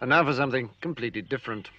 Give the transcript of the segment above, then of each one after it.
And now for something completely different.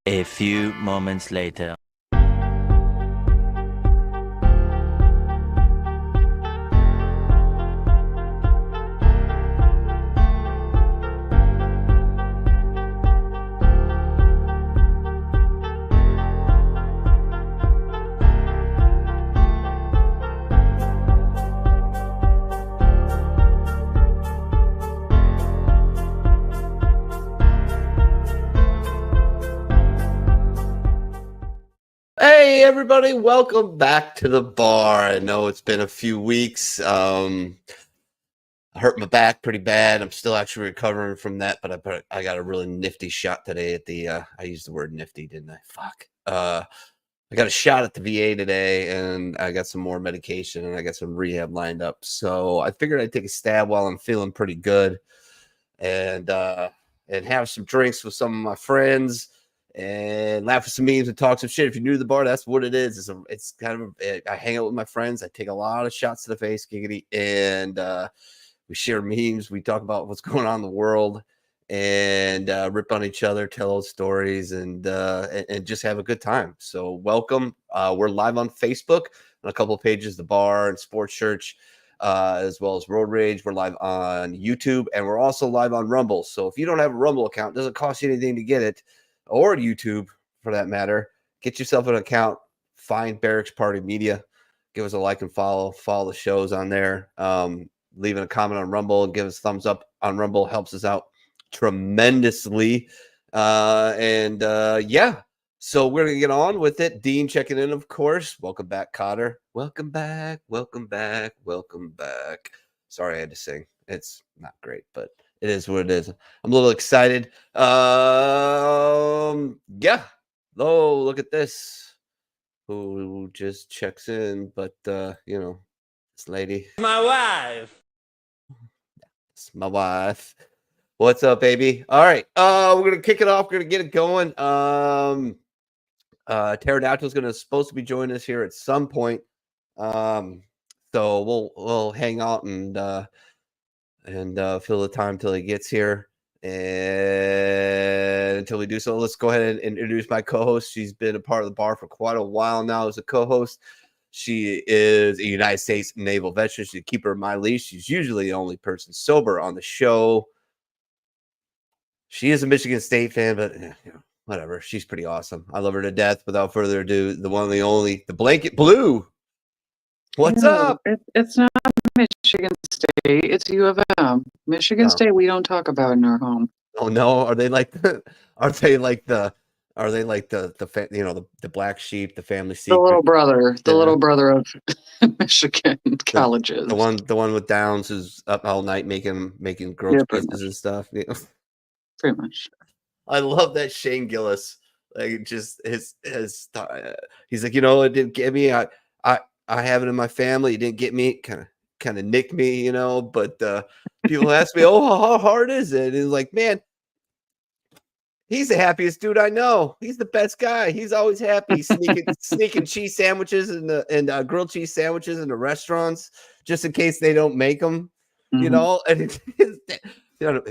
A few moments later. Hey everybody, welcome back to the bar. I know it's been a few weeks. I hurt my back pretty bad. I'm still actually recovering from that, but I got a really nifty shot today at the I used the word nifty, didn't I? Fuck. I got a shot at the VA today, and I got some more medication, and I got some rehab lined up. So I figured I'd take a stab while I'm feeling pretty good, and have some drinks with some of my friends, and laugh at some memes and talk some shit. If you're new to the bar, that's what it is. It's kind of I hang out with my friends. I take a lot of shots to the face, giggity, and we share memes. We talk about what's going on in the world, and rip on each other, tell old stories, and just have a good time. So welcome. We're live on Facebook on a couple of pages, the bar and Sports Church, as well as Road Rage. We're live on YouTube, and we're also live on Rumble. So if you don't have a Rumble account, it doesn't cost you anything to get it, or YouTube for that matter. Get yourself an account. Find Barracks Party Media. Give us a like and follow. Follow the shows on there. Leaving a comment on Rumble and give us a thumbs up on Rumble helps us out tremendously. Yeah. So we're going to get on with it. Dean checking in, of course. Welcome back, Cotter. Welcome back. Welcome back. Welcome back. Sorry I had to sing. It's not great, but it is what it is. I'm a little excited. Yeah. Oh, look at this. Who just checks in, but this lady. My wife. It's my wife. What's up, baby? All right. We're gonna kick it off. We're gonna get it going. Pterodactyl's supposed to be joining us here at some point. So we'll hang out and fill the time till he gets here. And until we do so, let's go ahead and introduce my co-host. She's been a part of the bar for quite a while now as a co-host. She is a United States Naval veteran. She's a keeper of my leash. She's usually the only person sober on the show. She is a Michigan State fan, but whatever. She's pretty awesome. I love her to death. Without further ado, the one, the only, the Blanket Blue. What's up? It's not Michigan State. It's U of M. Michigan State we don't talk about in our home. Oh no, are they like the black sheep, the family secret? The little brother of Michigan colleges. The one with Downs who's up all night making gross pizzas and stuff. Yeah. Pretty much. I love that Shane Gillis. Like just his he's like, it didn't get me. I have it in my family. It didn't get me. Kind of nicked me, but people ask me, oh, how hard is it? And it's like, man, he's the happiest dude I know. He's the best guy. He's always happy. Sneaking cheese sandwiches and grilled cheese sandwiches in the restaurants just in case they don't make them, And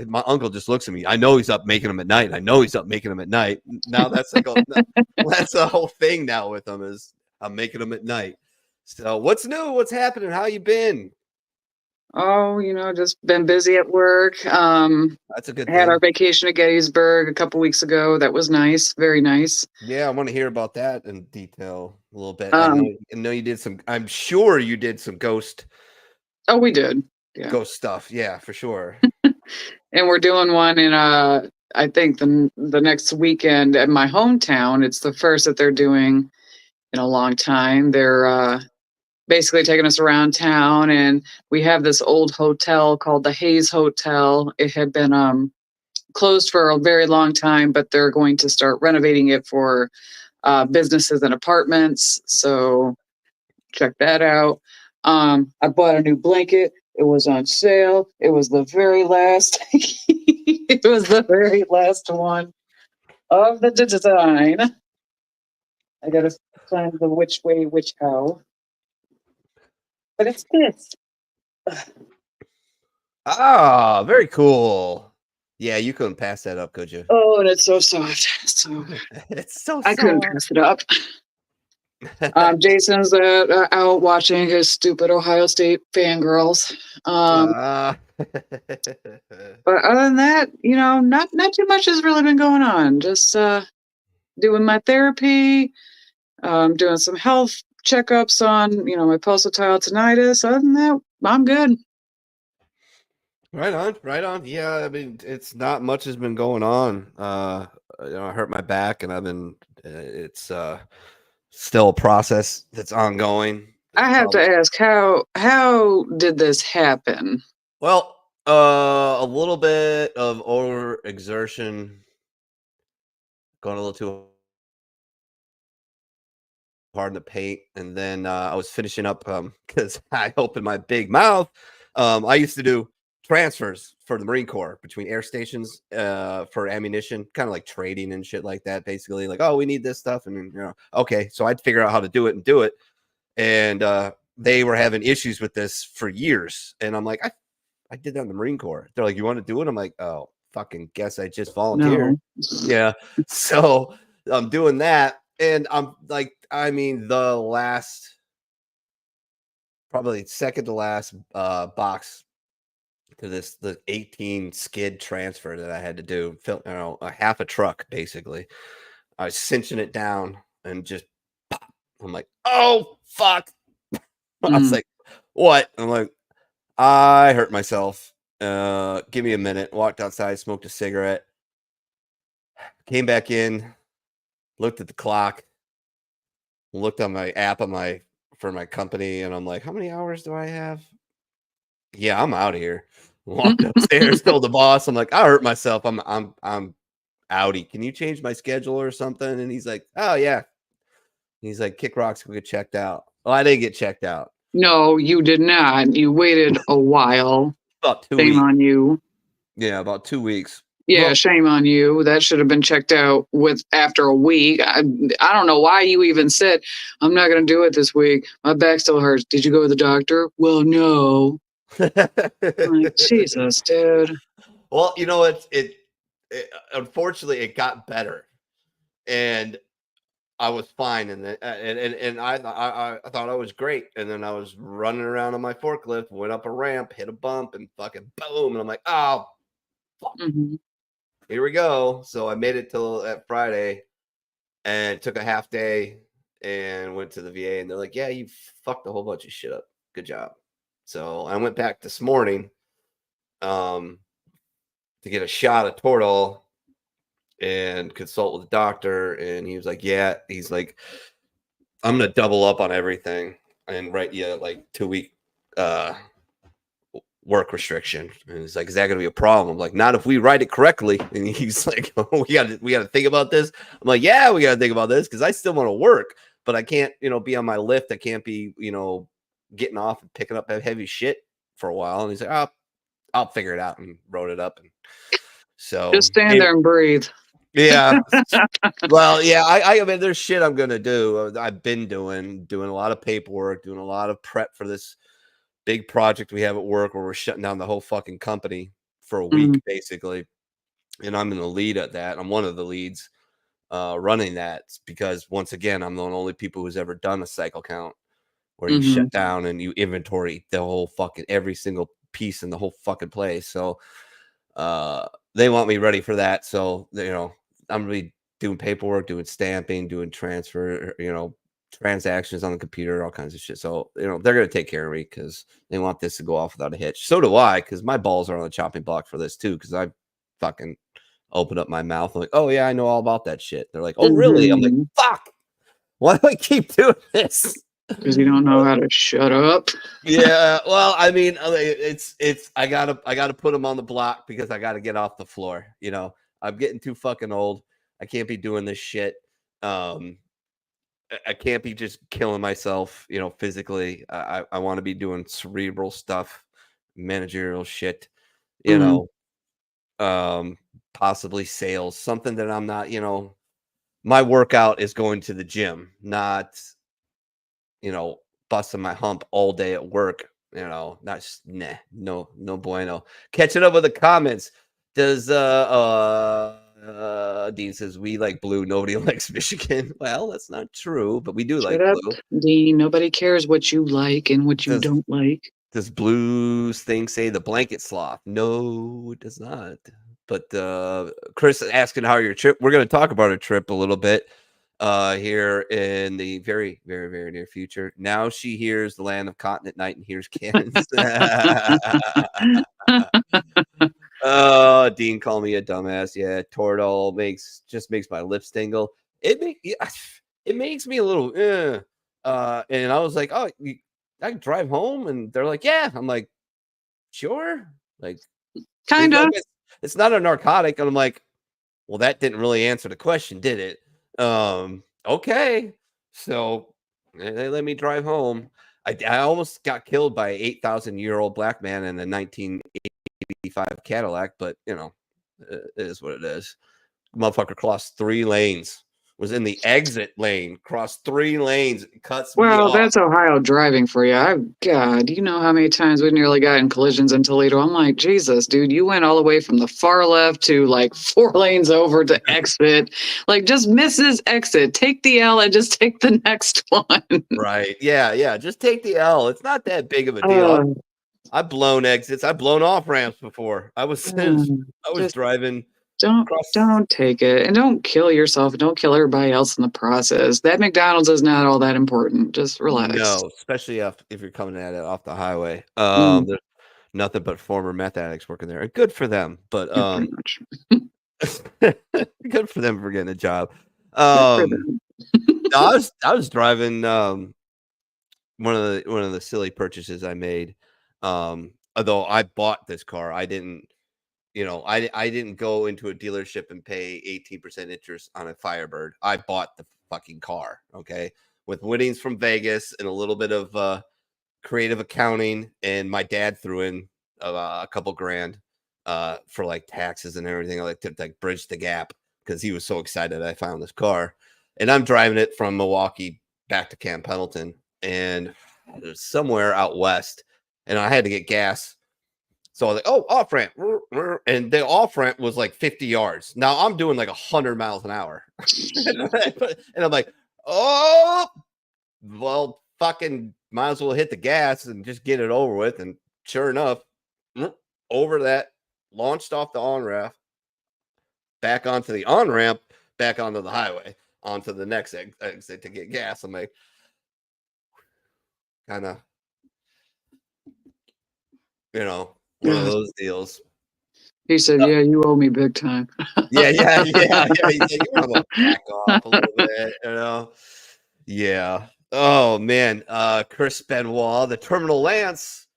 my uncle just looks at me. I know he's up making them at night. I know he's up making them at night. Now that's like that's the whole thing now with them is I'm making them at night. So what's new? What's happening? How you been? Oh, just been busy at work. That's a good Had our thing. vacation at Gettysburg a couple weeks ago. That was nice. Very nice. Yeah, I want to hear about that in detail a little bit. I Um, know you did some. I'm sure you did some ghost oh, we did. Yeah. stuff. Yeah, for sure. And we're doing one in I think the next weekend at my hometown. It's the first that they're doing in a long time. They're basically taking us around town, and we have this old hotel called the Hayes Hotel. It had been closed for a very long time, but they're going to start renovating it for businesses and apartments. So check that out. I bought a new blanket. It was on sale. It was the very last. It was the very last one of the design. I gotta find the which way, which how. But it's this. Ah, very cool. Yeah, you couldn't pass that up, could you? Oh, and it's so soft. So It's so I couldn't soft. pass it up. Jason's out watching his stupid Ohio State fangirls. Ah. But other than that, not too much has really been going on. Just doing my therapy, doing some health checkups on, my pulsatile tinnitus. Other than that, I'm good. Right on, right on. Yeah, I mean, it's not much has been going on. I hurt my back, and I've been. It's still a process that's ongoing. I have to ask, how did this happen? Well, a little bit of overexertion, going a little too hard in the paint, and then I was finishing up because I opened my big mouth. I used to do transfers for the Marine Corps between air stations for ammunition, kind of like trading and shit like that. Basically, like, oh, we need this stuff, and okay, so I'd figure out how to do it and do it, and they were having issues with this for years, and I'm like, I did that in the Marine Corps. They're like, you want to do it? I'm like, oh, fucking guess I just volunteered. No. Yeah. So I'm doing that. And I'm like, I mean, the last, probably second to last box to the 18 skid transfer that I had to do, a half a truck, basically. I was cinching it down and just, pop. I'm like, oh, fuck. I was like, what? I'm like, I hurt myself. Give me a minute. Walked outside, smoked a cigarette, came back in, looked at the clock, looked on my app for my company, and I'm like, how many hours do I have? Yeah, I'm out of here. Walked upstairs, told the boss, I'm like, I hurt myself. I'm outie. Can you change my schedule or something? And he's like, oh yeah. He's like, kick rocks, we get checked out. Well, I didn't get checked out. No, you did not. You waited a while. About 2 Shame weeks. on you. Yeah, about 2 weeks. Yeah, Well, shame on you. That should have been checked out after a week. I don't know why you even said, I'm not going to do it this week. My back still hurts. Did you go to the doctor? Well, no. I'm like, Jesus, dude. well, it unfortunately it got better, and I was fine, and I thought I was great, and then I was running around on my forklift, went up a ramp, hit a bump, and fucking boom, and I'm like, oh, fuck. Mm-hmm. Here we go. So I made it till that Friday, and took a half day, and went to the VA, and they're like, yeah, you fucked a whole bunch of shit up. Good job. So I went back this morning, to get a shot of Toradol and consult with the doctor, and he was like, yeah, he's like, I'm gonna double up on everything and write you like 2 week work restriction. And he's like, is that gonna be a problem? I'm like, not if we write it correctly. And he's like, oh, we gotta think about this. I'm like, yeah, we gotta think about this because I still want to work, but I can't, be on my lift. I can't be, getting off and picking up heavy shit for a while. And he's like, oh, I'll figure it out, and wrote it up. And so Just stand there and breathe. yeah. Well, yeah, I mean, there's shit I'm gonna do. I've been doing a lot of paperwork, doing a lot of prep for this big project we have at work where we're shutting down the whole fucking company. for a week, basically. And I'm in the lead at that. I'm one of the leads running that because, once again, I'm the only people who's ever done a cycle count where you shut down and you inventory the whole fucking every single piece in the whole fucking place. So they want me ready for that. So, I'm really doing paperwork, doing stamping, doing transfer, transactions on the computer, all kinds of shit. So, they're going to take care of me because they want this to go off without a hitch. So do I, because my balls are on the chopping block for this too, because I fucking open up my mouth. I'm like, oh, yeah, I know all about that shit. They're like, oh, really? I'm like, fuck. Why do I keep doing this? Because you don't know how to shut up. Yeah, well, I mean, it's I gotta put them on the block because I gotta get off the floor. I'm getting too fucking old. I can't be doing this shit. I can't be just killing myself, physically. I want to be doing cerebral stuff, managerial shit, possibly sales, something that I'm not, my workout is going to the gym, not, busting my hump all day at work. That's no bueno. Catching up with the comments. Does Dean says we like blue, nobody likes Michigan. Well, that's not true, but we do Shut like up, blue. Dean. Nobody cares what you like and what you don't like. Does Blue's thing say the blanket sloth? No, it does not. But Chris is asking how your trip. We're going to talk about our trip a little bit here in the very, very, very near future. Now she hears the land of cotton at night and hears cannons. Dean called me a dumbass. Yeah, Tordal makes my lips tingle. It makes me a little and I was like, oh, I can drive home, and they're like, yeah. I'm like, sure, like, Kind of. it's not a narcotic. And I'm like, well, that didn't really answer the question, did it? Okay. So they let me drive home. I almost got killed by an 8,000-year-old black man in a 1985 Cadillac, but it is what it is. Motherfucker crossed 3 lanes, was in the exit lane, crossed 3 lanes, cuts me off. That's Ohio driving for you. God, you know how many times we nearly got in collisions in Toledo? I'm like, Jesus, dude, you went all the way from the far left to like 4 lanes over to exit. Like, just misses exit. Take the L and just take the next one. Right. Yeah. Just take the L. It's not that big of a deal. I've blown exits. I've blown off ramps before. I was driving. Don't take it, and don't kill yourself, and don't kill everybody else in the process. That McDonald's is not all that important. Just relax. No, especially if you're coming at it off the highway. There's nothing but former meth addicts working there. Good for them, but pretty much. good for them for getting a job. No, I was driving one of the silly purchases I made. Although I bought this car, I didn't. I didn't go into a dealership and pay 18% interest on a Firebird. I bought the fucking car, okay, with winnings from Vegas and a little bit of creative accounting, and my dad threw in a couple grand for like taxes and everything. I like to like bridge the gap because he was so excited I found this car, and I'm driving it from Milwaukee back to Camp Pendleton, and it was somewhere out west, and I had to get gas. So I was like, oh, off ramp. And the off ramp was like 50 yards. Now I'm doing like 100 miles an hour. And I'm like, oh, well, fucking might as well hit the gas and just get it over with. And sure enough, over that, launched off the on ramp, back onto the on ramp, back onto the highway, onto the next exit to get gas. I'm like, kind of, one of those deals. He said, yeah, you owe me big time. Yeah. He said, you want to back off a little bit, Yeah. Oh, man. Chris Benoit, the Terminal Lance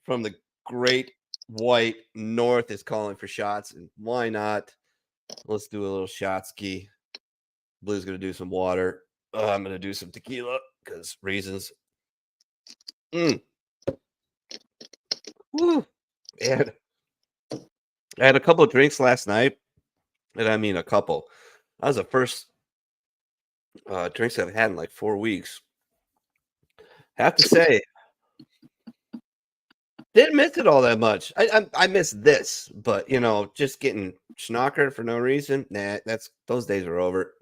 from the Great White North is calling for shots. And why not? Let's do a little shot ski. Blue's going to do some water. I'm going to do some tequila because reasons. Woo. And I had a couple of drinks last night, and I mean a couple. That was the first drinks I've had in like 4 weeks. Have to say, Didn't miss it all that much. I miss this, but just getting schnockered for no reason. Nah, those days are over.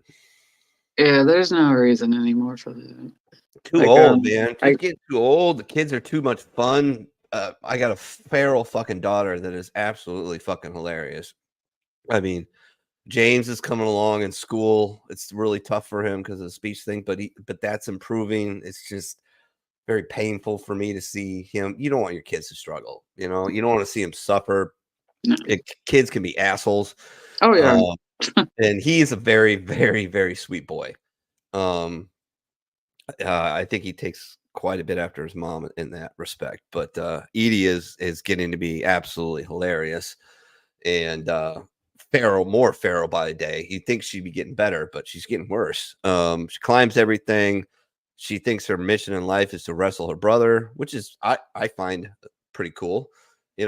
Yeah, there's no reason anymore for that. Too Like, old, man. I Just getting too old. The kids are too much fun. I got a feral fucking daughter that is absolutely fucking hilarious. I mean, James is coming along in school. It's really tough for him because of the speech thing, but that's improving. It's just very painful for me to see him. You don't want your kids to struggle. You don't want to see him suffer. no. Kids can be assholes. Oh yeah. And he's a very, very, very sweet boy. I think he takes quite a bit after his mom in that respect. But Edie is getting to be absolutely hilarious, and more feral by the day. You think she'd be getting better, but she's getting worse. She climbs everything. She thinks her mission in life is to wrestle her brother, which is I find pretty cool. She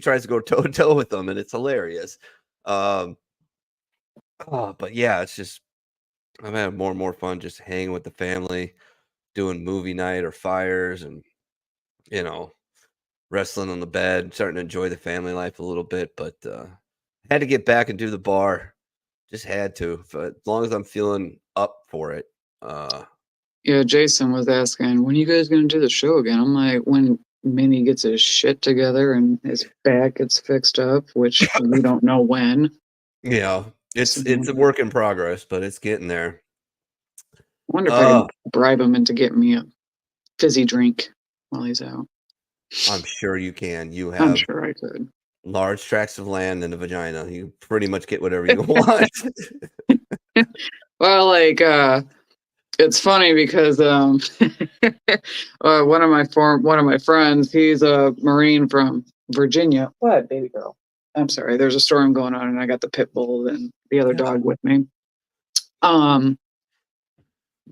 tries to go toe to toe with them, and it's hilarious. But yeah, it's just I'm having more and more fun just hanging with the family, doing movie night or fires, and wrestling on the bed, starting to enjoy the family life a little bit. But had to get back and do the bar. Just had to, as long as I'm feeling up for it. Yeah, Jason was asking, when are you guys gonna do the show again? I'm like, when Minnie gets his shit together and his back gets fixed up, which we don't know when. Yeah, it's a work in progress, but it's getting there. I wonder if I can bribe him into getting me a fizzy drink while he's out. I'm sure you can. You I'm have sure I could. large tracts of land and a vagina. You pretty much get whatever you want. Well, like, it's funny because one of my friends, he's a Marine from Virginia. What, baby girl? I'm sorry. There's a storm going on, and I got the pit bull and the other dog with me.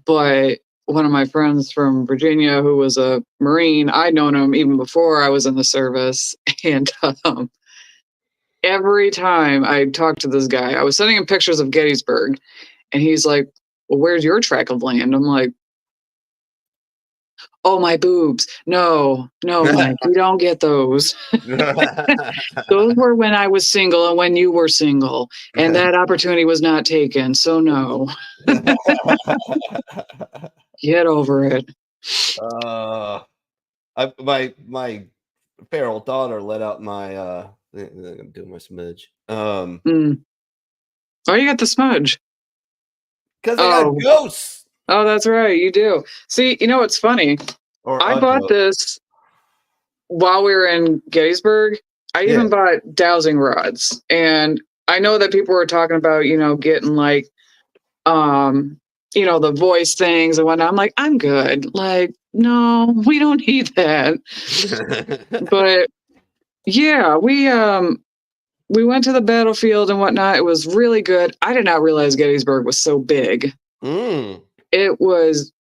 But one of my friends from Virginia, who was a Marine, I'd known him even before I was in the service, and every time I talked to this guy, I was sending him pictures of Gettysburg, and he's like, "Well, where's your tract of land?" I'm like, "Oh, my boobs. No, Mike, we don't get those. Those were when I was single and when you were single, and that opportunity was not taken. So no." Get over it. My feral daughter let out my I'm doing my smudge. Oh, you got the smudge. Because I got ghosts. Oh, that's right. You do. See, what's funny? I bought this while we were in Gettysburg. I even bought dowsing rods. And I know that people were talking about, getting like, the voice things and whatnot. I'm like, I'm good. Like, no, we don't need that. But yeah, we went to the battlefield and whatnot. It was really good. I did not realize Gettysburg was so big. It was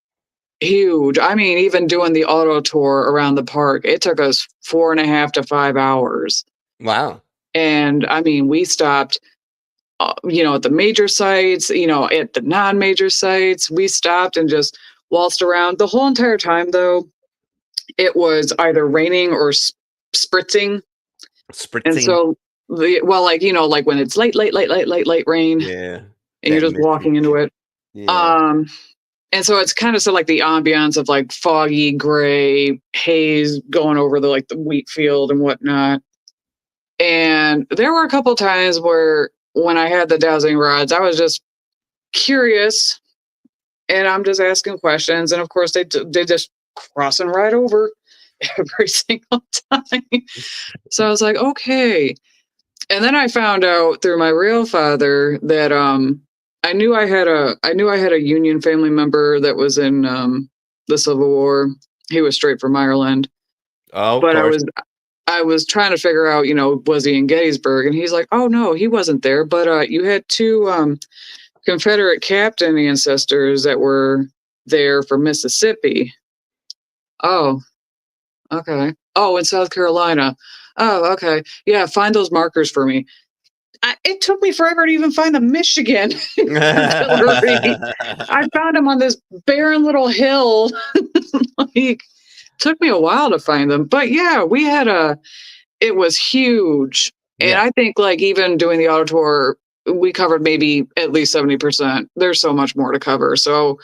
huge. I mean, even doing the auto tour around the park, it took us 4.5 to 5 hours. Wow. And I mean, we stopped, at the major sites, at the non-major sites. We stopped and just waltzed around. The whole entire time, though, it was either raining or spritzing. And so, like when it's light rain. Yeah. And you're just walking into it. Yeah. And so it's kind of like the ambiance of like foggy gray haze going over the wheat field and whatnot. And there were a couple times where when I had the dowsing rods, I was just curious and I'm just asking questions. And of course they just crossing right over every single time. So I was like, okay. And then I found out through my real father that I knew I had a Union family member that was in the Civil War. He was straight from Ireland. Oh, but I was trying to figure out, was he in Gettysburg? And he's like, oh no, he wasn't there. But you had two Confederate captain ancestors that were there for Mississippi. Oh, okay. Oh, in South Carolina. Oh, okay. Yeah, find those markers for me. It took me forever to even find the Michigan distillery. I found them on this barren little hill. took me a while to find them. But yeah, it was huge. And Yeah. I think like even doing the auto tour, we covered maybe at least 70%. There's so much more to cover. So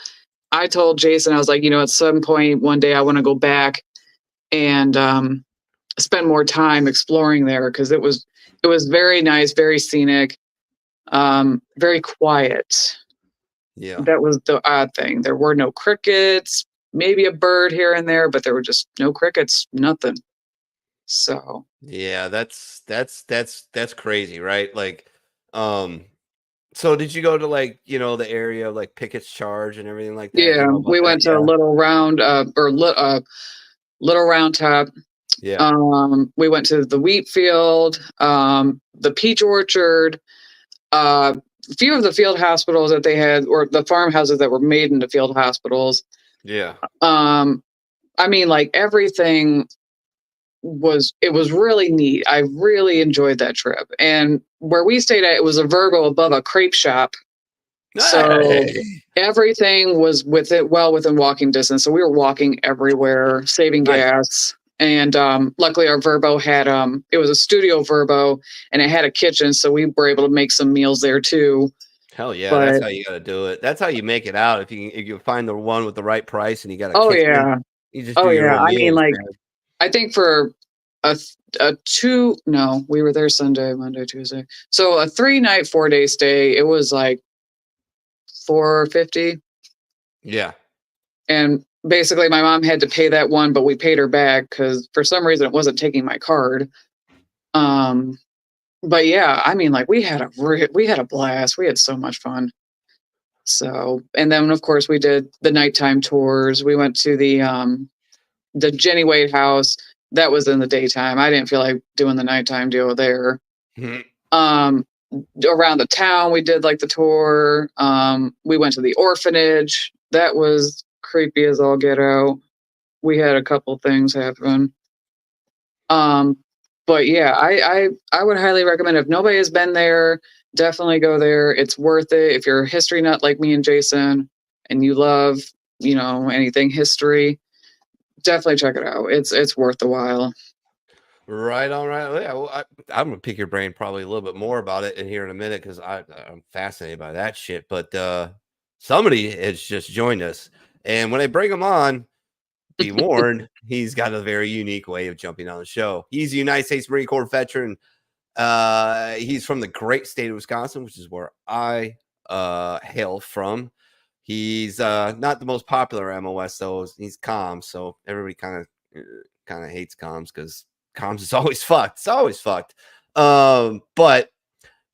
I told Jason, I was like, at some point one day I want to go back and spend more time exploring there because it was very nice, very scenic, very quiet. Yeah. That was the odd thing. There were no crickets, maybe a bird here and there, but there were just no crickets, nothing. So Yeah, that's crazy, right? Like, so did you go to like, the area of like Pickett's Charge and everything like that? You yeah, know about we that? went to Yeah. Little Round Top. Yeah. We went to the wheat field, the peach orchard, a few of the field hospitals that they had, or the farmhouses that were made into field hospitals. Yeah. I mean, like everything it was really neat. I really enjoyed that trip. And where we stayed at, it was a Virgo above a crepe shop. So Hey. everything was well within walking distance. So we were walking everywhere, saving Nice. gas. And luckily our Verbo had it was a studio Verbo and it had a kitchen, so we were able to make some meals there too. Hell yeah, that's But how you gotta do it. That's how you make it out. If you find the one with the right price and you got a oh kitchen, yeah. you just Oh do your yeah. own I mean meals, like man. I think for a two no, we were there Sunday, Monday, Tuesday. So a 3-night, 4-day stay, it was like $450. Yeah. And basically my mom had to pay that one, but we paid her back because for some reason it wasn't taking my card. But yeah, I mean like we had a blast. We had so much fun. So, and then of course we did the nighttime tours. We went to the Jenny Wade house. That was in the daytime. I didn't feel like doing the nighttime deal there. Mhm. Around the town we did like the tour. We went to the orphanage. That was creepy as all get out. We had a couple things happen. But yeah, I would highly recommend if nobody has been there, definitely go there. It's worth it. If you're a history nut like me and Jason and you love, anything history, definitely check it out. It's worth the while. Right on, right. Yeah, well, I'm gonna pick your brain probably a little bit more about it in here in a minute because I'm fascinated by that shit. But somebody has just joined us, and when I bring him on, be warned, he's got a very unique way of jumping on the show. He's a United States Marine Corps veteran. He's from the great state of Wisconsin, which is where I hail from. He's not the most popular MOS though. He's comms, so everybody kind of hates comms because comms is always fucked. It's always fucked. But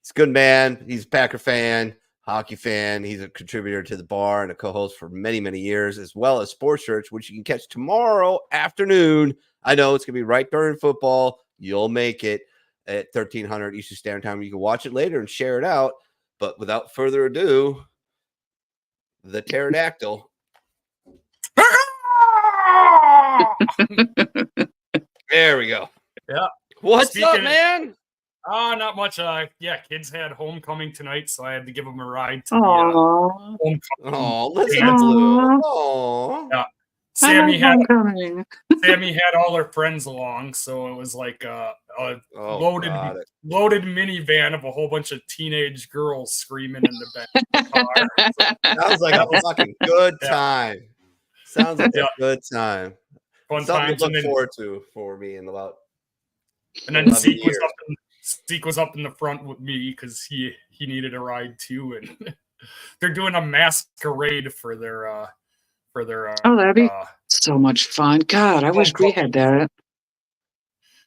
he's a good man. He's a Packer fan, hockey fan. He's a contributor to the bar and a co-host for many, many years, as well as Sports Church, which you can catch tomorrow afternoon. I know it's gonna be right during football. You'll make it at 1300 Eastern Standard Time. You can watch it later and share it out. But without further ado, the pterodactyl. There we go. Yeah. What's up, man? Not much. Yeah, kids had homecoming tonight, so I had to give them a ride to Aww. the homecoming. Oh, listen to Blue. Oh. Yeah. Sammy Sammy had all her friends along, so it was like a loaded minivan of a whole bunch of teenage girls screaming in the back of the car. Sounds like a fucking good time. Sounds like a good time. Fun Something times. to look forward to for me in about. And then Zeke was up in the front with me because he needed a ride too, and they're doing a masquerade for their oh, that'd be so much fun. God, I wish we had that.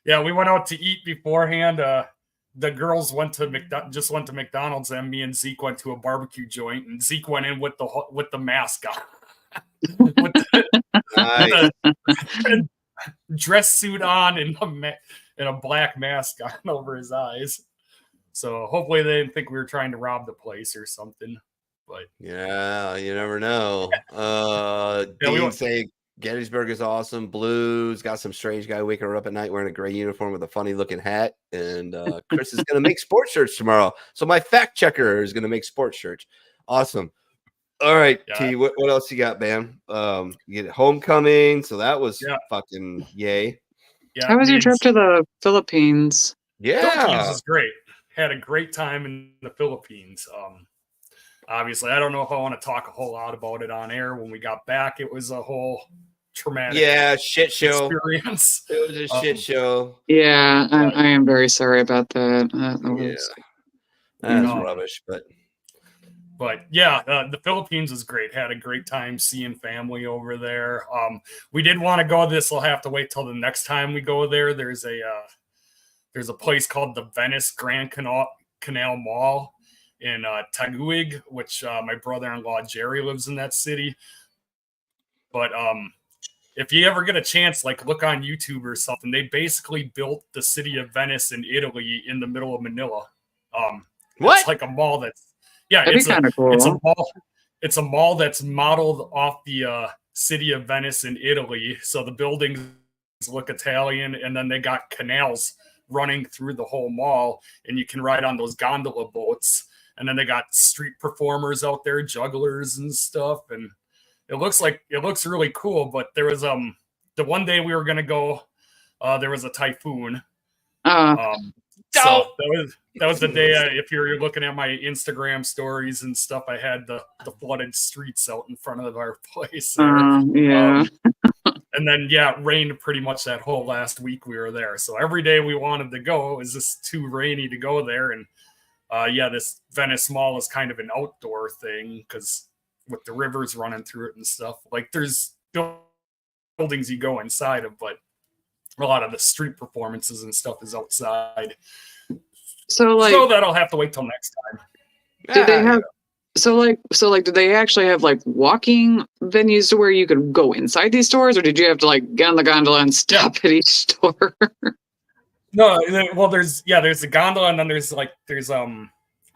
Yeah, we went out to eat beforehand. The girls went to McDonald's, and me and Zeke went to a barbecue joint, and Zeke went in with the mask on, with the dress suit on and a black mask on over his eyes. So hopefully they didn't think we were trying to rob the place or something. But yeah, you never know. Dean say Gettysburg is awesome. Blues got some strange guy waking her up at night wearing a gray uniform with a funny looking hat. And Chris is gonna make sports shirts tomorrow. So my fact checker is gonna make sports shirts. Awesome. All right, Yeah. T. What else you got, man? You get homecoming, so that was fucking yay. Yeah. How was your me and trip to the Philippines? Philippines Yeah. is great. Had a great time in the Philippines. Obviously, I don't know if I want to talk a whole lot about it on air. When we got back, it was a whole traumatic Shit show. experience. It was a shit show. Yeah, I am very sorry about that. That's Um, rubbish, but yeah, the Philippines is great. Had a great time seeing family over there. We did want to go. This will have to wait till the next time we go there. There's a place called the Venice Grand Canal Mall in Taguig, which my brother-in-law Jerry lives in that city. But if you ever get a chance, like look on YouTube or something, they basically built the city of Venice in Italy in the middle of Manila. What? It's like a mall that's That'd be kind of cool. It's a mall that's modeled off the city of Venice in Italy. So the buildings look Italian, and then they got canals running through the whole mall, and you can ride on those gondola boats. And then they got street performers out there, jugglers and stuff, and it looks really cool. But there was the one day we were gonna go, there was a typhoon. So that was the day. If you're looking at my Instagram stories and stuff, I had the flooded streets out in front of our place there. And then it rained pretty much that whole last week we were there. So every day we wanted to go, it was just too rainy to go there. And this Venice Mall is kind of an outdoor thing because with the rivers running through it and stuff. Like there's buildings you go inside of, but a lot of the street performances and stuff is outside. So that'll have to wait till next time. Did they have do they actually have like walking venues to where you could go inside these stores, or did you have to like get on the gondola and stop at each store? No, well, there's a gondola, and then there's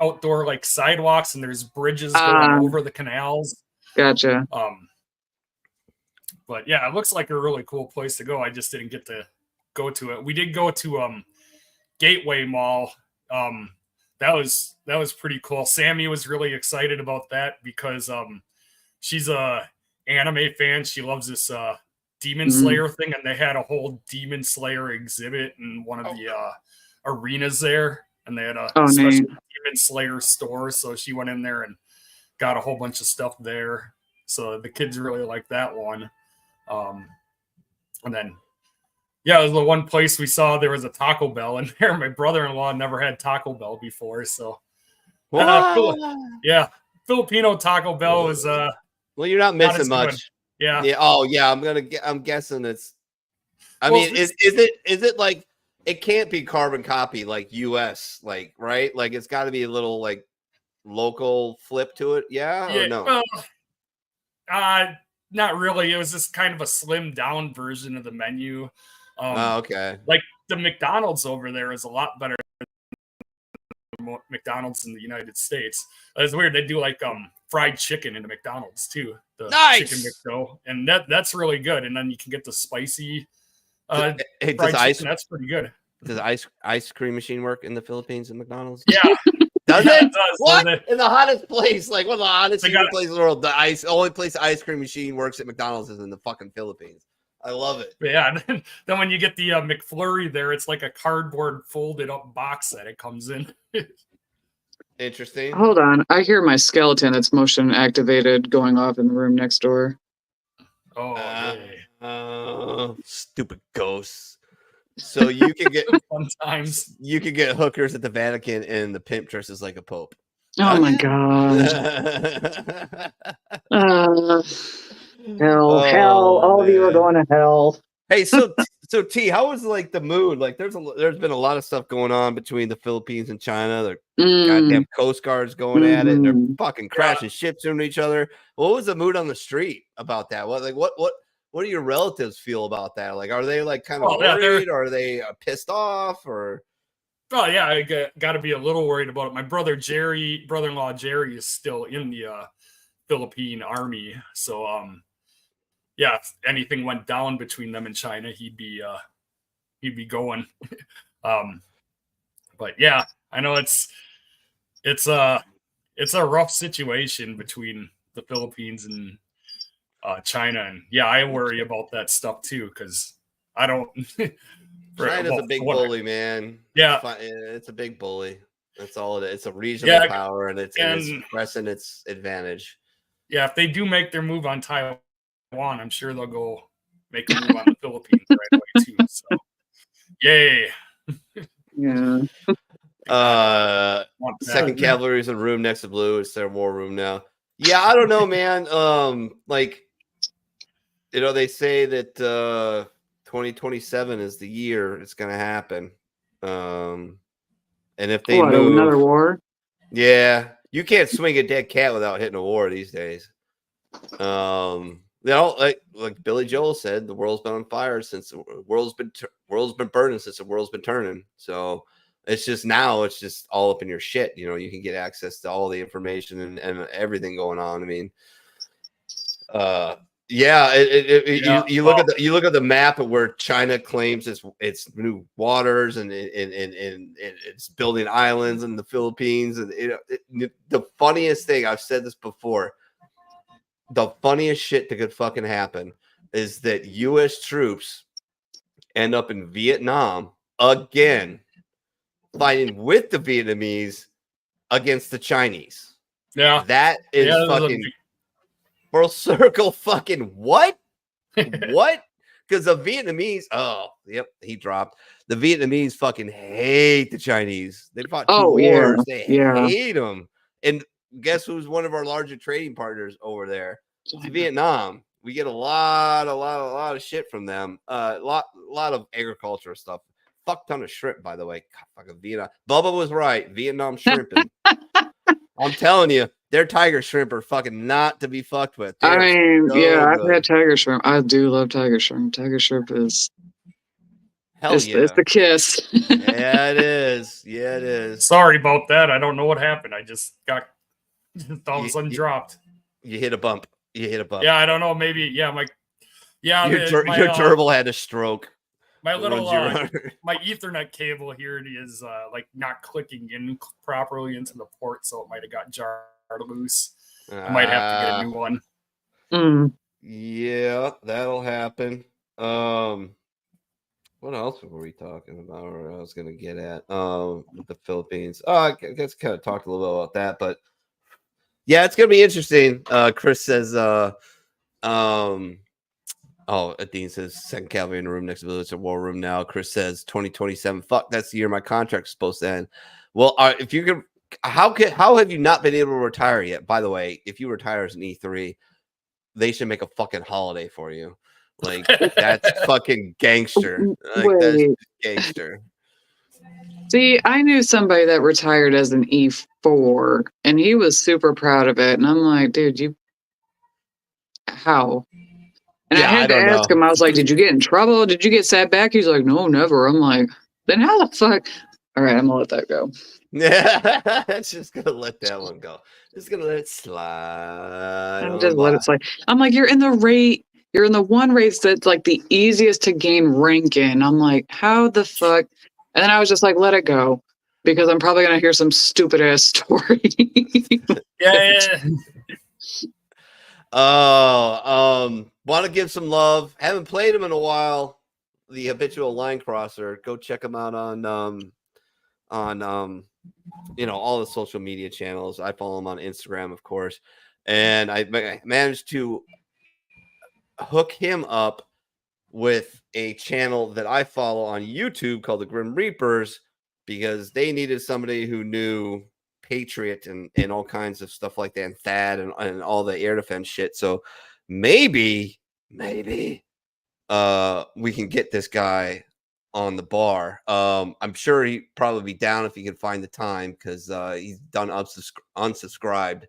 outdoor like sidewalks, and there's bridges going over the canals. Gotcha. But yeah, it looks like a really cool place to go. I just didn't get to go to it. We did go to Gateway Mall. That was pretty cool. Sammy was really excited about that because she's a anime fan. She loves this Demon Slayer thing, and they had a whole Demon Slayer exhibit in one of the arenas there, and they had a special Demon Slayer store. So she went in there and got a whole bunch of stuff there. So the kids really like that one. And then it was the one place we saw there was a Taco Bell in there. My brother-in-law never had Taco Bell before, so Filipino Taco Bell is well, you're not missing much. Good. Yeah. Oh yeah, I'm guessing it's. I mean, is it like it can't be carbon copy like US, like right? Like it's got to be a little like local flip to it, or no? Not really. It was just kind of a slimmed down version of the menu. Okay. Like the McDonald's over there is a lot better than McDonald's in the United States. It's weird. They do like fried chicken in the McDonald's too. The chicken McDo, and that's really good. And then you can get the spicy fried chicken. That's pretty good. Does ice cream machine work in the Philippines and McDonald's? Yeah. Does it? It does. What? In the hottest place, like one of the hottest places in the world, the only place the ice cream machine works at McDonald's is in the fucking Philippines. I love it. Yeah. Then when you get the McFlurry there, it's like a cardboard folded up box that it comes in. Interesting. Hold on. I hear my skeleton that's motion activated going off in the room next door. Stupid ghosts. So you can get sometimes you can get hookers at the Vatican and the pimp dresses like a pope. Oh my god. Hell. All of you are going to hell. Hey, so T, how was like the mood? Like there's been a lot of stuff going on between the Philippines and China. The goddamn Coast Guards going at it. They're fucking crashing ships into each other. What was the mood on the street about that? What do your relatives feel about that? Like, are they like kind of worried? Or are they pissed off? Or I got to be a little worried about it. My brother-in-law Jerry, is still in the Philippine Army, so if anything went down between them and China, he'd be going. But I know it's a rough situation between the Philippines and China. And yeah, I worry about that stuff too because I don't. China's a big bully, man. Yeah, it's a big bully. That's all it is. It's a regional power, and it's pressing its advantage. Yeah, if they do make their move on Taiwan, I'm sure they'll go make a move on the Philippines right away too. So, yay! Yeah. Second Cavalry is in a room next to Blue. It's their war room now. Yeah, I don't know, man. Like, you know, they say that 2027 is the year it's gonna happen. And if they move another war, yeah, you can't swing a dead cat without hitting a war these days. You know, like Billy Joel said, the world's been on fire since the world's been burning since the world's been turning. So it's just all up in your shit. You know, you can get access to all the information and everything going on. I mean, yeah, you look at the map of where China claims its new waters and it's building islands in the Philippines. And the funniest thing, I've said this before, the funniest shit that could fucking happen is that U.S. troops end up in Vietnam again, fighting with the Vietnamese against the Chinese. Yeah, that is fucking full circle. Fucking what? What? Because the Vietnamese, he dropped. The Vietnamese fucking hate the Chinese. They fought 2 wars. They hate them. And guess who's one of our larger trading partners over there? It's Vietnam. We get a lot of shit from them. A lot of agricultural stuff. Fuck ton of shrimp, by the way. God, fucking Vietnam. Bubba was right. Vietnam shrimping. I'm telling you, their tiger shrimp are fucking not to be fucked with. I mean, I've had tiger shrimp. I do love tiger shrimp. Tiger shrimp is it's the kiss. Yeah, it is. Yeah, it is. Sorry about that. I don't know what happened. I just got all of a sudden dropped. You hit a bump. Yeah, I don't know. Maybe. Yeah, your gerbil had a stroke. My little my Ethernet cable here is like not clicking in properly into the port, so it might have got jarred loose. I might have to get a new one. Yeah, that'll happen. What else were we talking about? Or I was going to get at with the Philippines. I guess kind of talked a little bit about that, but yeah, it's going to be interesting. Chris says, Dean says second cavalry in the room next to the it's a war room now. Chris says 2027. Fuck, that's the year my contract's supposed to end. Well, if you could, how have you not been able to retire yet? By the way, if you retire as an E3, they should make a fucking holiday for you. Like, that's fucking gangster. Like, that's gangster. See, I knew somebody that retired as an E4, and he was super proud of it. And I'm like, dude, how? And I had to ask him, I was like, did you get in trouble? Did you get sat back? He's like, no, never. I'm like, then how the fuck? All right, I'm going to let that go. Yeah, it's just going to let that one go. Just going to let it slide. I'm just let it slide. I'm like, you're in the one race that's like the easiest to gain rank in. I'm like, how the fuck? And then I was just like, let it go. Because I'm probably going to hear some stupid ass story. Yeah. Want to give some love. Haven't played him in a while. The Habitual Line Crosser. Go check him out on all the social media channels. I follow him on Instagram, of course. And I managed to hook him up with a channel that I follow on YouTube called the Grim Reapers, because they needed somebody who knew Patriot and all kinds of stuff like that, and THAAD and all the air defense shit. So maybe we can get this guy on the bar. I'm sure he'd probably be down if he could find the time, because he's done unsubscribed.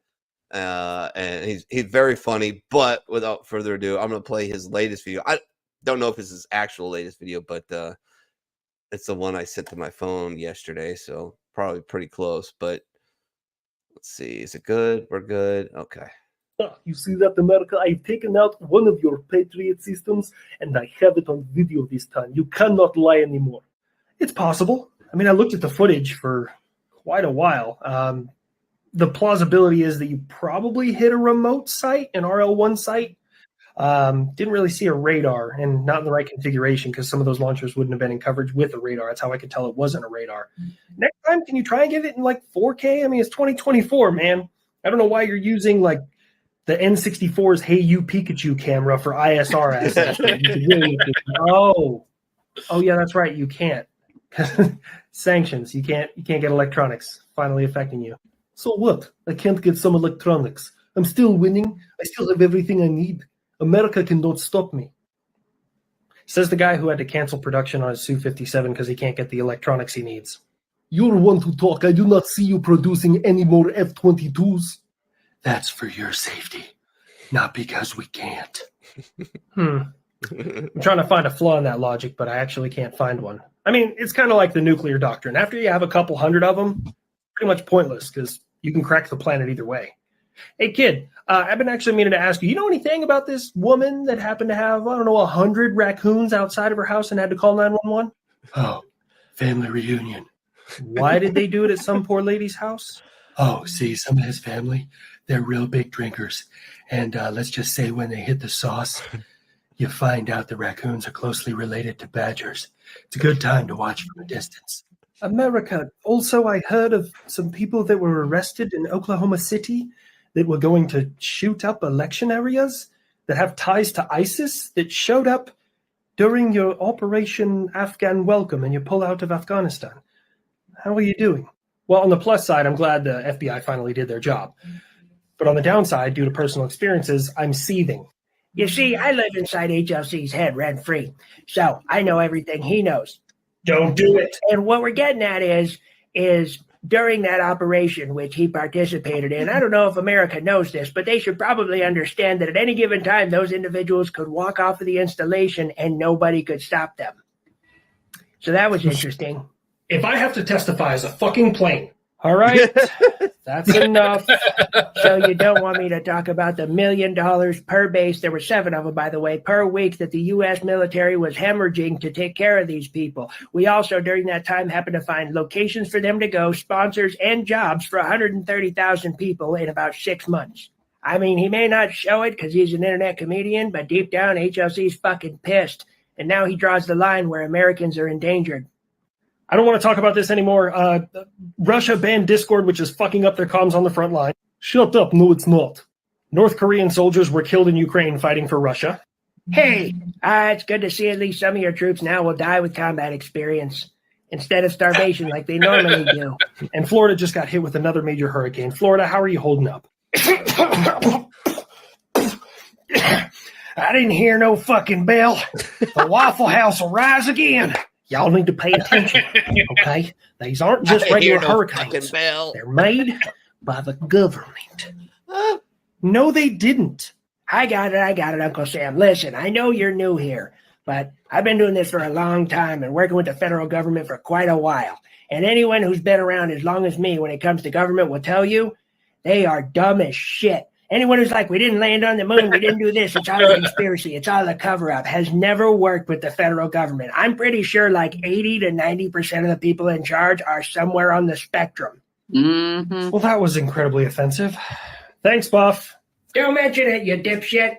And he's very funny. But without further ado, I'm gonna play his latest video. I don't know if it's his actual latest video, but it's the one I sent to my phone yesterday, so probably pretty close. But let's see, is it good? We're good. Okay. You see that, America? I've taken out one of your Patriot systems, and I have it on video this time. You cannot lie anymore. It's possible. I mean, I looked at the footage for quite a while. the plausibility is that you probably hit a remote site, an RL1 site. Didn't really see a radar, and not in the right configuration because some of those launchers wouldn't have been in coverage with a radar. That's how I could tell it wasn't a radar. Next time, can you try and get it in like 4K? I mean, it's 2024, man. I don't know why you're using like the N64's Hey You Pikachu camera for ISR assets. Oh, yeah, that's right. You can't. Sanctions. You can't get electronics finally affecting you. So what? I can't get some electronics. I'm still winning. I still have everything I need. America cannot stop me. Says the guy who had to cancel production on his Su-57 because he can't get the electronics he needs. You're one to talk. I do not see you producing any more F-22s. That's for your safety, not because we can't. I'm trying to find a flaw in that logic, but I actually can't find one. I mean, it's kind of like the nuclear doctrine. After you have a couple hundred of them, pretty much pointless because you can crack the planet either way. Hey, kid, I've been actually meaning to ask you, you know anything about this woman that happened to have, 100 raccoons outside of her house and had to call 911? Oh, family reunion. Why did they do it at some poor lady's house? Oh, see, some of his family, they're real big drinkers. And let's just say when they hit the sauce, you find out the raccoons are closely related to badgers. It's a good time to watch from a distance. America, also I heard of some people that were arrested in Oklahoma City that were going to shoot up election areas that have ties to ISIS that showed up during your Operation Afghan Welcome and your pullout of Afghanistan. How are you doing? Well, on the plus side, I'm glad the FBI finally did their job. But on the downside, due to personal experiences, I'm seething. You see, I live inside HLC's head rent-free, so I know everything he knows. Don't do it. And what we're getting at is during that operation which he participated in, I don't know if America knows this, but they should probably understand that at any given time, those individuals could walk off of the installation and nobody could stop them. So that was interesting. If I have to testify as a fucking plane, all right, that's enough. So you don't want me to talk about the $1 million per base, there were 7 of them, by the way, per week that the U.S. military was hemorrhaging to take care of these people. We also, during that time, happened to find locations for them to go, sponsors, and jobs for 130,000 people in about 6 months. I mean, he may not show it because he's an internet comedian, but deep down, HLC's fucking pissed. And now he draws the line where Americans are endangered. I don't want to talk about this anymore. Russia banned Discord, which is fucking up their comms on the front line. Shut up. No, it's not. North Korean soldiers were killed in Ukraine fighting for Russia. Hey, it's good to see at least some of your troops now will die with combat experience instead of starvation like they normally do. And Florida just got hit with another major hurricane. Florida, how are you holding up? I didn't hear no fucking bell. The Waffle House will rise again. Y'all need to pay attention, okay? These aren't just regular hurricanes. They're made by the government. No, they didn't. I got it, Uncle Sam. Listen, I know you're new here, but I've been doing this for a long time and working with the federal government for quite a while. And anyone who's been around as long as me when it comes to government will tell you they are dumb as shit. Anyone who's like, we didn't land on the moon, we didn't do this, it's all a conspiracy, it's all a cover-up, has never worked with the federal government. I'm pretty sure like 80 to 90% of the people in charge are somewhere on the spectrum. Mm-hmm. Well, that was incredibly offensive. Thanks, Buff. Don't mention it, you dipshit.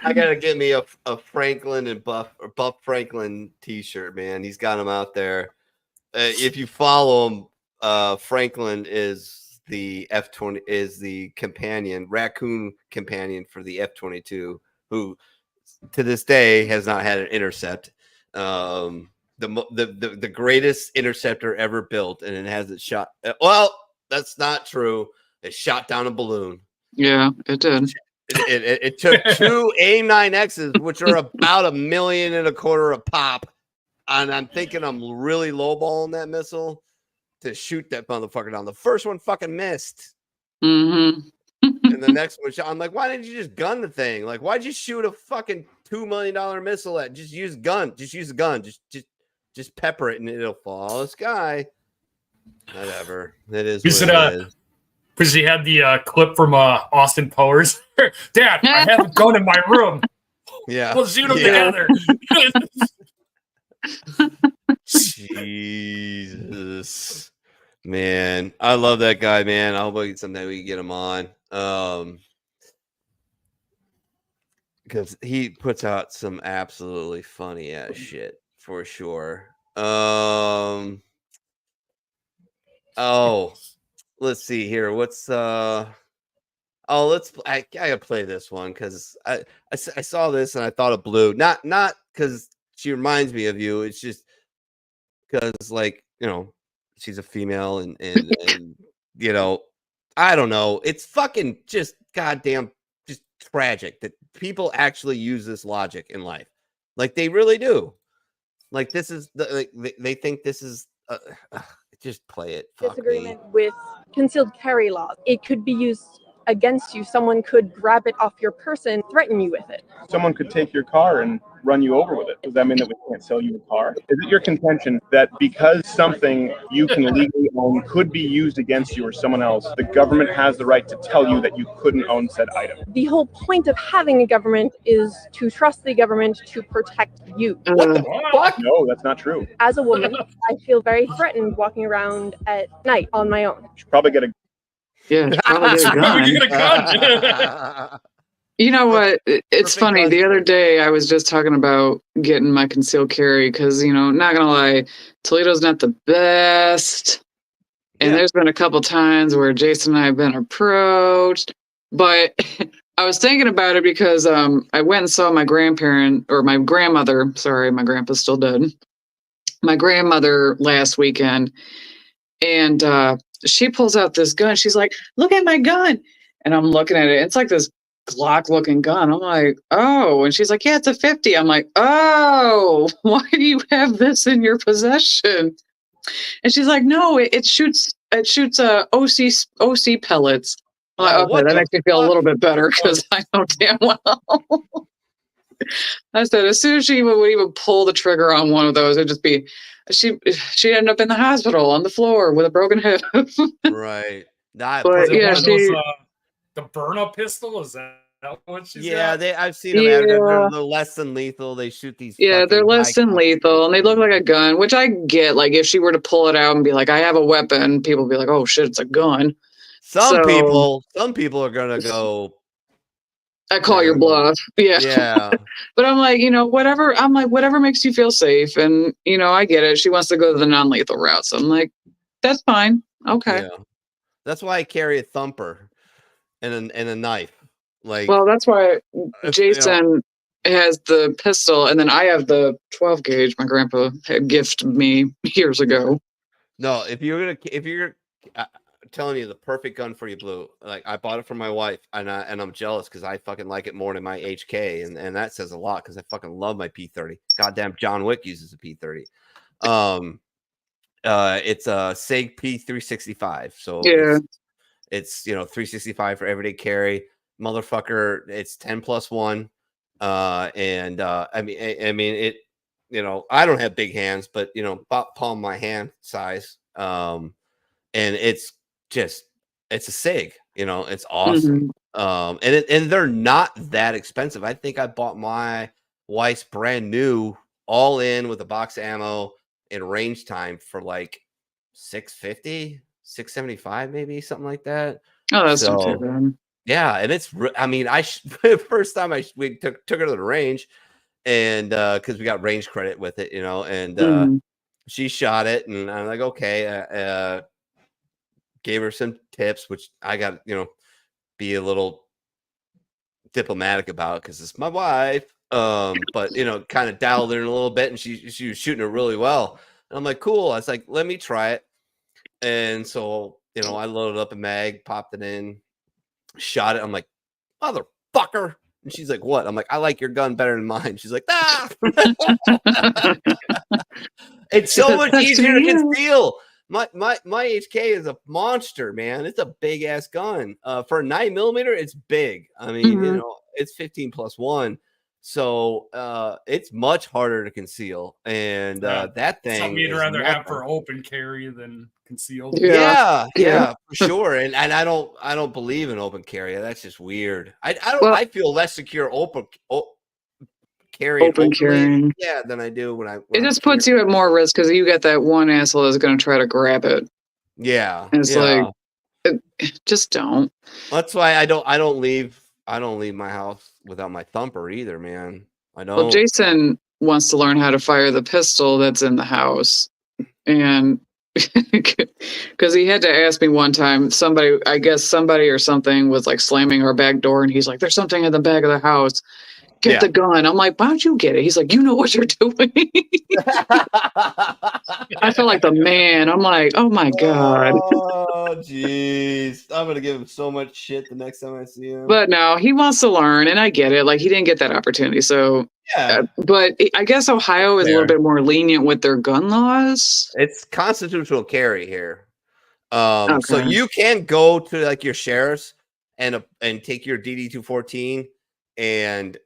I gotta get me a Franklin and Buff Franklin t-shirt, man. He's got him out there. If you follow him, Franklin is the F-20 is the companion, raccoon companion for the F-22, who to this day has not had an intercept. The greatest interceptor ever built, and it hasn't shot. Well, that's not true. It shot down a balloon. Yeah, it did. It took 2 AIM-9Xs, which are about $1.25 million a pop. And I'm thinking I'm really lowballing that missile to shoot that motherfucker down. The first one fucking missed. Mm-hmm. And the next one, I'm like, why didn't you just gun the thing? Like, why'd you shoot a fucking $2 million missile at? Just use gun. Just use a gun. Just pepper it and it'll fall out of the sky. Whatever. It is what it is. Because he had the clip from Austin Powers. Dad, I have a gun in my room. Yeah. We'll shoot them together. Jesus, man, I love that guy, man. I hope someday we can get him on. Because he puts out some absolutely funny ass shit for sure. Oh, let's see here. What's I gotta play this one because I saw this and I thought of Blue. Not because she reminds me of you. It's just because, like, she's a female and I don't know. It's fucking just goddamn just tragic that people actually use this logic in life. Like, they really do. Like, this is they think this is just play it. Fuck disagreement with concealed carry laws. It could be used against you. Someone could grab it off your person, threaten you with it. Someone could take your car and run you over with it. Does that mean that we can't sell you a car? Is it your contention that because something you can legally own could be used against you or someone else, the government has the right to tell you that you couldn't own said item? The whole point of having a government is to trust the government to protect you. What the fuck? No, that's not true. As a woman, I feel very threatened walking around at night on my own. You should probably get a probably get a gun. You get a gun. You know what? It's funny. The other day, I was just talking about getting my concealed carry because, not gonna lie, Toledo's not the best. And there's been a couple times where Jason and I have been approached. But I was thinking about it because I went and saw my grandmother. Sorry, my grandpa's still dead. My grandmother last weekend. And she pulls out this gun. She's like, "Look at my gun." And I'm looking at it. It's like this Glock looking gun. I'm like, "Oh." And she's like, "Yeah, it's a 50. I'm like, "Oh, why do you have this in your possession?" And she's like, "No, it shoots OC pellets." I'm like, "Okay, that makes me feel a little bit better because I know damn well." I said, as soon as she would even pull the trigger on one of those, it'd just be she'd end up in the hospital on the floor with a broken hip. Right. But yeah, the burn-up pistol, is that what she's got? Yeah, I've seen them. They're less than lethal. They shoot these. Yeah, they're less than lethal, and they look like a gun, which I get. Like, if she were to pull it out and be like, "I have a weapon," people would be like, "Oh shit, it's a gun." Some people are gonna go, I call your bluff. Yeah. But I'm like, whatever. I'm like, whatever makes you feel safe. And, I get it. She wants to go the non-lethal route. So I'm like, that's fine. Okay. Yeah. That's why I carry a thumper and a knife. Like, well, that's why Jason has the pistol, and then I have the 12 gauge my grandpa had gifted me years ago. No, if you're telling you the perfect gun for you, Blue. Like, I bought it for my wife, and I'm jealous because I fucking like it more than my HK, and that says a lot because I fucking love my P30. Goddamn, John Wick uses a P30. It's a SIG P365, so it's 365 for everyday carry, motherfucker. It's 10+1, and I mean it. I don't have big hands, but about palm my hand size, and it's a SIG, it's awesome. And they're not that expensive. I think I bought my wife's brand new all in with a box of ammo and range time for like $650, $675, maybe something like that. Oh, that's not too bad. Yeah, and it's first time we took her to the range, and because we got range credit with it, and she shot it, and I'm like, okay, gave her some tips, which I got, be a little diplomatic about because it's my wife. But kind of dialed in a little bit, and she was shooting it really well. And I'm like, cool. I was like, let me try it. And so, I loaded up a mag, popped it in, shot it. I'm like, motherfucker. And she's like, what? I'm like, I like your gun better than mine. She's like, ah. It's so much easier to conceal. My HK is a monster, man. It's a big ass gun. For a 9mm, it's big. I mean, it's 15+1. So it's much harder to conceal. And that thing something you'd rather have for open carry than concealed. Yeah, for sure. And I don't believe in open carry. That's just weird. I feel less secure open carrying Open openly, carrying. yeah, than I do when It I'm just puts you at more risk because you got that one asshole that's going to try to grab it. Yeah, And it's yeah. like, just don't. That's why I don't leave my house without my thumper either, man. I Well, don't. Jason wants to learn how to fire the pistol that's in the house. And because he had to ask me one time, I guess somebody or something was like slamming our back door, and he's like, "There's something in the back of the house. Get the gun." I'm like, "Why don't you get it?" He's like, "You know what you're doing." I feel like the man. I'm like, oh my God. Oh, jeez. I'm going to give him so much shit the next time I see him. But no, he wants to learn, and I get it. Like, he didn't get that opportunity. So, yeah. But I guess Ohio is a little bit more lenient with their gun laws. It's constitutional carry here. Okay. So you can go to like your sheriff's and take your DD-214 and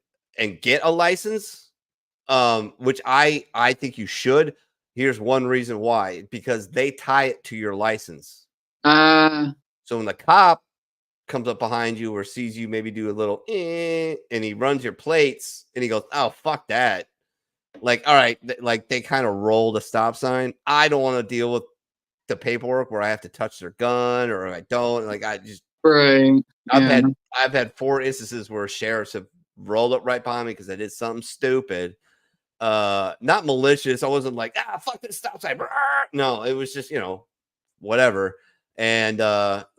get a license, which I think you should. Here's one reason why: because they tie it to your license. So when the cop comes up behind you or sees you maybe do a little and he runs your plates and he goes, "Oh, fuck that." Like, all right, like they kind of roll the stop sign. I don't want to deal with the paperwork where I have to touch their gun or I don't. Like, I just right. I've had 4 instances where sheriffs have rolled up right behind me because I did something stupid. Not malicious. I wasn't like, fuck this stop sign. No, it was just, whatever. And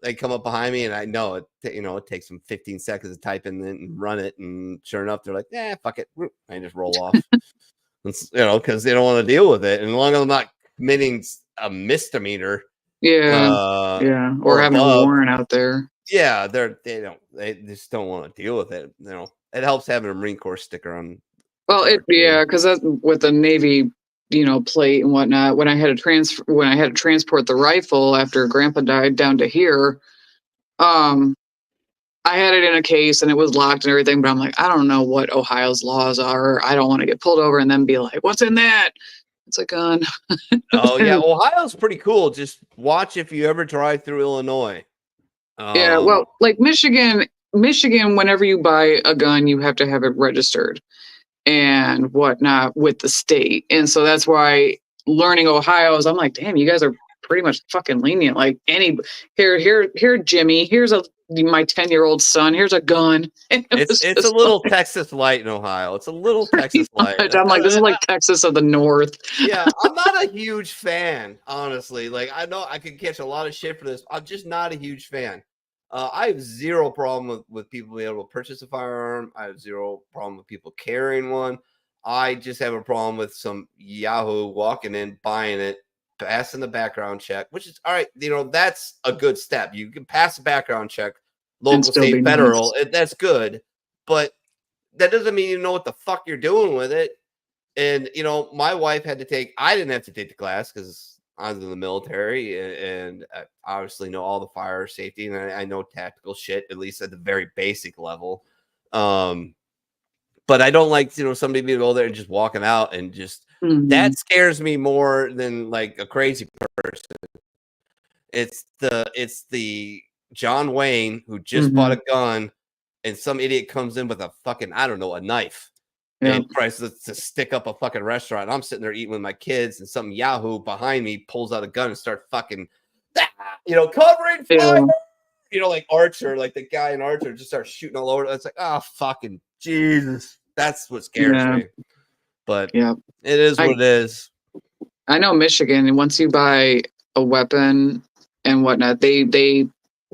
they come up behind me and I know it, it takes them 15 seconds to type in and run it. And sure enough, they're like, fuck it. I just roll off. Because they don't want to deal with it. And as long as I'm not committing a misdemeanor. Or having above, a warrant out there. Yeah, they just don't want to deal with it. It helps having a Marine Corps sticker on. Well, because that's with the Navy, plate and whatnot. When I had to transport the rifle after Grandpa died down to here, I had it in a case and it was locked and everything. But I'm like, I don't know what Ohio's laws are. I don't want to get pulled over and then be like, "What's in that?" It's a gun. Oh yeah, Ohio's pretty cool. Just watch if you ever drive through Illinois. Yeah, well, like Michigan, whenever you buy a gun, you have to have it registered and whatnot with the state. And so that's why learning Ohio's, I'm like, damn, you guys are pretty much fucking lenient. Like here, Jimmy, here's my 10-year-old son, here's a gun. It's a little Texas light in Ohio. It's a little Texas light. I'm like, this is like Texas of the North. Yeah, I'm not a huge fan, honestly. Like, I know I could catch a lot of shit for this. I'm just not a huge fan. I have zero problem with people being able to purchase a firearm. I have zero problem with people carrying one. I just have a problem with some Yahoo walking in, buying it, passing the background check, which is all right. That's a good step. You can pass a background check, local, state, federal. Nice. That's good, but that doesn't mean you know what the fuck you're doing with it. And my wife had to take. I didn't have to take the class because I was in the military, and I obviously know all the fire safety, and I know tactical shit, at least at the very basic level. But I don't like, somebody to go there and just walking out and just, that scares me more than like a crazy person. It's the John Wayne who just bought a gun and some idiot comes in with a fucking, I don't know, a knife. And tries to stick up a fucking restaurant. I'm sitting there eating with my kids, and some Yahoo behind me pulls out a gun and starts fucking, covering fire. Like Archer, like the guy in Archer just starts shooting all over. It's like, oh, fucking Jesus. That's what scares me. But it is what it is. I know Michigan, and once you buy a weapon and whatnot, they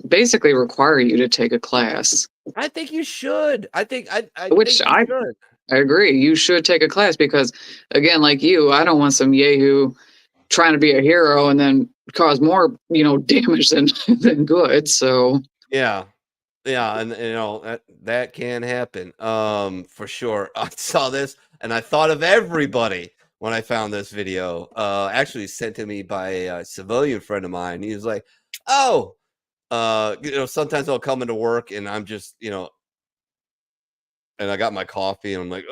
basically require you to take a class. I think you should. I agree. You should take a class because, again, like you, I don't want some yahoo trying to be a hero and then cause more, damage than good. So yeah, and that can happen. For sure. I saw this and I thought of everybody when I found this video. Actually sent to me by a civilian friend of mine. He was like, "Oh, sometimes I'll come into work and I'm just, and I got my coffee and I'm like,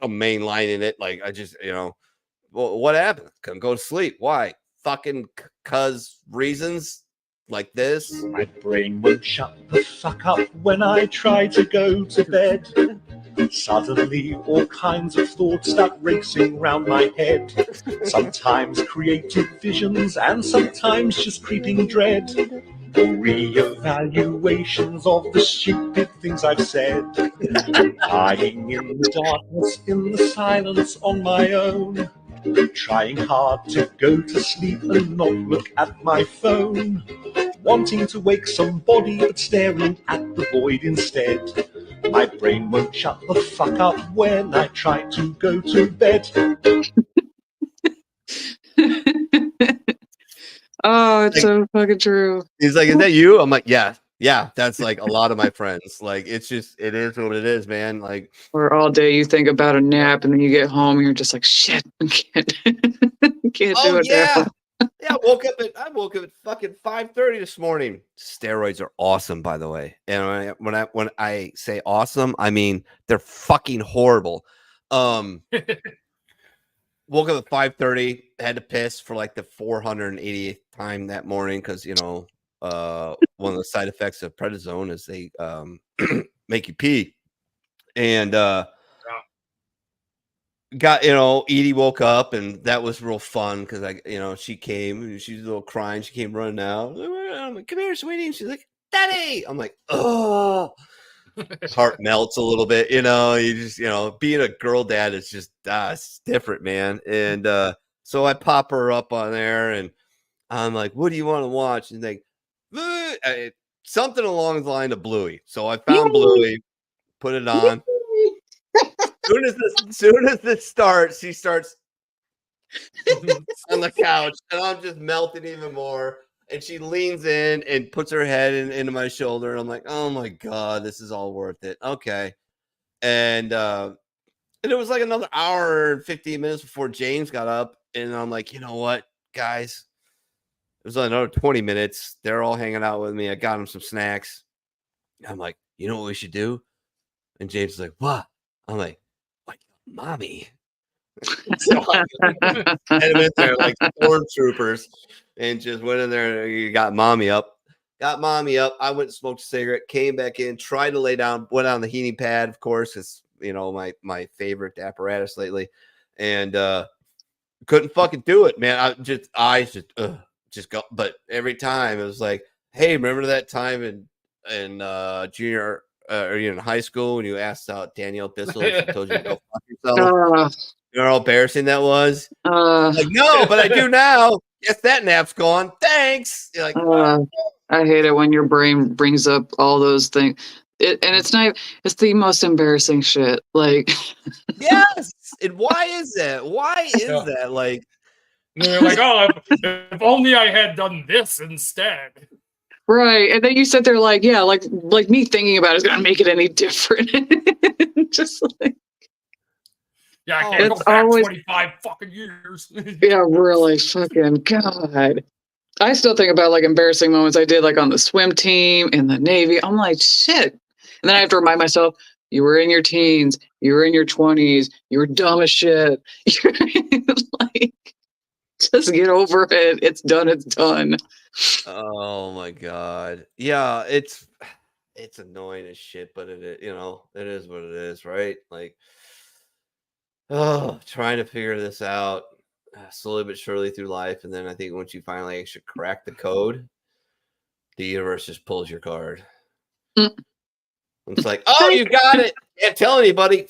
I'm mainlining it. Like, I just, well, what happened? Couldn't go to sleep. Why? Fucking cause reasons like this. My brain won't shut the fuck up when I try to go to bed. Suddenly, all kinds of thoughts start racing round my head. Sometimes creative visions, and sometimes just creeping dread. Re-evaluations of the stupid things I've said. Lying in the darkness, in the silence on my own. Trying hard to go to sleep and not look at my phone. Wanting to wake somebody but staring at the void instead. My brain won't shut the fuck up when I try to go to bed. Oh, it's so fucking true. He's like, "Is that you?" I'm like, "Yeah, yeah." That's like a lot of my friends. Like, it's just, it is what it is, man. Like, Or all day you think about a nap and then you get home and you're just like, shit, I can't, can't do it now. Yeah, I woke up at fucking 5:30 this morning. Steroids are awesome, by the way. And when I say awesome, I mean they're fucking horrible. Woke up at 5:30, had to piss for like the 488th time that morning because one of the side effects of prednisone is they make you pee. And got Edie woke up, and that was real fun because she came and she's a little crying. She came running out. I'm like, "Come here, sweetie." And she's like, "Daddy." I'm like, "Oh." Heart melts a little bit. You just being a girl dad is just it's different, man. And so I pop her up on there, and I'm like, "What do you want to watch?" And like, something along the line of Bluey. So I found Bluey, put it on. Soon as this starts, she starts on the couch, and I'm just melting even more. And she leans in and puts her head into my shoulder. And I'm like, "Oh my God, this is all worth it." Okay. And it was like another hour and 15 minutes before James got up. And I'm like, "You know what, guys? It was another 20 minutes. They're all hanging out with me. I got them some snacks. I'm like, "You know what we should do?" And James is like, "What?" I'm like, "Mommy." So I went there like stormtroopers and just went in there and got mommy up. I went and smoked a cigarette, came back in, tried to lay down, went on the heating pad, of course. It's my favorite apparatus lately. And couldn't fucking do it, man. Eyes just go. But every time it was like, "Hey, remember that time in junior or in high school when you asked out Danielle Bissell and she told you to go fuck yourself?" You know how embarrassing that was? Like, "No, but I do now. Yes, that nap's gone. Thanks." You're like, I hate it when your brain brings up all those things. It's the most embarrassing shit. Like, yes. And why is that? Why is that? Like, and they're like, "Oh, if only I had done this instead." Right. And then you sit there like, yeah, like me thinking about it is going to make it any different. Just like, yeah, I can't go back always 25 fucking years. Yeah, really fucking God. I still think about like embarrassing moments I did like on the swim team, in the Navy. I'm like, shit. And then I have to remind myself, you were in your teens, you were in your 20s, you were dumb as shit. Like, just get over it. It's done. It's done. oh my God. Yeah, it's annoying as shit, but it is what it is, right? Like, trying to figure this out slowly but surely through life. And then I think once you finally actually crack the code, the universe just pulls your card. It's like, "Oh, you got it. Can't tell anybody."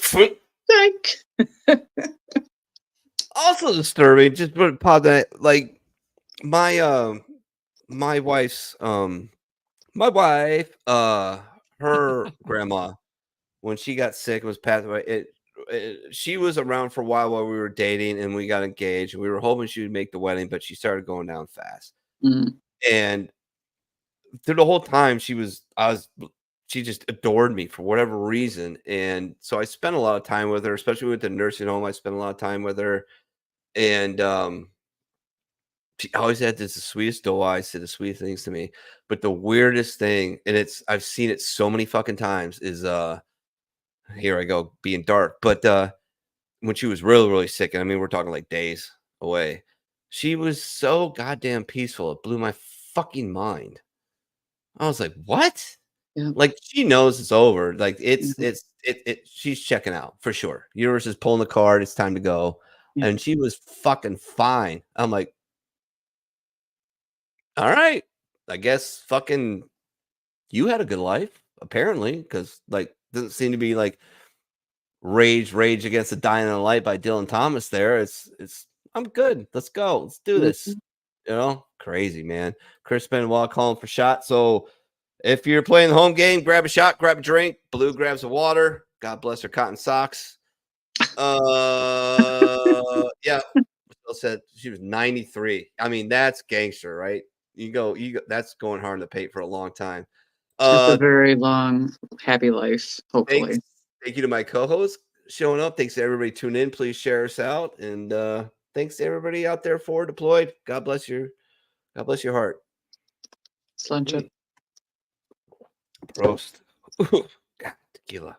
Also disturbing, just put that, like, my wife's her grandma, when she got sick, was passed away. She was around for a while we were dating, and we got engaged, and we were hoping she would make the wedding, but she started going down fast. And through the whole time, she just adored me for whatever reason. And so I spent a lot of time with her, especially with the nursing home. I spent a lot of time with her. And she always had the sweetest doe eyes, said the sweetest things to me. But the weirdest thing, and I've seen it so many fucking times, is here I go being dark. But when she was really, really sick, and I mean, we're talking like days away, she was so goddamn peaceful. It blew my fucking mind. I was like, "What?" Yeah. Like she knows it's over. Like Mhm. she's checking out for sure. Universe is pulling the card. It's time to go. Yeah. And she was fucking fine. I'm like, all right, I guess fucking you had a good life, apparently, because like doesn't seem to be like rage against the dying of the light by Dylan Thomas there. It's I'm good. Let's go. Let's do this. Mhm. You know, crazy man. Chris Benoit calling for shot. So if you're playing the home game, grab a shot, grab a drink. Blue grabs a water. God bless her cotton socks. Yeah. Still said she was 93. I mean, that's gangster, right? You go. That's going hard in the paint for a long time. It's a very long, happy life, hopefully. Thank you to my co-host showing up. Thanks to everybody tuning in. Please share us out, and thanks to everybody out there for deployed. God bless your heart. Slancha. Roast. God, tequila.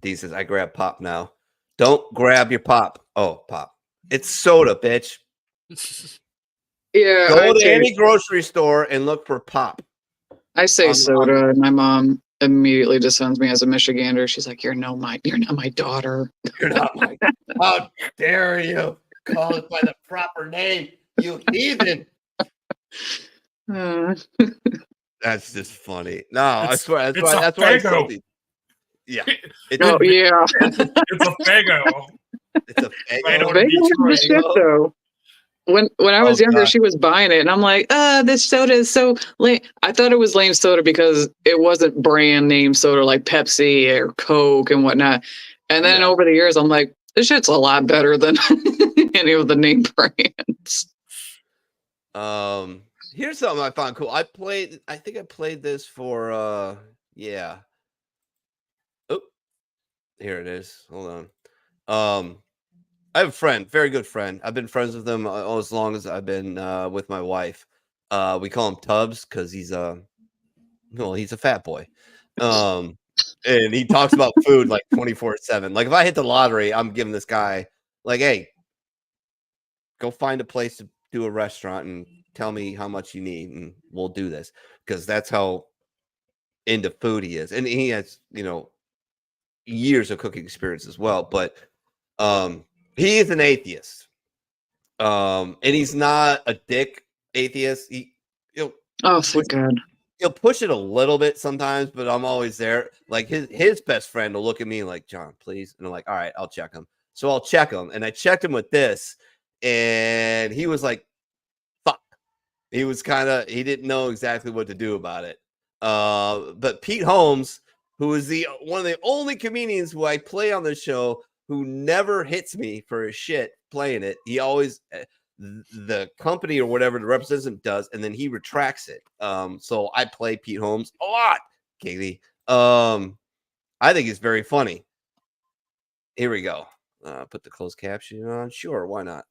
D says, I grab pop now. Don't grab your pop. Oh, pop. It's soda, bitch. Yeah, Go to any grocery store and look for pop. I say soda, and my mom immediately disowns me as a Michigander. She's like, you're not my daughter. You're not my how dare you call it by the proper name, you heathen. That's just funny. No, I swear that's why I salty. Yeah. Yeah. It's a Fago. It's a Fago is the shit, though. When I was younger, she was buying it, and I'm like, this soda is so lame. I thought it was lame soda because it wasn't brand name soda like Pepsi or Coke and whatnot. And then over the years, I'm like, this shit's a lot better than any of the name brands. Here's something I found cool. I think I played this for yeah. Oh, here it is. Hold on. I have a friend, very good friend. I've been friends with him as long as I've been with my wife. We call him Tubbs because he's a fat boy. And he talks about food like 24/7. Like if I hit the lottery, I'm giving this guy like, hey, go find a place to do a restaurant and tell me how much you need, and we'll do this because that's how into food he is, and he has years of cooking experience as well. But he is an atheist, and he's not a dick atheist. Thank God. He'll push it a little bit sometimes, but I'm always there. Like his best friend will look at me like, John, please, and I'm like, all right, I'll check him. So I'll check him, and I checked him with this, and he was like, fuck. He was he didn't know exactly what to do about it. But Pete Holmes, who is one of the only comedians who I play on the show who never hits me for his shit playing it. He always the company or whatever the representative does, and then he retracts it. So I play Pete Holmes a lot, Katie. I think it's very funny. Here we go. Put the closed caption on. Sure, why not?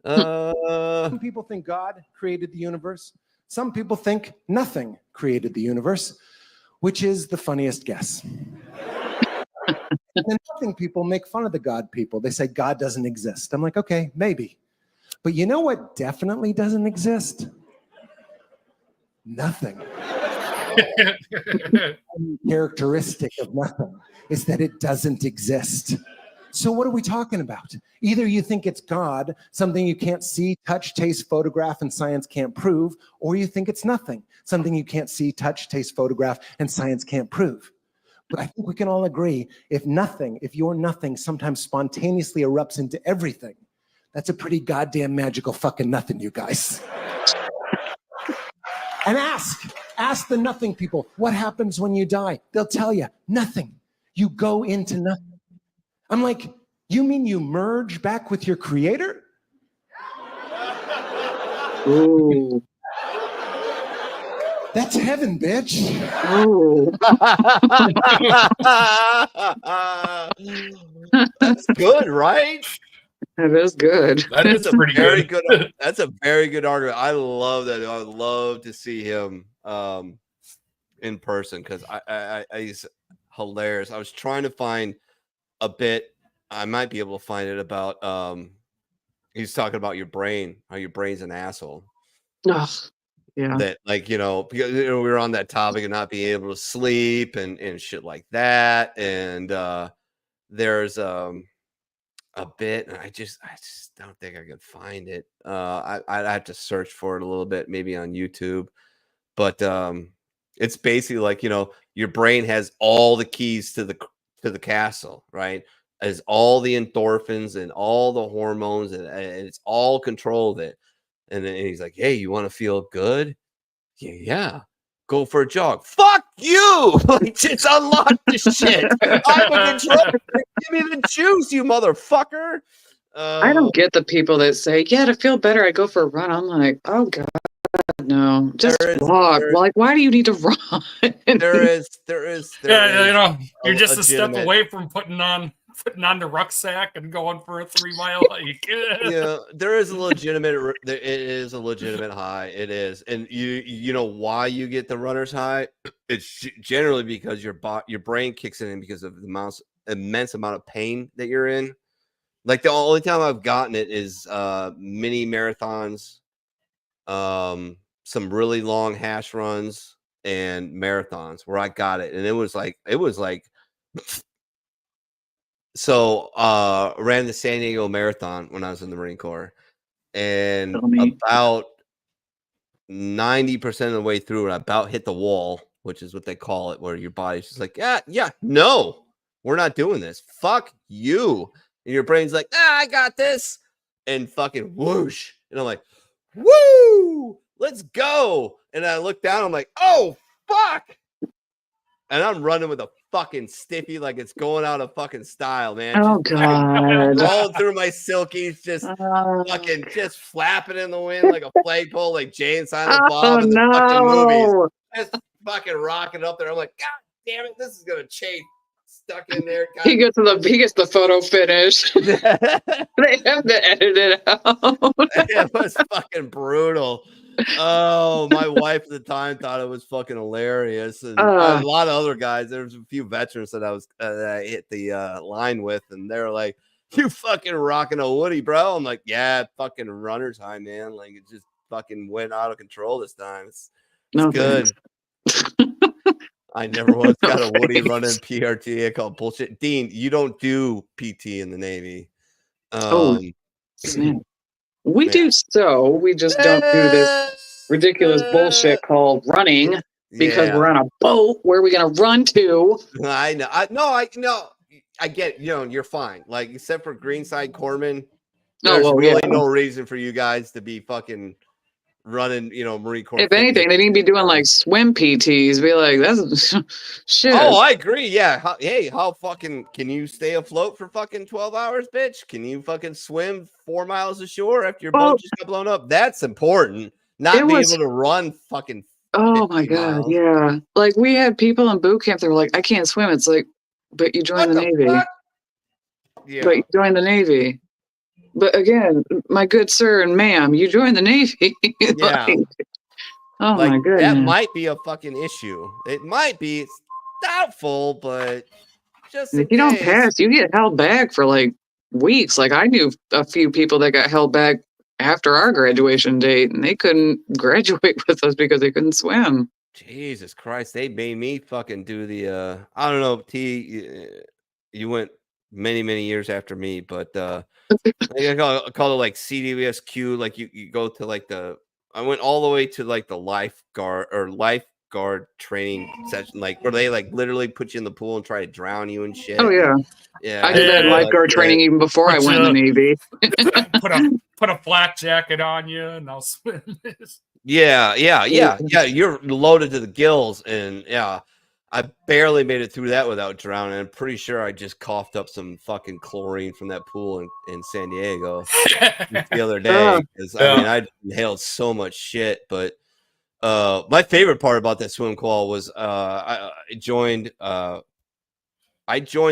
Some people think God created the universe. Some people think nothing created the universe, which is the funniest guess. And nothing people make fun of the God people. They say God doesn't exist. I'm like, okay, maybe. But you know what definitely doesn't exist? Nothing. Characteristic of nothing is that it doesn't exist. So what are we talking about? Either you think it's God, something you can't see, touch, taste, photograph, and science can't prove, or you think it's nothing, something you can't see, touch, taste, photograph, and science can't prove. But I think we can all agree, if your nothing sometimes spontaneously erupts into everything, that's a pretty goddamn magical fucking nothing, you guys. And ask the nothing people, what happens when you die? They'll tell you, nothing. You go into nothing. I'm like, you mean you merge back with your creator? Ooh. That's heaven, bitch. Ooh. That's good, right? That is good. That is pretty very good. That's a very good argument. I love that. I would love to see him in person because he's hilarious. I was trying to find a bit. I might be able to find it about he's talking about your brain, how your brain's an asshole. Ugh. Yeah. that, like, because we were on that topic of not being able to sleep and shit like that. And there's a bit, and I just don't think I could find it. I'd have to search for it a little bit, maybe on YouTube. But it's basically like, your brain has all the keys to the castle, right? As all the endorphins and all the hormones, and it's all control of it. And then he's like, hey, you want to feel good? Yeah. Go for a jog. Fuck you! Like, just unlock the shit. I'm a control. Give me the juice, you motherfucker. I don't get the people that say, yeah, to feel better, I go for a run. I'm like, oh God, no. Just walk. Like, why do you need to run? There is Yeah, you're a just a step legitimate- away from putting on the rucksack and going for a 3-mile hike. Yeah, there is a legitimate. It is a legitimate high. It is, and you know why you get the runner's high? It's generally because your brain kicks in because of the immense amount of pain that you're in. Like, the only time I've gotten it is mini marathons, some really long hash runs, and marathons where I got it, and it was like. So ran the San Diego Marathon when I was in the Marine Corps, and about 90% of the way through, I about hit the wall, which is what they call it, where your body's just like, yeah, no, we're not doing this. Fuck you. And your brain's like, I got this. And fucking whoosh. And I'm like, woo, let's go. And I look down, I'm like, oh, fuck. And I'm running with a fucking stiffy like it's going out of fucking style, man. Oh, God. Rolling through my silkies, just flapping in the wind like a flagpole, like Jay and Silent Bob in the fucking movies. Just fucking rocking up there. I'm like, God damn it, this is gonna chafe. Stuck in there. He gets the photo finish. They have to edit it out. It was fucking brutal. Oh, my wife at the time thought it was fucking hilarious, and a lot of other guys. There was a few veterans that I hit the line with, and they're like, "You fucking rocking a Woody, bro." I'm like, "Yeah, fucking runner's high, man. Like, it just fucking went out of control this time. It's good." I never once got a Woody running PRT. I call it bullshit. Dean, you don't do PT in the Navy. Snap. We do so. We just don't do this ridiculous bullshit called running because we're on a boat. Where are we going to run to? I know. I get, you're fine. Like, except for Greenside Corpsman, there's no reason for you guys to be fucking running, Marine Corps. If anything, they need to be doing like swim PTs. Be like, that's shit. Oh, I agree. Yeah. How fucking can you stay afloat for fucking 12 hours, bitch? Can you fucking swim 4 miles ashore after your boat just got blown up? That's important. Not being able to run fucking. Oh my God. Miles. Yeah. Like, we had people in boot camp that were like, I can't swim. It's like, but you joined the Navy. Fuck? Yeah. But you joined the Navy. But again, my good sir and ma'am, you joined the Navy. Yeah. Oh my goodness. That might be a fucking issue. It might be. It's doubtful, but just if you don't pass, you get held back for like weeks. Like, I knew a few people that got held back after our graduation date, and they couldn't graduate with us because they couldn't swim. Jesus Christ, they made me fucking do the I don't know, T, you went many years after me, but I call it like CDSQ. Like, you go to like I went all the way to like the lifeguard training session, like where they like literally put you in the pool and try to drown you and shit. Oh yeah. Yeah. I did that lifeguard training even before I went in the Navy. put a flak jacket on you and I'll swim. Yeah. You're loaded to the gills, and I barely made it through that without drowning. I'm pretty sure I just coughed up some fucking chlorine from that pool in San Diego the other day. Because I inhaled so much shit. But my favorite part about that swim call was I joined the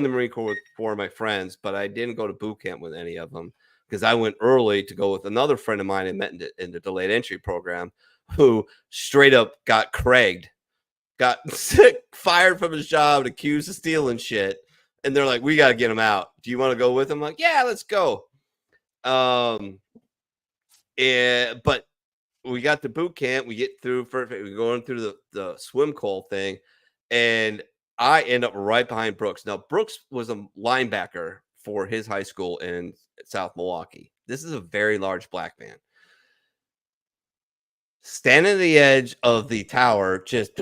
Marine Corps with 4 of my friends, but I didn't go to boot camp with any of them because I went early to go with another friend of mine I met in the delayed entry program, who straight up got cragged. Got fired from his job and accused of stealing shit. And they're like, we got to get him out. Do you want to go with him? I'm like, yeah, let's go. But we got to boot camp. We get through we're going through the swim call thing, and I end up right behind Brooks. Now, Brooks was a linebacker for his high school in South Milwaukee. This is a very large black man. Standing at the edge of the tower, just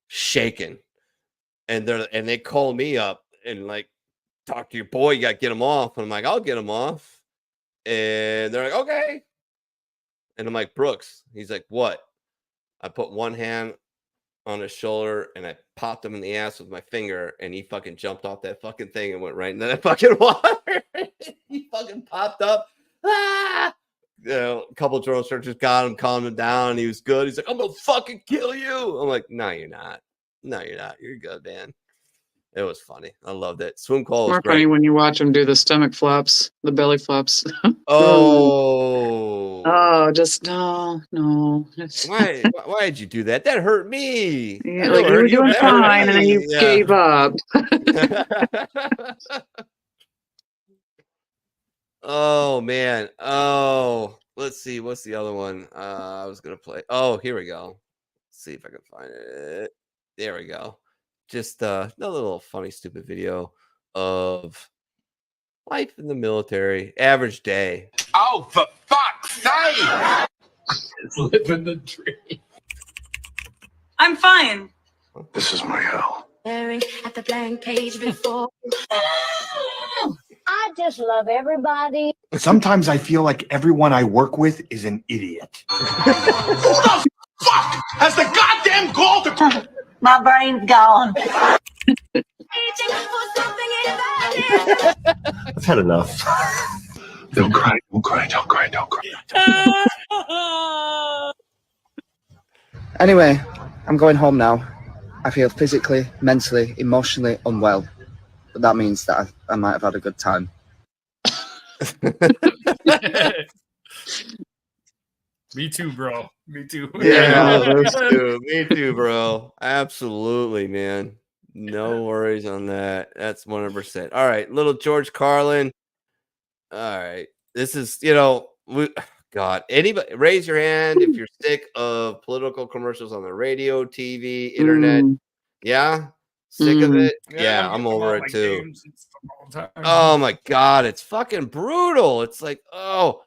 shaking. And they call me up and like, talk to your boy, you got to get him off. And I'm like, I'll get him off. And they're like, okay. And I'm like, Brooks. He's like, what? I put one hand on his shoulder and I popped him in the ass with my finger, and he fucking jumped off that fucking thing and went right into that fucking water. He fucking popped up. Ah! You know, a couple of drill instructors got him, calmed him down. He was good. He's like, I'm gonna fucking kill you. I'm like, no, you're not. No, you're not. You're good, man. It was funny. I loved it. Swim call was More great. funny when you watch them do the stomach flops, the belly flops. Oh, just no. why did you do that? That hurt me. Yeah, like you were doing fine, and then you gave up. Oh man. Oh, let's see. What's the other one? I was gonna play. Oh, here we go. Let's see if I can find it. There we go. Just another little funny, stupid video of life in the military. Average day. Oh, for fuck's sake! It's living the dream. I'm fine. This is my hell. Staring at the blank page before. I just love everybody. Sometimes I feel like everyone I work with is an idiot. Who the fuck has the goddamn call to... My brain's gone. I've had enough. Don't cry, don't cry, don't cry, don't cry. Anyway, I'm going home now. I feel physically, mentally, emotionally unwell. But that means that I might have had a good time. Me too, bro. Me too. Yeah, me too, bro. Absolutely, man. No worries on that. That's 100%. All right, little George Carlin. All right, this is God. Anybody, raise your hand if you're sick of political commercials on the radio, TV, internet. Yeah, sick of it. Yeah, I'm over it too. Oh my God, it's fucking brutal. It's like, oh.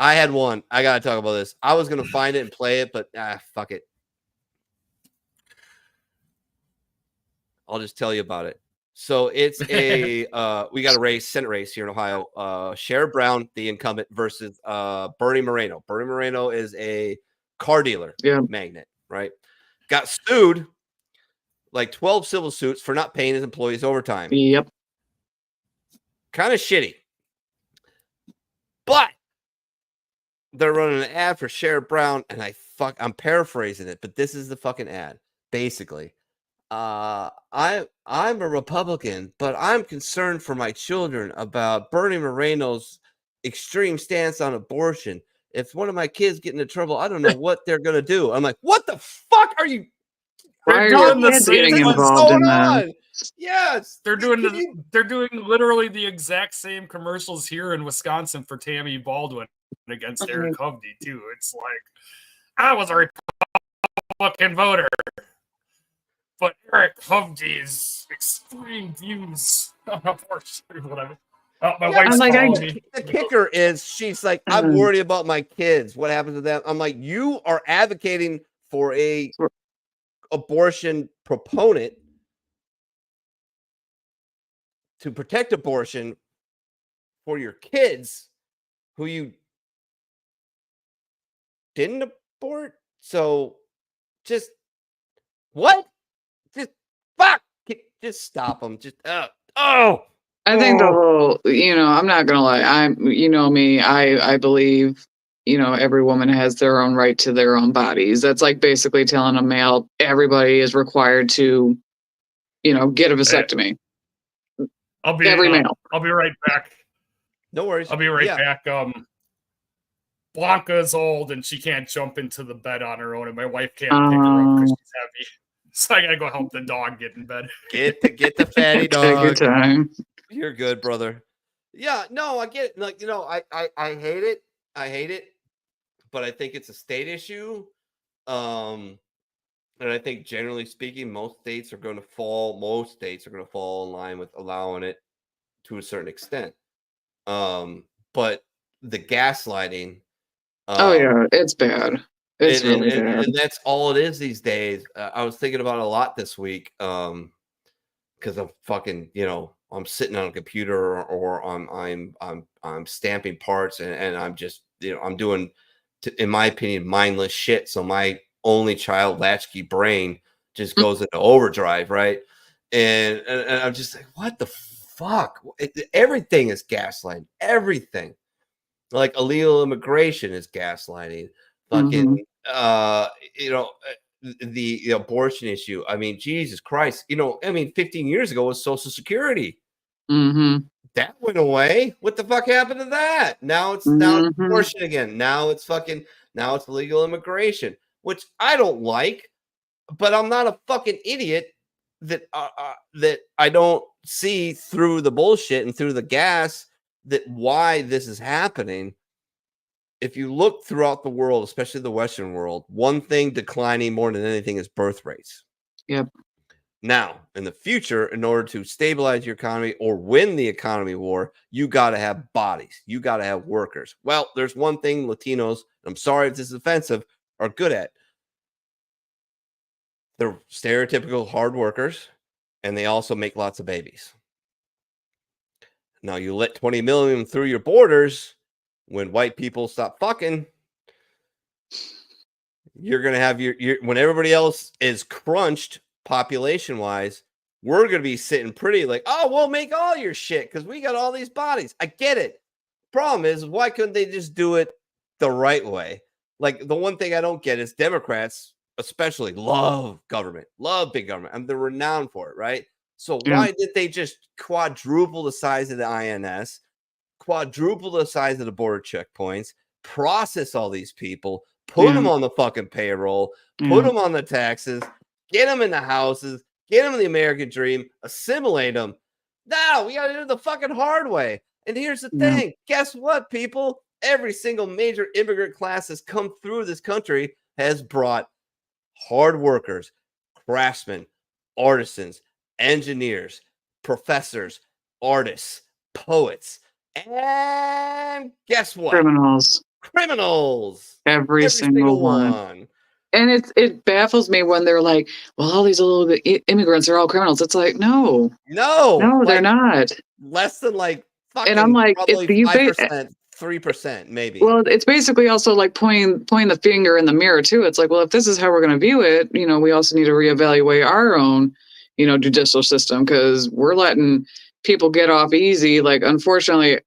I had one. I gotta talk about this. I was gonna find it and play it, but fuck it. I'll just tell you about it. So it's a we got a race, Senate race here in Ohio. Sherrod Brown, the incumbent, versus Bernie Moreno. Bernie Moreno is a car dealer magnate, right? Got sued like 12 civil suits for not paying his employees overtime. Yep. Kind of shitty. But they're running an ad for Sherrod Brown, and I'm paraphrasing it, but this is the fucking ad. Basically, I'm a Republican, but I'm concerned for my children about Bernie Moreno's extreme stance on abortion. If one of my kids get into trouble, I don't know what they're gonna do. I'm like, what the fuck are you? They're doing the same thing. What's going on? Yes, they're doing literally the exact same commercials here in Wisconsin for Tammy Baldwin against Eric Hovde too. It's like, I was a Republican voter, but Eric Hovde's extreme views on abortion, whatever. My wife's calling me. The kicker is she's like, I'm worried about my kids. What happens to them? I'm like, you are advocating for a abortion proponent to protect abortion for your kids who you didn't abort. So just what? Just fuck. Just stop them. Just I think the whole, I'm not gonna lie. Me. I believe, every woman has their own right to their own bodies. That's like basically telling a male everybody is required to, get a vasectomy. Every male. I'll be right back. No worries. I'll be right back. Blanca's old and she can't jump into the bed on her own, and my wife can't pick her up because she's heavy. So I gotta go help the dog get in bed. Get the fatty dog. Take your time. You're good, brother. Yeah, no, I get it. Like, I hate it. I hate it. but I think it's a state issue. And I think generally speaking, most states are going to fall in line with allowing it to a certain extent. But the gaslighting, Oh yeah, it's bad. It's really bad. and that's all it is these days. I was thinking about it a lot this week, because I'm fucking, I'm sitting on a computer or I'm stamping parts and I'm just, I'm doing, in my opinion, mindless shit. So my only child latchkey brain just goes into overdrive, right? And I'm just like, what the fuck? Everything is gaslighting. Everything. Like illegal immigration is gaslighting. Fucking, the abortion issue. I mean, Jesus Christ. 15 years ago was Social Security. Mm-hmm. That went away. What the fuck happened to that? Now it's abortion again. Now it's illegal immigration, which I don't like. But I'm not a fucking idiot that I don't see through the bullshit and through the gas that why this is happening. If you look throughout the world, especially the Western world, one thing declining more than anything is birth rates. Yep. Now, in the future, in order to stabilize your economy or win the economy war, you got to have bodies. You got to have workers. Well, there's one thing Latinos, I'm sorry if this is offensive, are good at. They're stereotypical hard workers, and they also make lots of babies. Now, you let 20 million through your borders. When white people stop fucking, you're going to have your when everybody else is crunched population wise, we're going to be sitting pretty like, oh, we'll make all your shit because we got all these bodies. I get it. Problem is, why couldn't they just do it the right way? Like, the one thing I don't get is Democrats, especially, love government, love big government. And they're renowned for it, right? So why did they just quadruple the size of the INS? Quadruple the size of the border checkpoints, process all these people, put them on the fucking payroll, put them on the taxes, get them in the houses, get them in the American dream, assimilate them. No, we got to do it the fucking hard way. And here's the thing. Guess what, people? Every single major immigrant class that's come through this country has brought hard workers, craftsmen, artisans, engineers, professors, artists, poets. And guess what? Criminals. Every single one. And it baffles me when they're like, well, all these little immigrants are all criminals. It's like, no, they're not. Less than like fucking, and I'm like, probably 5%, 3%, maybe. Well, it's basically also like pointing the finger in the mirror too. It's like, well, if this is how we're going to view it, we also need to reevaluate our own, judicial system, because we're letting people get off easy. Like, unfortunately,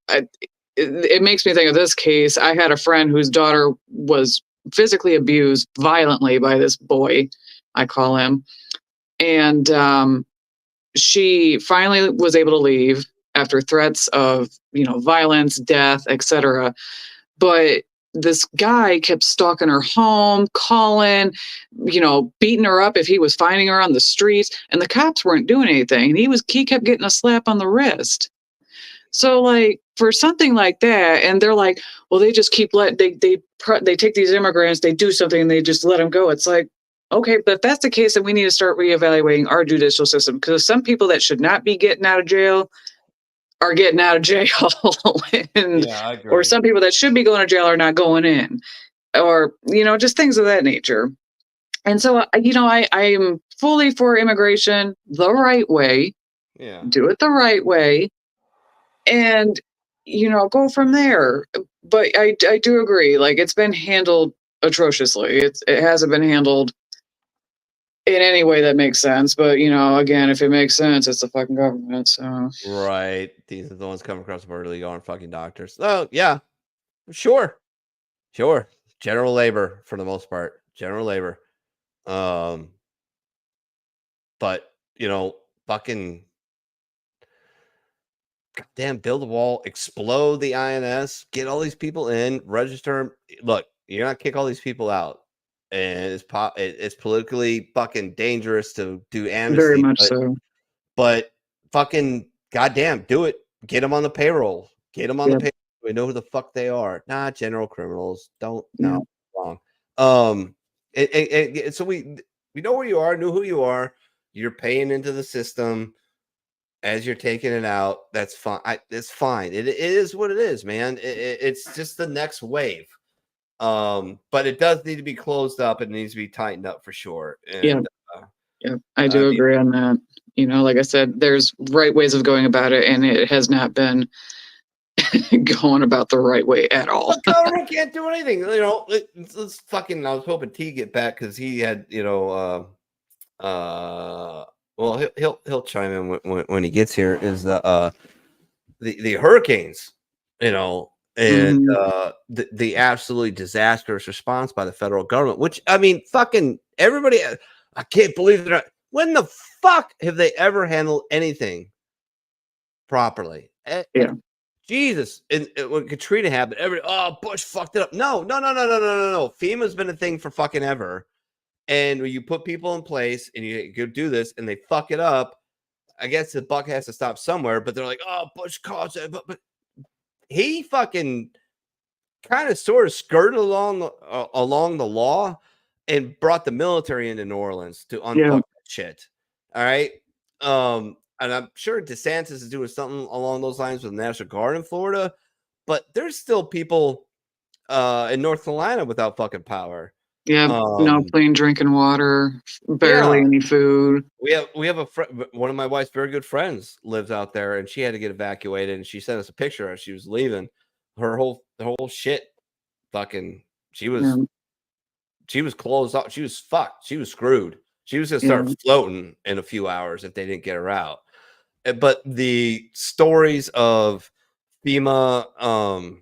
it makes me think of this case. I had a friend whose daughter was physically abused violently by this boy, I call him. And she finally was able to leave after threats of, violence, death, etc. But this guy kept stalking her home, calling, beating her up if he was finding her on the streets, and the cops weren't doing anything. And he kept getting a slap on the wrist. So, like, for something like that, and they're like, well, they just keep they take these immigrants, they do something, and they just let them go. It's like, okay, but if that's the case, then we need to start reevaluating our judicial system, because some people that should not be getting out of jail are getting out of jail, or some people that should be going to jail are not going in, or just things of that nature. And so, I am fully for immigration the right way. Do it the right way. And, go from there. But I do agree, like, it's been handled atrociously. It hasn't been handled in any way that makes sense. But, again, if it makes sense, it's the fucking government. So right. These are the ones coming across the border illegally aren't fucking doctors. Oh, yeah. Sure. General labor for the most part. General labor. But, fucking goddamn, build a wall, explode the INS, get all these people in, register them. Look, you're not kick all these people out, and it's politically fucking dangerous to do amnesty. Very much so. But fucking goddamn, do it. Get them on the payroll. Get them on the payroll. We know who the fuck they are. Nah, general criminals. Don't. No. So we know where you are, knew who you are. You're paying into the system as you're taking it out. That's fine. It's fine. It is what it is, man. It's just the next wave. But it does need to be closed up. It needs to be tightened up for sure. And yeah, I do agree on that. You know, like I said, there's right ways of going about it, and it has not been going about the right way at all. The government can't do anything. You know, let's fucking. I was hoping T get back because he had, you know, well, he'll chime in when he gets here. Is the hurricanes, you know, and the absolutely disastrous response by the federal government. Which, I mean, fucking everybody. I can't believe they're not. When the fuck have they ever handled anything properly? Yeah. Jesus. And when Katrina happened, Bush fucked it up. No. FEMA's been a thing for fucking ever. And when you put people in place and you go do this and they fuck it up, I guess the buck has to stop somewhere. But they're like, oh, Bush caused it. But he fucking kind of sort of skirted along the law and brought the military into New Orleans to unfuck that shit. All right. And I'm sure DeSantis is doing something along those lines with the National Guard in Florida, but there's still people in North Carolina without fucking power. Yeah, no clean drinking water, barely any food. We have a one of my wife's very good friends lives out there, and she had to get evacuated, and she sent us a picture as she was leaving. Her whole shit, fucking, she was closed up. She was fucked. She was screwed. She was gonna start floating in a few hours if they didn't get her out. But the stories of FEMA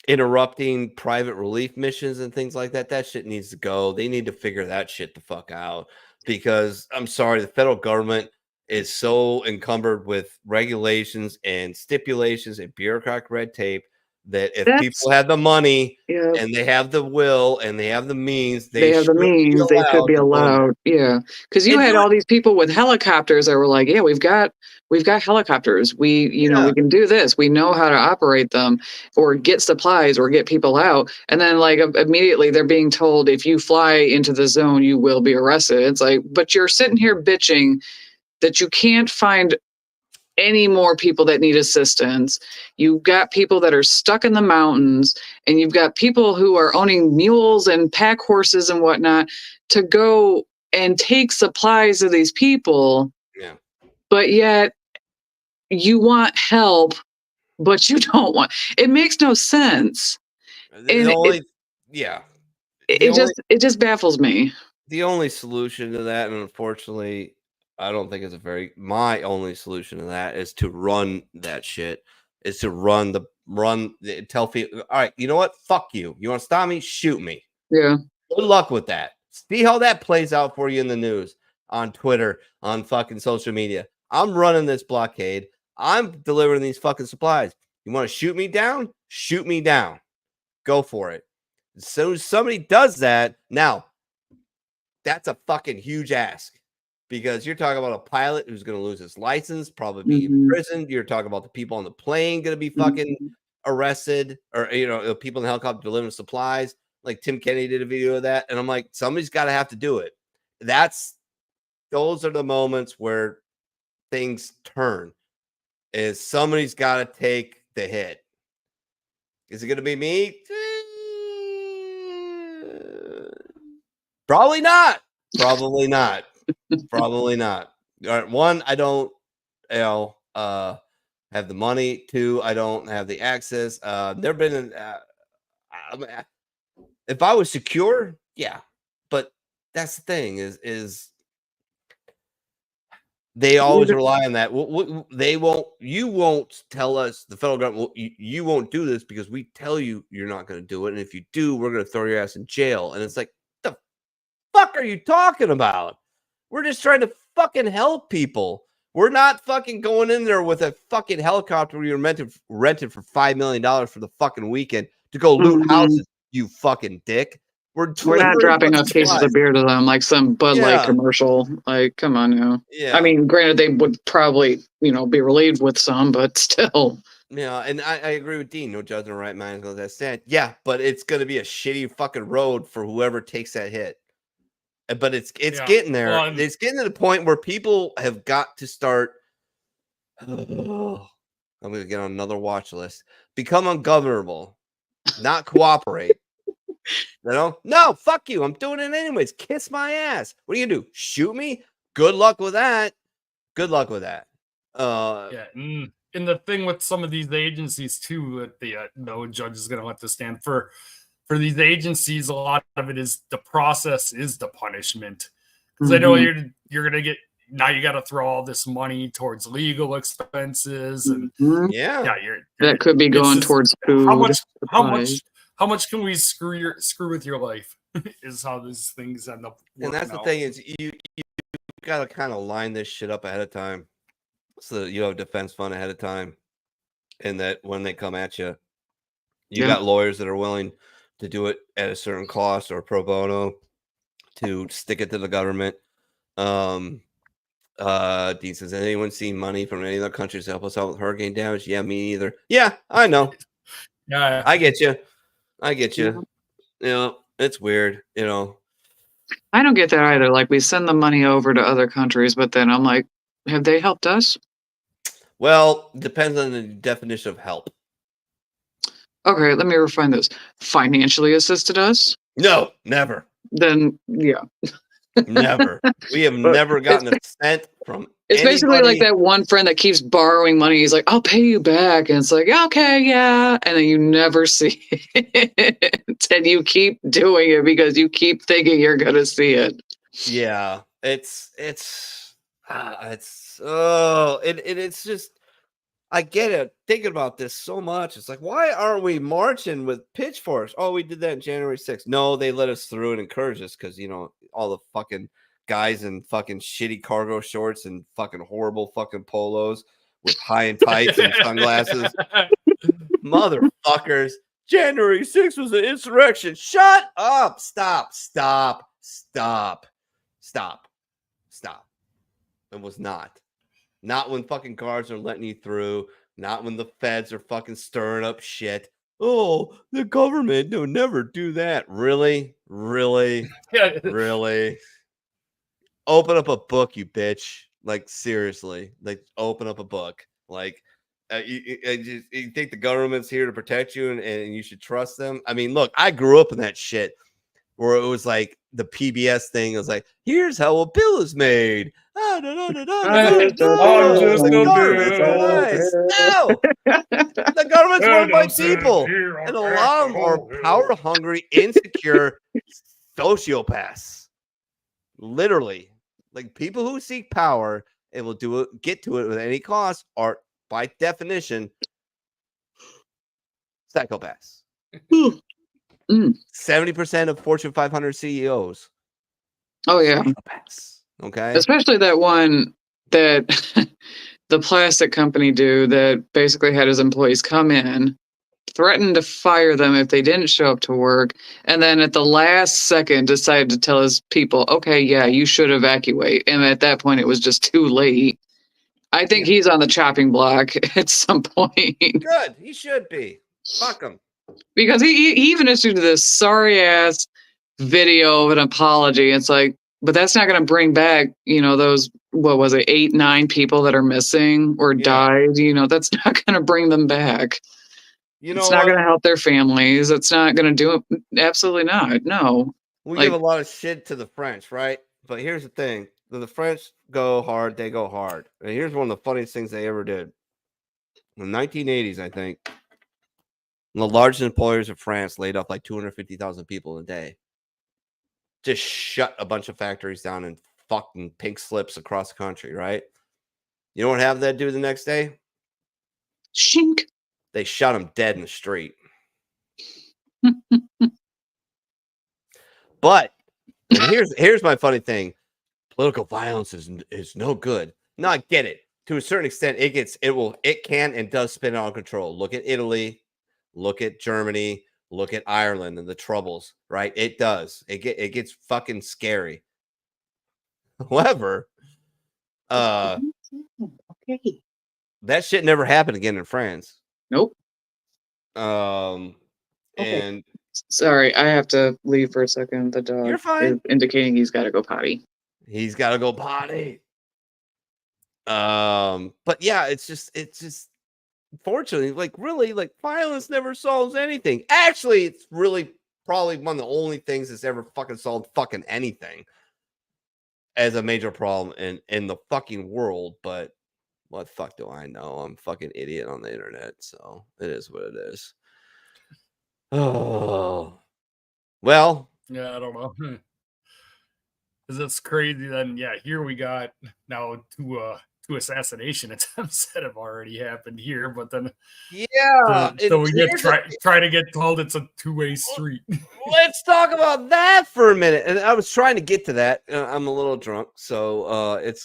interrupting private relief missions and things like that shit needs to go. They need to figure that shit the fuck out, because I'm sorry, the federal government is so encumbered with regulations and stipulations and bureaucratic red tape that if people have the money and they have the will and they have the means, they have the means, they should be allowed. Yeah, because you had all these people with helicopters that were like, yeah, we've got helicopters. We we can do this. We know how to operate them, or get supplies, or get people out. And then like immediately they're being told, if you fly into the zone, you will be arrested. It's like, but you're sitting here bitching that you can't find any more people that need assistance. You've got people that are stuck in the mountains, and you've got people who are owning mules and pack horses and whatnot to go and take supplies to these people. Yeah. But yet you want help, but you don't want. It makes no sense. It just baffles me. The only solution to that, and unfortunately, I don't think it's my only solution to that is to run that shit. Is to tell people, all right, you know what? Fuck you. You want to stop me? Shoot me. Yeah. Good luck with that. See how that plays out for you in the news, on Twitter, on fucking social media. I'm running this blockade. I'm delivering these fucking supplies. You want to shoot me down? Shoot me down. Go for it. So somebody does that. Now, that's a fucking huge ask. Because you're talking about a pilot who's going to lose his license, probably be imprisoned. You're talking about the people on the plane going to be fucking arrested, or people in the helicopter delivering supplies. Like Tim Kennedy did a video of that, and I'm like, somebody's got to have to do it. Those are the moments where things turn. Is somebody's got to take the hit? Is it going to be me? Probably not. Probably not. Probably not. All right, one, I don't have the money. Two, I don't have the access. Never been if I was secure, yeah. But that's the thing is they always rely on that. You won't tell us, the federal government, you won't do this because we tell you you're not going to do it. And if you do, we're going to throw your ass in jail. And it's like, the fuck are you talking about? We're just trying to fucking help people. We're not fucking going in there with a fucking helicopter we were rented for $5 million for the fucking weekend to go loot houses, you fucking dick. We're not dropping off cases of beer to them like some Bud Light commercial. Like, come on now. Yeah. I mean, granted, they would probably, be relieved with some, but still. Yeah, and I agree with Dean. No judge in the right mind goes that stand. Yeah, but it's gonna be a shitty fucking road for whoever takes that hit. But it's Yeah. getting there. Well, It's getting to the point where people have got to start. I'm gonna get on another watch list. Become ungovernable, not cooperate. No, fuck you. I'm doing it anyways. Kiss my ass. What are you gonna do? Shoot me? Good luck with that. Good luck with that. yeah, and the thing with some of these agencies too, that the no judge is going to let this stand for these agencies. A lot of it is the process is the punishment, because I know you're going to get now. You got to throw all this money towards legal expenses, and yeah, that could be going towards food. How much can we screw with your life? Is how these things end up working and that's the out. thing is you got to kind of line this shit up ahead of time, so that you have a defense fund ahead of time, and that when they come at you, you got lawyers that are willing to do it at a certain cost or pro bono to stick it to the government. Dean says, has anyone seen money from any other countries to help us out with hurricane damage? Yeah, me either. Yeah, I know. Yeah, I get you. You know, it's weird. You know, I don't get that either. Like, we send the money over to other countries, but then I'm like, have they helped us? Well, depends on the definition of help. Okay, let me refine this. Financially assisted us? No, never. Then, yeah. Never. We have never gotten a cent from It's basically like that one friend that keeps borrowing money. He's like, I'll pay you back. And it's like, okay, yeah. And then you never see it. And you keep doing it because you keep thinking you're going to see it. Yeah. It's just, I get it. Thinking about this so much. It's like, why aren't we marching with pitchforks? Oh, we did that on January 6th. No, they let us through and encouraged us because, you know, all the fucking guys in fucking shitty cargo shorts and fucking horrible fucking polos with high and tights and sunglasses. Motherfuckers. January 6th was an insurrection. Shut up. Stop. It was not. Not when fucking guards are letting you through. Not when the feds are fucking stirring up shit. Oh, the government, they'll never do that. Really? Really? Really? Open up a book, you bitch. Like, seriously. Like, open up a book. Like, you think the government's here to protect you and you should trust them? I mean, look, I grew up in that shit where it was like the PBS thing. It was like, here's how a bill is made. The government's run by people, and a lot of them are power hungry, insecure sociopaths. Literally, like people who seek power and will get to it at any cost are, by definition, psychopaths. 70% of Fortune 500 CEOs. Oh, yeah. Okay. Especially that one that the plastic company dude that basically had his employees come in, threatened to fire them if they didn't show up to work, and then at the last second decided to tell his people, okay, yeah, you should evacuate. And at that point, it was just too late. I think he's on the chopping block at some point. Good. He should be. Fuck him. Because he even issued this sorry ass video of an apology. It's like, but that's not going to bring back, those, what was it, 8-9 people that are missing or died. That's not going to bring them back. It's not going to help their families. It's not going to do it. Absolutely not. No. We give a lot of shit to the French, right? But here's the thing. When the French go hard, they go hard. And here's one of the funniest things they ever did. In the 1980s, I think, the largest employers of France laid off like 250,000 people a day. Just shut a bunch of factories down and fucking pink slips across the country, right? You know what happened to that dude the next day? Shink. They shot him dead in the street. But here's my funny thing. Political violence is no good. No, I get it. To a certain extent, it can and does spin out of control. Look at Italy, look at Germany, look at Ireland and the troubles, right? It does. It gets fucking scary. However, that shit never happened again in France. Nope. Okay. And sorry, I have to leave for a second. The dog You're fine. is indicating he's got to go potty. He's got to go potty. But yeah, it's just fortunately, like, really, like, violence never solves anything. Actually, it's really probably one of the only things that's ever fucking solved fucking anything as a major problem in the fucking world. But what the fuck do I know? I'm a fucking idiot on the internet, so it is what it is. Oh, well. Yeah, I don't know. Because it's crazy. Then, yeah, here we got now two assassination attempts that have already happened here, but then so we get try to get told it's a two-way street. Let's talk about that for a minute. And I was trying to get to that. I'm a little drunk, so it's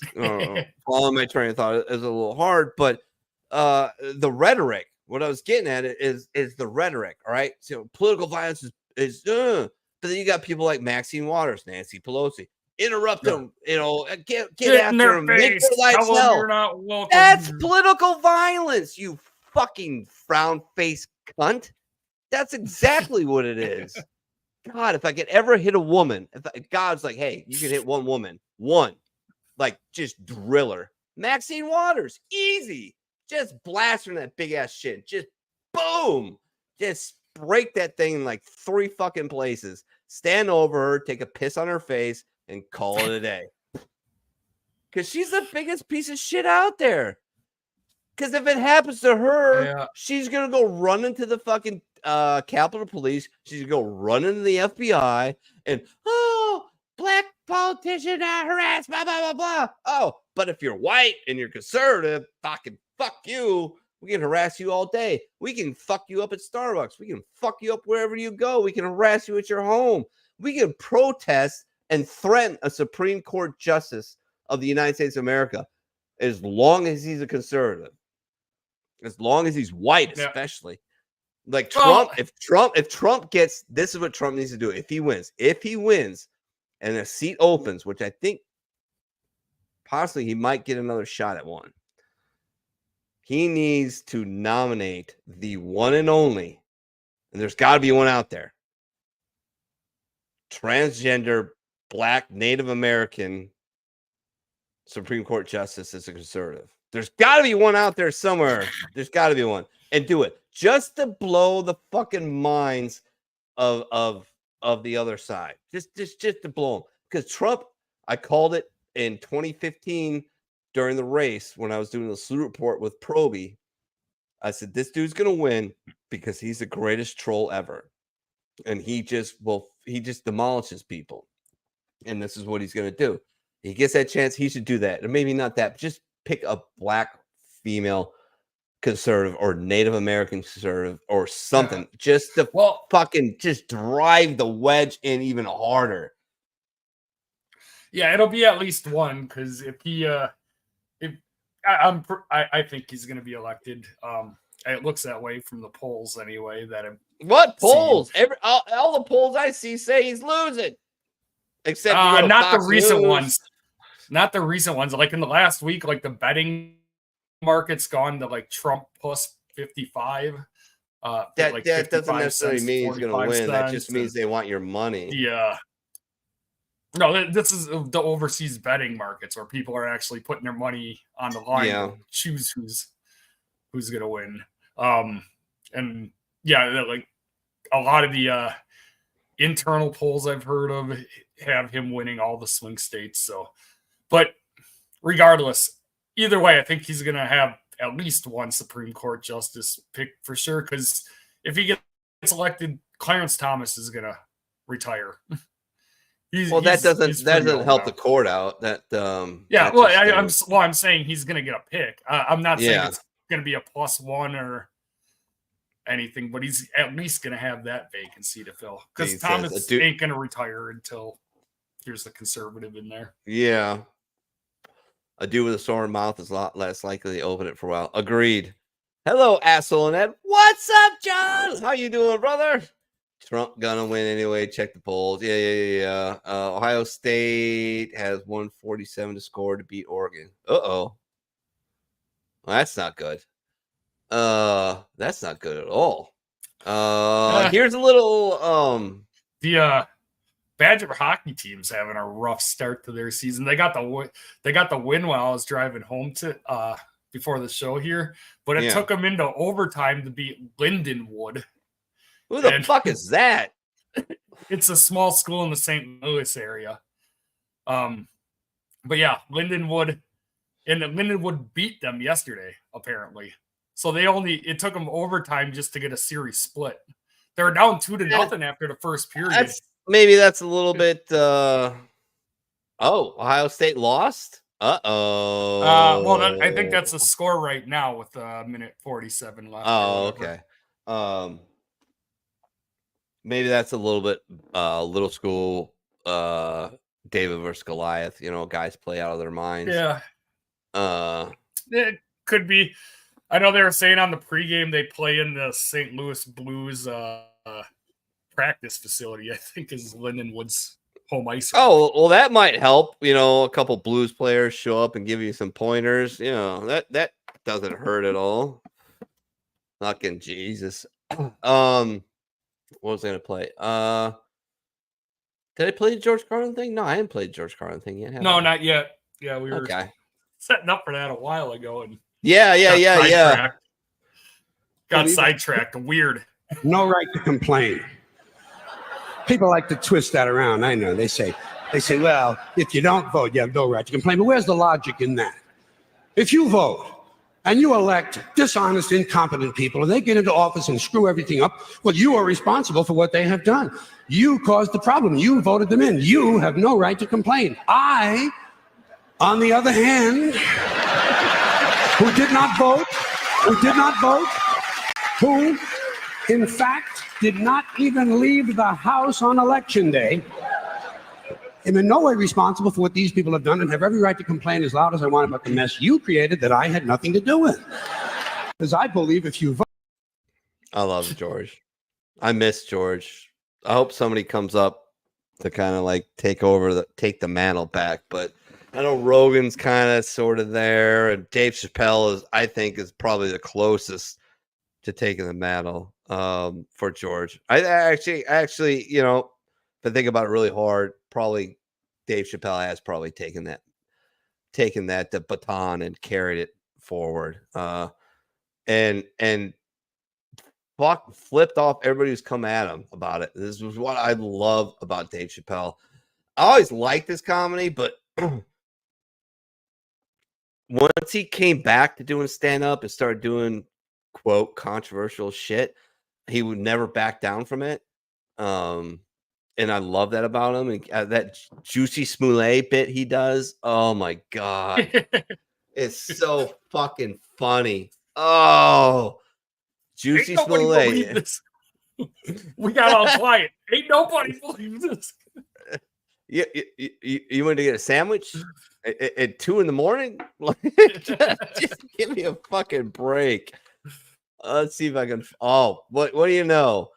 following my train of thought is a little hard. But the rhetoric, what I was getting at is the rhetoric. All right, so political violence is but then you got people like Maxine Waters, Nancy Pelosi. Interrupt them, get after them, make their lives hell. You're not welcome. That's political violence, you fucking frown face cunt. That's exactly what it is. God, if I could ever hit a woman, if God's like, hey, you can hit one woman, like just drill her. Maxine Waters, easy. Just blast her in that big ass shit. Just boom. Just break that thing in like 3 fucking places. Stand over her, take a piss on her face, and call it a day. Because she's the biggest piece of shit out there. Because if it happens to her, she's going to go run into the fucking Capitol Police. She's going to go run into the FBI. And, black politician harassed, blah, blah, blah, blah. Oh, but if you're white and you're conservative, fucking fuck you. We can harass you all day. We can fuck you up at Starbucks. We can fuck you up wherever you go. We can harass you at your home. We can protest and threaten a Supreme Court justice of the United States of America as long as he's a conservative, as long as he's white, especially. Like Trump, if Trump gets, this is what Trump needs to do. If he wins and a seat opens, which I think possibly he might get another shot at one, he needs to nominate the one and only, and there's got to be one out there, transgender, black, Native American Supreme Court justice as a conservative. There's got to be one out there somewhere. There's got to be one. And do it just to blow the fucking minds of the other side. Just to blow them. Because Trump, I called it in 2015 during the race when I was doing the Slew Report with Proby. I said, this dude's going to win because he's the greatest troll ever. And he just demolishes people. And this is what he's going to do. He gets that chance, he should do that. Or maybe not that, but just pick a black female conservative or Native American conservative or something. Just to fucking just drive the wedge in even harder. Yeah, it'll be at least one, because if he I think he's going to be elected. It looks that way from the polls anyway. What polls? All the polls I see say he's losing. Except not the recent ones. Not the recent ones. Like in the last week, like the betting market's gone to like Trump plus 55. That like doesn't necessarily mean he's going to win. That just means they want your money. Yeah. No, this is the overseas betting markets where people are actually putting their money on the line to choose who's going to win. And yeah, like a lot of the internal polls I've heard of have him winning all the swing states. So, but regardless, either way, I think he's going to have at least one Supreme Court justice picked for sure. Because if he gets elected, Clarence Thomas is going to retire. That doesn't help the court out. I'm saying he's going to get a pick. I'm not saying it's going to be a +1 or anything, but he's at least going to have that vacancy to fill, because Thomas ain't going to retire until there's a conservative in there. Yeah. A dude with a sore mouth is a lot less likely to open it for a while. Agreed. Hello, asshole and Ed. What's up, John? How you doing, brother? Trump gonna win anyway. Check the polls. Yeah. Ohio State has 147 to score to beat Oregon. Well, that's not good. That's not good at all. Here's a little the Badger hockey team's having a rough start to their season. They got the win while I was driving home to before the show here, but it took them into overtime to beat Lindenwood. Who the fuck is that? It's a small school in the St. Louis area. But yeah, Lindenwood beat them yesterday, apparently. So it took them overtime just to get a series split. They were down 2-0 after the first period. Maybe that's a little bit Ohio State lost? Uh-oh. Well, I think that's the score right now with a minute 47 left. Oh, okay. Maybe that's a little bit little school David versus Goliath, guys play out of their minds. Yeah. It could be. I know they were saying on the pregame they play in the St. Louis Blues practice facility, I think is Lindenwood's home ice. Oh, well, that might help. A couple Blues players show up and give you some pointers. That doesn't hurt at all. Fucking Jesus. What was I gonna play? Did I play the George Carlin thing? No, I haven't played George Carlin thing yet. No, not yet. Yeah, we were setting up for that a while ago, and got sidetracked. Weird. No right to complain. People like to twist that around. I know. They say, well, if you don't vote, you have no right to complain. But where's the logic in that? If you vote and you elect dishonest, incompetent people, and they get into office and screw everything up, well, you are responsible for what they have done. You caused the problem. You voted them in. You have no right to complain. I, on the other hand, who did not vote, who, in fact, did not even leave the house on election day, am in no way responsible for what these people have done and have every right to complain as loud as I want about the mess you created that I had nothing to do with. Because I believe if you vote. I love George. I miss George. I hope somebody comes up to kind of take the mantle back. But I know Rogan's kind of sort of there, and Dave Chappelle I think is probably the closest to taking the mantle for George. I actually, if I think about it really hard, probably Dave Chappelle has probably taken that the baton and carried it forward. And flipped off everybody who's come at him about it. This was what I love about Dave Chappelle. I always liked his comedy, but once he came back to doing stand-up and started doing quote controversial shit, he would never back down from it. And I love that about him. And that Juicy Smollett bit he does, oh my god, it's so fucking funny. Oh, Juicy Smollett. We got all quiet. Ain't nobody believe this. You want to get a sandwich at 2 a.m? Just give me a fucking break. Let's see if I can. Oh, what do you know?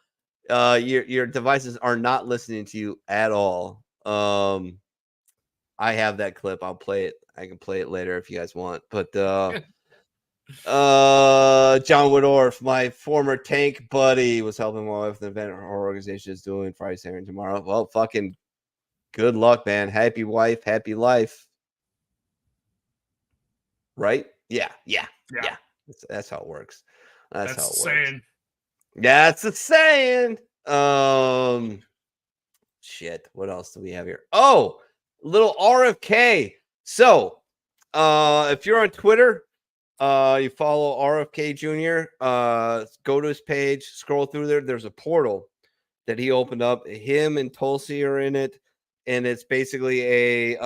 Your devices are not listening to you at all. I have that clip. I'll play it. I can play it later if you guys want. But John Woodorf, my former tank buddy, was helping my wife with an event her organization is doing Friday, Saturday, and tomorrow. Well, fucking good luck, man. Happy wife, happy life. Right? Yeah. That's how it works. That's how it works. Saying. Yeah, it's a saying. Shit. What else do we have here? Oh, little RFK. So, if you're on Twitter, you follow RFK Jr., go to his page, scroll through there. There's a portal that he opened up. Him and Tulsi are in it, and it's basically a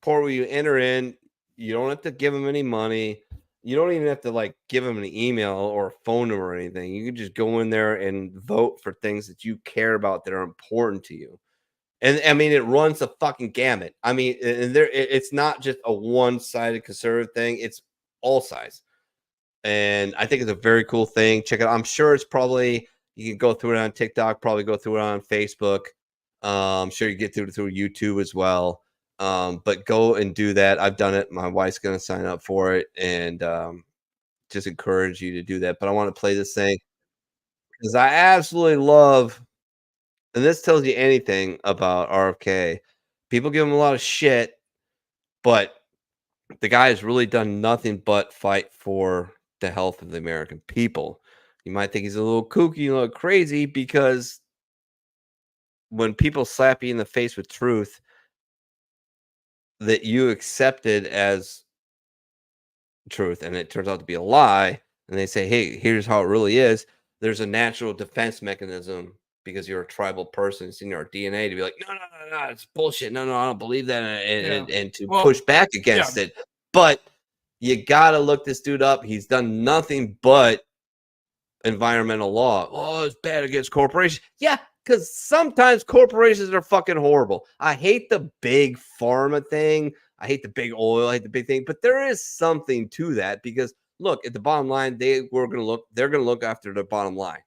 portal you enter in. You don't have to give him any money. You don't even have to give him an email or a phone number or anything. You can just go in there and vote for things that you care about that are important to you. And I mean, it runs a fucking gamut. I mean, it's not just a one-sided conservative thing. It's all sides. And I think it's a very cool thing. Check it out. I'm sure it's probably, you can go through it on TikTok, probably go through it on Facebook. I'm sure you get through YouTube as well. But go and do that. I've done it. My wife's going to sign up for it, and just encourage you to do that. But I want to play this thing because I absolutely love, and this tells you anything about RFK. People give him a lot of shit, but the guy has really done nothing but fight for the health of the American people. You might think he's a little kooky, a little crazy, because when people slap you in the face with truth that you accepted as truth and it turns out to be a lie, and they say, hey, here's how it really is, there's a natural defense mechanism because you're a tribal person. It's in your DNA to be like, no, it's bullshit. No, I don't believe that, and to push back against it. But you gotta look this dude up. He's done nothing but environmental law. Oh, it's bad against corporations. Yeah, because sometimes corporations are fucking horrible. I hate the big pharma thing. I hate the big oil. I hate the big thing. But there is something to that because look, at the bottom line, they're gonna look after the bottom line.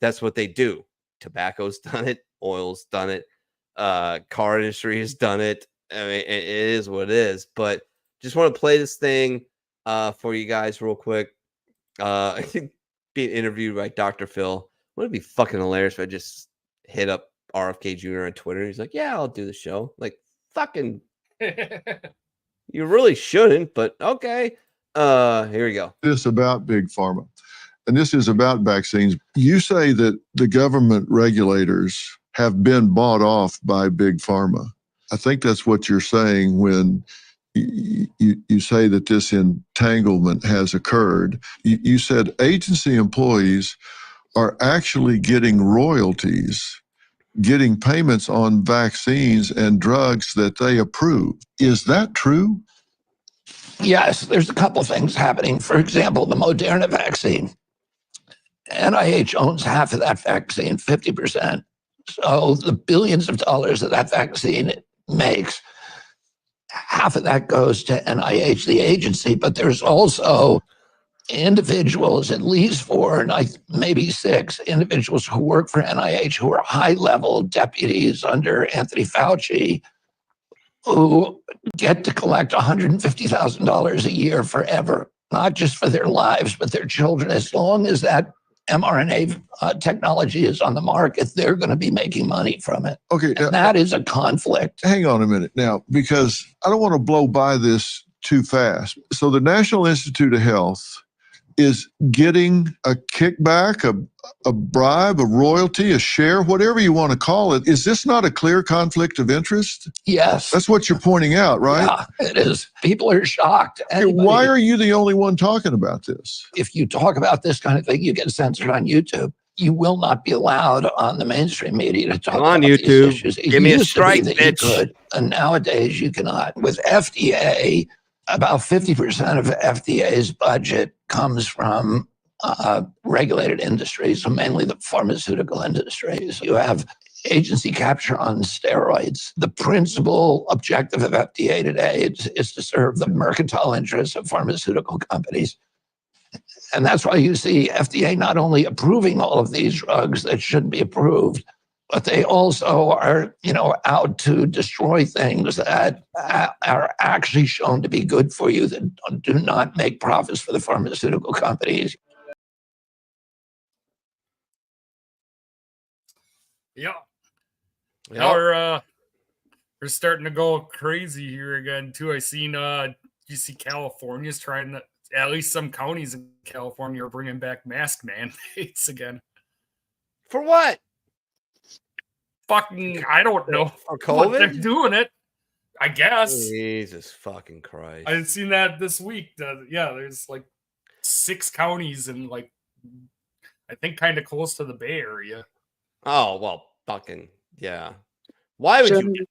That's what they do. Tobacco's done it, oil's done it, car industry has done it. I mean, it is what it is. But just want to play this thing for you guys real quick. I think being interviewed by Dr. Phil. Wouldn't it be fucking hilarious if I just hit up RFK Jr. on Twitter? He's like, yeah, I'll do the show. Like, fucking, you really shouldn't, but okay. Here we go. This about big pharma, and this is about vaccines. You say that the government regulators have been bought off by big pharma. I think that's what you're saying when you say that this entanglement has occurred. You said agency employees are actually getting royalties, getting payments on vaccines and drugs that they approve. Is that true? Yes, there's a couple things happening. For example, the Moderna vaccine. NIH owns half of that vaccine, 50%. So the billions of dollars that vaccine makes, half of that goes to NIH, the agency, but there's also individuals, at least 4, and maybe 6 individuals who work for NIH who are high-level deputies under Anthony Fauci who get to collect $150,000 a year forever, not just for their lives, but their children. As long as that mRNA technology is on the market, they're going to be making money from it. Okay. And that is a conflict. Hang on a minute now, because I don't want to blow by this too fast. So the National Institute of Health is getting a kickback, a bribe, a royalty, a share, whatever you want to call it. Is this not a clear conflict of interest? Yes. That's what you're pointing out, right? Yeah, it is. People are shocked. Why are you the only one talking about this? If you talk about this kind of thing, you get censored on YouTube. You will not be allowed on the mainstream media to talk about YouTube. these issues. Give me a strike, that bitch. You could, and nowadays you cannot. With FDA, about 50% of FDA's budget comes from regulated industries, so mainly the pharmaceutical industries. You have agency capture on steroids. The principal objective of FDA today is to serve the mercantile interests of pharmaceutical companies. And that's why you see FDA not only approving all of these drugs that shouldn't be approved, but they also are, out to destroy things that are actually shown to be good for you, that do not make profits for the pharmaceutical companies. Yeah. Now we're starting to go crazy here again too. I seen you see California's trying to, at least some counties in California are bringing back mask mandates again. For what? Fucking, I don't know. For COVID? They're doing it, I guess. Jesus fucking Christ. I've seen that this week. There's like 6 counties and like, I think kind of close to the Bay Area. Oh, well, fucking, yeah. Why would you?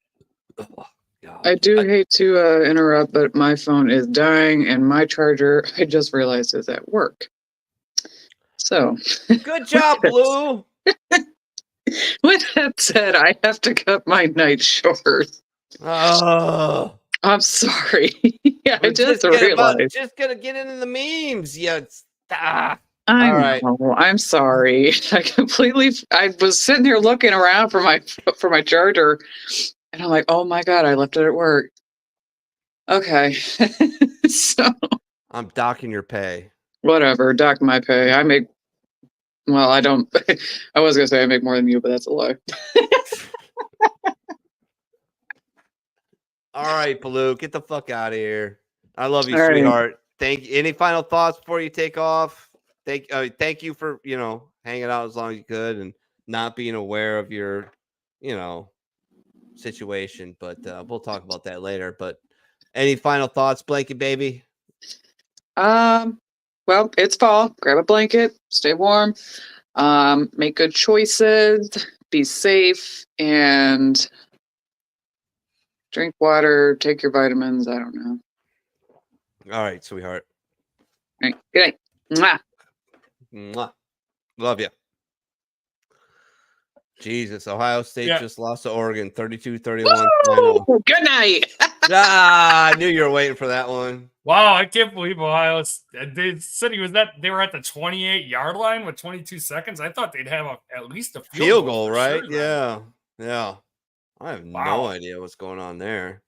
I do hate to interrupt, but my phone is dying and my charger, I just realized, is at work. So. Good job, Blue. With that said, I have to cut my night short. Oh. I'm sorry. I just realized. Just gonna get into the memes. Yeah. I know. I'm sorry. I was sitting here looking around for my charger, And I'm like, oh my God, I left it at work. Okay. So I'm docking your pay. whatever, dock my pay. I make, well, I don't, I was going to say I make more than you, but that's a lie. All right, Baloo, get the fuck out of here. I love you, All right. sweetheart. Thank you. Any final thoughts before you take off? Thank you for, hanging out as long as you could and not being aware of your, situation. But we'll talk about that later. But any final thoughts, Blanket Baby? Well, it's fall. Grab a blanket, stay warm, make good choices, be safe, and drink water, take your vitamins. I don't know. All right, sweetheart. All right. Good night. Mwah. Mwah. Love you. Jesus, Ohio State just lost to Oregon 32-31 final. Good night. I knew you were waiting for that one. Wow, I can't believe Ohio. They said they were at the 28-yard line with 22 seconds. I thought they'd have at least a Field goal, right? Sure, yeah. I have no idea what's going on there.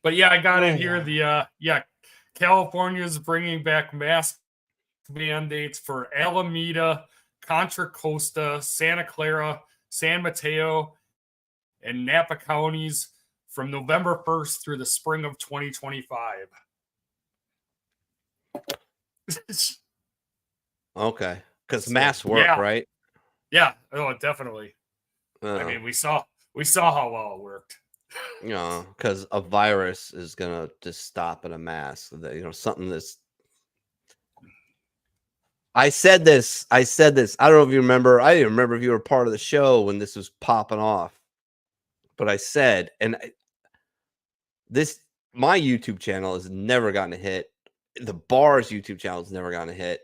But yeah, I got in here. California is bringing back mask mandates for Alameda, Contra Costa, Santa Clara, San Mateo, and Napa counties from November 1st through the spring of 2025. Okay, because masks work, right? Yeah, definitely. I mean, we saw how well it worked. Because a virus is gonna just stop at a mask. Something that's. I said this. I don't know if you remember. I didn't remember if you were part of the show when this was popping off. But I said, my YouTube channel has never gotten a hit. The bar's YouTube channel has never gotten a hit.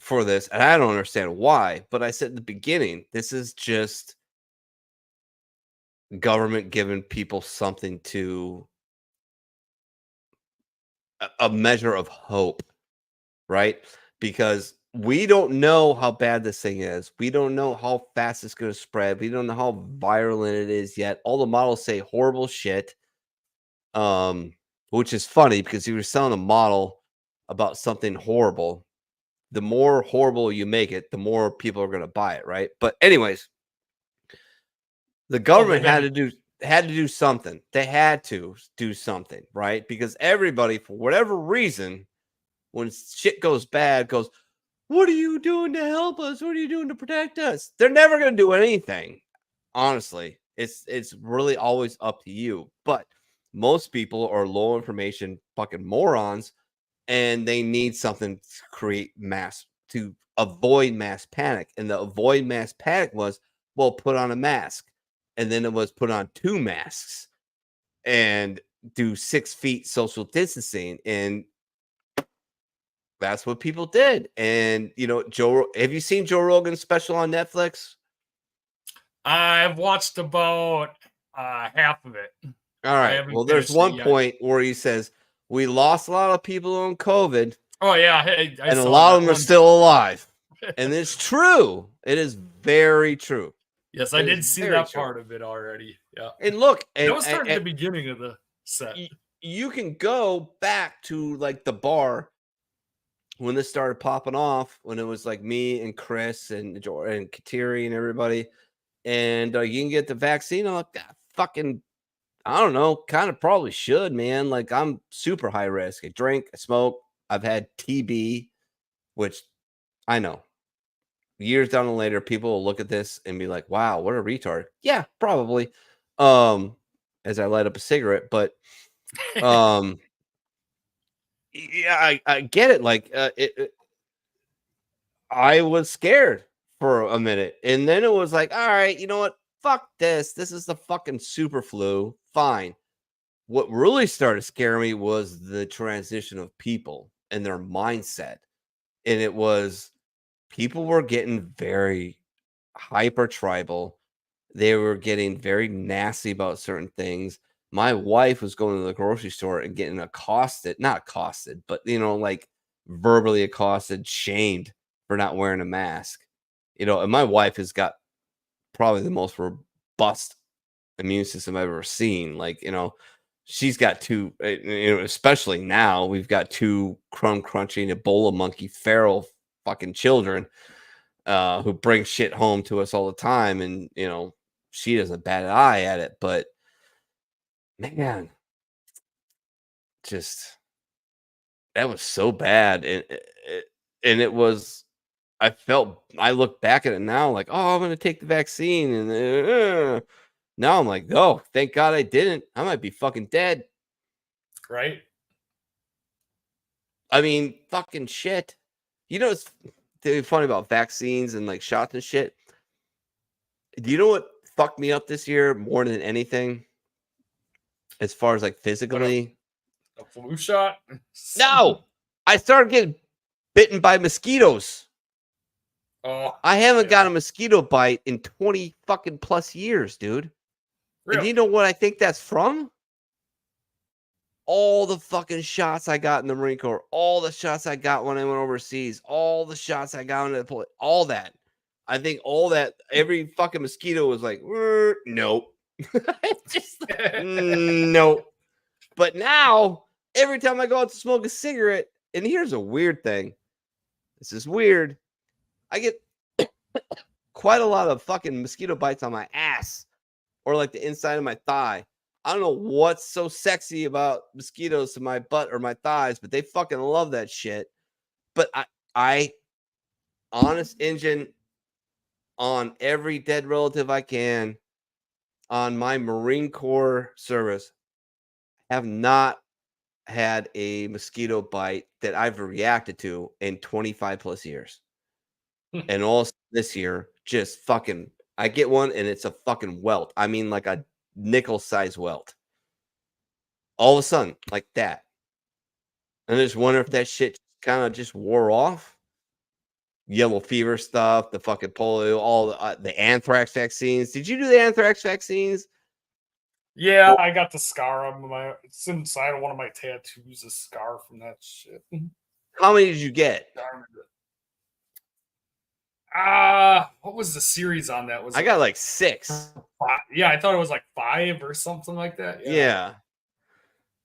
For this, and I don't understand why. But I said at the beginning, this is just government giving people something to a measure of hope, right? Because we don't know how bad this thing is. We don't know how fast it's going to spread. We don't know how virulent it is yet. All the models say horrible shit, which is funny because you were selling a model about something horrible. The more horrible you make it, the more people are going to buy it, right? But anyways, the government had to do something. They had to do something, right? Because everybody, for whatever reason, when shit goes bad, goes, what are you doing to help us? What are you doing to protect us? They're never going to do anything. Honestly, it's really always up to you. But most people are low information fucking morons, and they need something to create to avoid mass panic. And the avoid mass panic was, well, put on a mask. And then it was put on 2 masks and do 6 feet social distancing. And that's what people did. And, have you seen Joe Rogan's special on Netflix? I've watched about half of it. All right. Well, there's one point where he says, we lost a lot of people on COVID. Oh, yeah. And a lot of them are still alive. And it's true. It is very true. Yes, I did see that part of it already. Yeah. And look, that was starting at the beginning of the set. You can go back to like the bar when this started popping off, when it was like me and Chris and Kateri and everybody, and you can get the vaccine. I'm like, fucking, I don't know, kind of probably should, man. Like, I'm super high risk. I drink, I smoke, I've had TB, which I know. Years down the later, people will look at this and be like, wow, what a retard. Yeah, probably. As I light up a cigarette, but yeah, I get it. Like, I was scared for a minute, and then it was like, all right, you know what? Fuck this. This is the fucking super flu. Fine. What really started scaring me was the transition of people and their mindset. And it was, people were getting very hyper tribal. They were getting very nasty about certain things. My wife was going to the grocery store and getting not accosted, but like verbally accosted, shamed for not wearing a mask. And my wife has got probably the most robust immune system I've ever seen. Like, she's got two, especially now, we've got two crumb crunching Ebola monkey feral fucking children who bring shit home to us all the time. And, she doesn't bat an eye at it. But, man, just, that was so bad. And it was, I look back at it now like, oh, I'm going to take the vaccine. And now I'm like, oh, thank God I didn't. I might be fucking dead. Right? I mean, fucking shit. It's funny about vaccines and like shots and shit. Do you know what fucked me up this year more than anything? As far as like physically? A flu shot? No! I started getting bitten by mosquitoes. Oh, I haven't got a mosquito bite in 20 fucking plus years, dude. Really? And you know what I think that's from? All the fucking shots I got in the Marine Corps, all the shots I got when I went overseas, all the shots I got in the police, all that. I think all that, every fucking mosquito was like, nope. Just nope. But now, every time I go out to smoke a cigarette, and here's a weird thing. This is weird. I get quite a lot of fucking mosquito bites on my ass or like the inside of my thigh. I don't know what's so sexy about mosquitoes to my butt or my thighs, but they fucking love that shit. But I honest engine on every dead relative I can on my Marine Corps service have not had a mosquito bite that I've reacted to in 25 plus years. And also this year, just fucking, I get one and it's a fucking welt. I mean, like a nickel size welt. All of a sudden, like that. And I just wonder if that shit kind of just wore off. Yellow fever stuff, the fucking polio, all the anthrax vaccines. Did you do the anthrax vaccines? Yeah, I got the scar on it's inside of one of my tattoos, a scar from that shit. How many did you get? What was the series on that? I got like 6. Yeah, I thought it was like 5 or something like that. Yeah.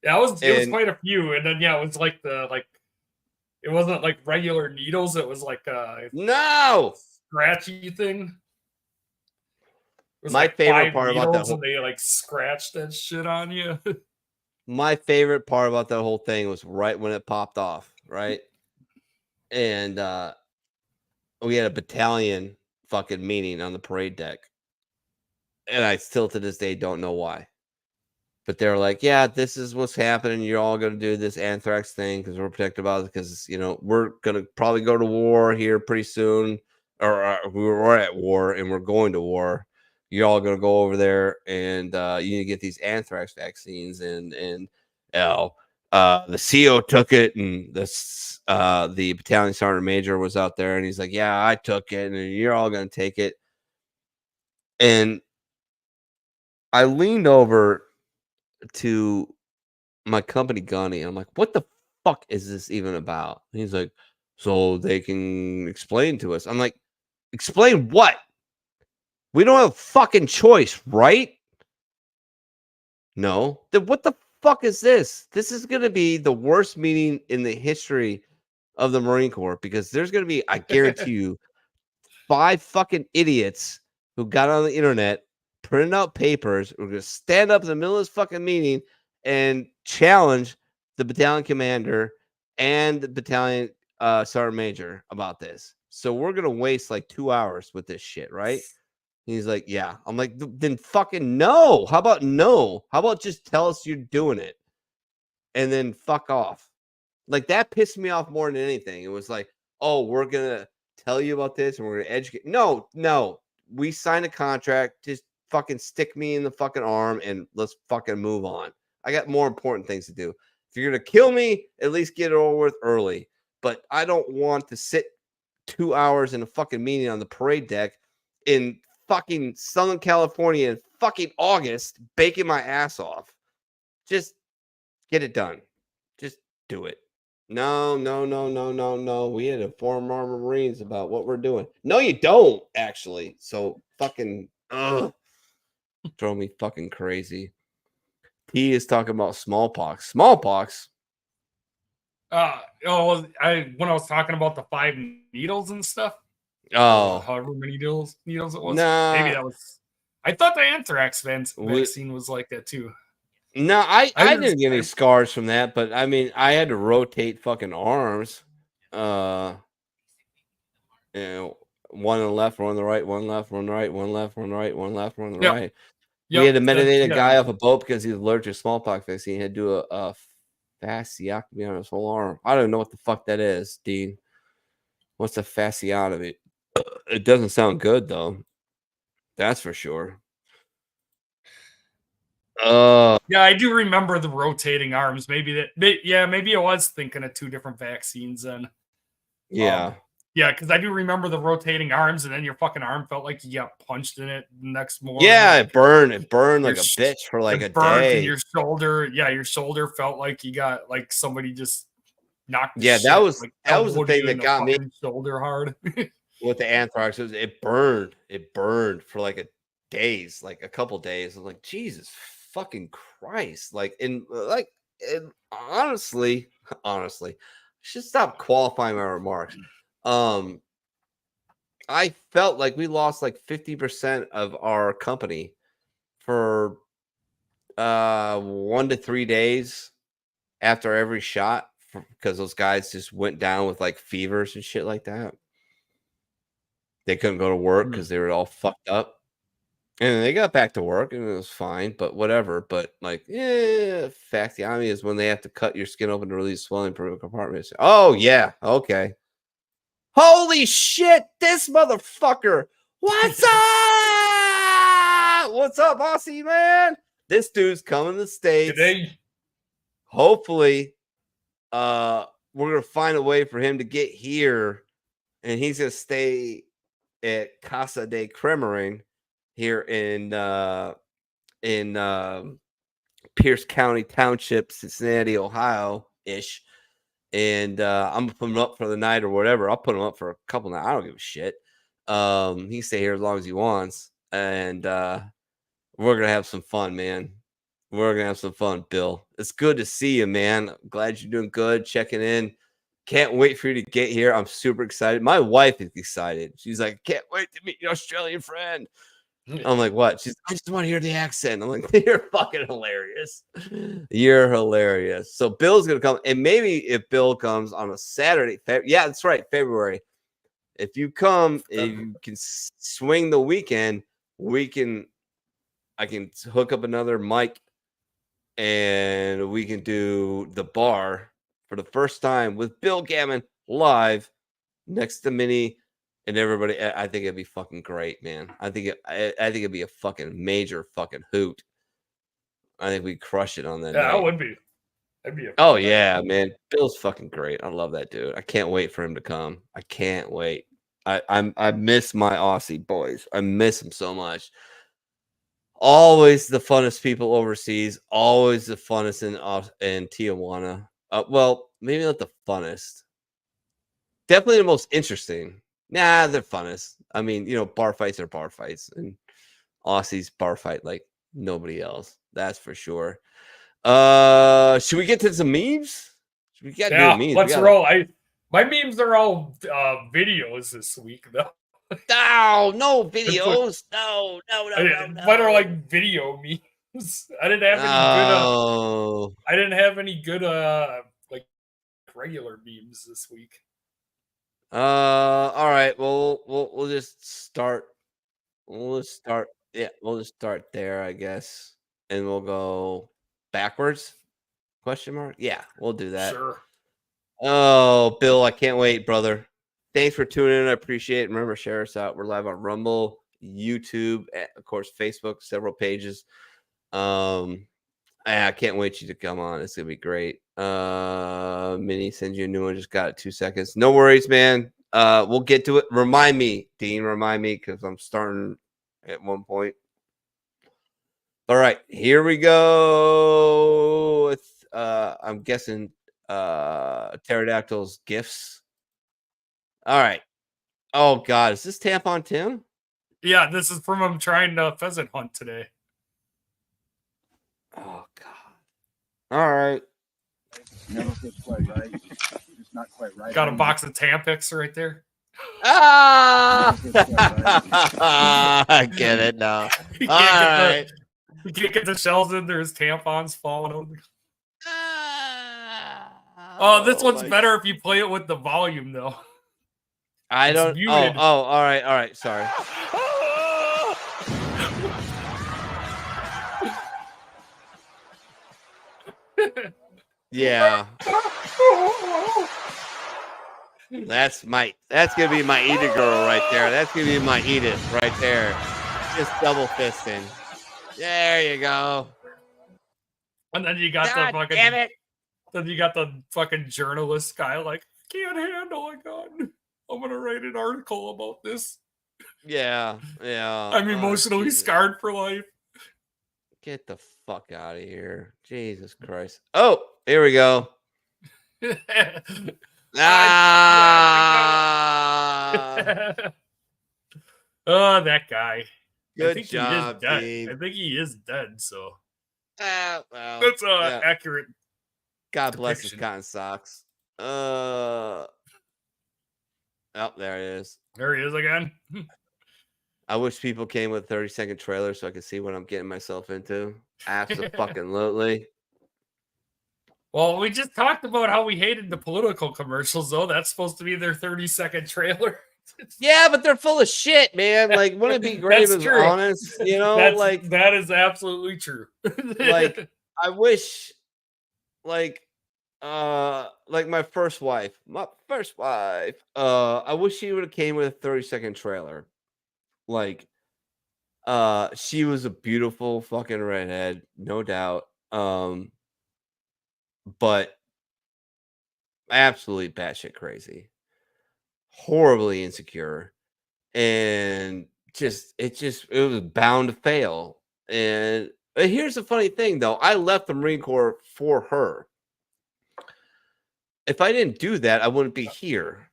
Yeah, it was quite a few. And then it was like it wasn't like regular needles, it was like no scratchy thing. It was my like favorite 5 part about that needles and they like scratched that shit on you. My favorite part about that whole thing was right when it popped off, right? And we had a battalion fucking meeting on the parade deck. And I still to this day don't know why. But they're like, yeah, this is what's happening. You're all going to do this anthrax thing because we're protected about it because, we're going to probably go to war here pretty soon. Or we were at war and we're going to war. You're all going to go over there and you need to get these anthrax vaccines. And the CO took it and the battalion sergeant major was out there and he's like, yeah, I took it and you're all going to take it. And I leaned over to my company gunny and I'm like, what the fuck is this even about? And he's like, so they can explain to us. I'm like, explain what? We don't have a fucking choice, right? No. Then what the fuck is this? This is going to be the worst meeting in the history of the Marine Corps because there's going to be, I guarantee you, 5 fucking idiots who got on the internet, printed out papers, were going to stand up in the middle of this fucking meeting and challenge the battalion commander and the battalion sergeant major about this. So we're going to waste like 2 hours with this shit, right? He's like, yeah. I'm like, then fucking no. How about no? How about just tell us you're doing it and then fuck off? Like that pissed me off more than anything. It was like, oh, we're going to tell you about this and we're going to educate. No. We signed a contract. Just fucking stick me in the fucking arm and let's fucking move on. I got more important things to do. If you're going to kill me, at least get it over with early. But I don't want to sit 2 hours in a fucking meeting on the parade deck in fucking Southern California in fucking August, baking my ass off. Just get it done. Just do it. No. We had to inform our Marines about what we're doing. No, you don't, actually. So fucking, ugh. Drove me fucking crazy. He is talking about smallpox. Smallpox? When I was talking about the 5 needles and stuff. Oh. However many needles it was. Nah. Maybe that was. I thought the anthrax vaccine was like that too. No, I didn't get any scars from that, but I mean, I had to rotate fucking arms. You know, one on the left, one on the right, one left, one on the right, one left, one on the right, one left, one on the right. We had to meditate a guy off a boat because he was allergic to smallpox vaccine. He had to do a fasciotomy on his whole arm. I don't know what the fuck that is, Dean. What's a fasciotomy? It doesn't sound good though. That's for sure. Yeah, I do remember the rotating arms. Maybe I was thinking of 2 different vaccines then. Yeah. Yeah, because I do remember the rotating arms, and then your fucking arm felt like you got punched in it the next morning. Yeah, it burned. It burned like a bitch for like a day. And your shoulder, your shoulder felt like you got like somebody just knocked. Yeah, that was the thing that got me shoulder hard. With the anthrax. It burned. It burned for like a couple days. I'm like, Jesus fucking Christ! Honestly, I should stop qualifying my remarks. I felt like we lost like 50% of our company for 1 to 3 days after every shot because those guys just went down with like fevers and shit like that. They couldn't go to work because they were all fucked up. And they got back to work and it was fine, but whatever. But like, fasciotomy is when they have to cut your skin open to release swelling per compartment. Oh, yeah. Okay. Holy shit, this motherfucker. What's up? What's up, Aussie, man? This dude's coming to the States. Today. Hopefully, we're going to find a way for him to get here, and he's going to stay at Casa de Cremering here in Pierce County Township, Cincinnati, Ohio-ish. And I'm gonna put him up for the night or whatever. I'll put him up for a couple nights. I don't give a shit. He can stay here as long as he wants. And we're gonna have some fun, man. We're gonna have some fun, Bill. It's good to see you, man. I'm glad you're doing good, checking in. Can't wait for you to get here. I'm super excited. My wife is excited. She's like, can't wait to meet your Australian friend. I'm like, what? I just want to hear the accent. I'm like, you're fucking hilarious. You're hilarious. So Bill's going to come. And maybe if Bill comes on a Saturday, yeah, that's right, February. If you come, if you can swing the weekend, I can hook up another mic and we can do the bar for the first time with Bill Gammon live next to Minnie. And everybody, I think it'd be fucking great, man. I think it'd be a fucking major fucking hoot. I think we'd crush it on that night. That would be. That'd be. Oh yeah, man. Bill's fucking great. I love that dude. I can't wait for him to come. I can't wait. I miss my Aussie boys. I miss them so much. Always the funnest people overseas. Always the funnest in Tijuana. Well, maybe not the funnest. Definitely the most interesting. Nah, they're funnest. I mean, bar fights are bar fights, and Aussies bar fight like nobody else. That's for sure. Should we get to some memes? Let's roll. My memes are all videos this week, though. No videos. No. What are like video memes? I didn't have any good like regular memes this week. All right. Well, we'll just start. We'll just start. Yeah, we'll just start there, I guess, and we'll go backwards. Question mark? Yeah, we'll do that. Sure. Oh, Bill, I can't wait, brother. Thanks for tuning in. I appreciate it. Remember, share us out. We're live on Rumble, YouTube, of course, Facebook, several pages. I can't wait you to come on. It's gonna be great. Minnie sends you a new one. Just got it 2 seconds. No worries, man. We'll get to it. Remind me, Dean. Remind me because I'm starting at one point. All right, here we go. With I'm guessing pterodactyls gifts. All right. Oh God, is this Tampon Tim? Yeah, this is from him trying to pheasant hunt today. Oh God. All right. Never feels quite right. Just not quite right. Got a box of Tampix right there. Ah! I get it now. You All right. You can't get the shells in. There's tampons falling over. Oh, this one's better if you play it with the volume, though. I It's don't. muted. Oh, all right. Sorry. Yeah. That's gonna be my eat it girl right there. That's gonna be my eat it right there. Just double fisting. There you go. And then you got God the fucking. damn it. Then you got the fucking journalist guy like, can't handle it, God. I'm gonna write an article about this. Yeah. I'm emotionally scarred for life. Get the fuck out of here. Jesus Christ. Oh, here we go. Oh, that guy. Good I think job, he is dead. Dean. I think he is dead, so. Well, That's yeah. accurate. God bless his depiction. cotton socks. Oh, there it is. There he is again. I wish people came with 30-second trailers so I could see what I'm getting myself into. Absolutely. Well, we just talked about how we hated the political commercials, though. That's supposed to be their 30-second trailer. Yeah, but they're full of shit, man. Like, wouldn't it be great if it was honest? You know, that is absolutely true. like I wish, like my first wife. I wish she would have came with a 30-second trailer. Like, she was a beautiful fucking redhead, no doubt. But absolutely batshit crazy, horribly insecure, and it was bound to fail. And here's the funny thing, though. I left the Marine Corps for her. If I didn't do that, I wouldn't be here.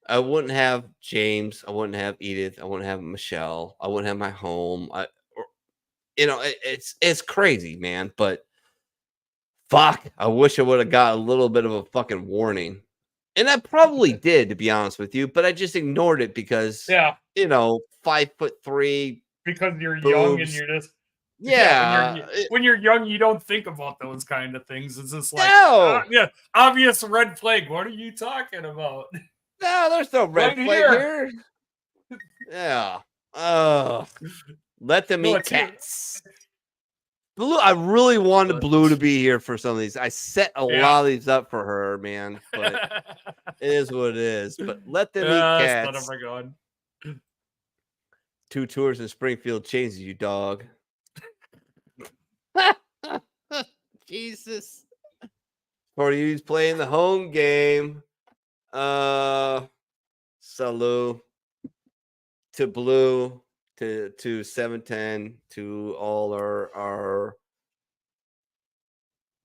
I wouldn't have James. I wouldn't have Edith. I wouldn't have Michelle. I wouldn't have my home. It's crazy, man. But fuck, I wish I would have got a little bit of a fucking warning. And I probably did, to be honest with you, but I just ignored it because, 5'3". Because you're boobs. young and you're just. Yeah. When you're young, you don't think about those kind of things. It's just like, No. obvious red flag. What are you talking about? No, there's no red Right flag here. Yeah. Let them eat cats. Blue, I really wanted Blue to be here for some of these. I set a lot of these up for her, man. But it is what it is. But let them eat cats. Son of a gun. 2 tours in Springfield changes you, dog. Jesus. Portuguese playing the home game. Salute to Blue, to 710, to all our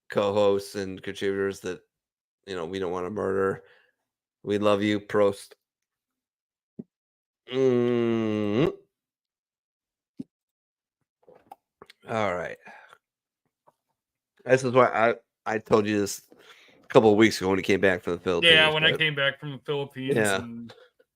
co-hosts and contributors that we don't want to murder. We love you. Prost. All right. This is why I told you this a couple of weeks ago when he came back from the Philippines. Yeah, when I came back from the Philippines. Yeah. And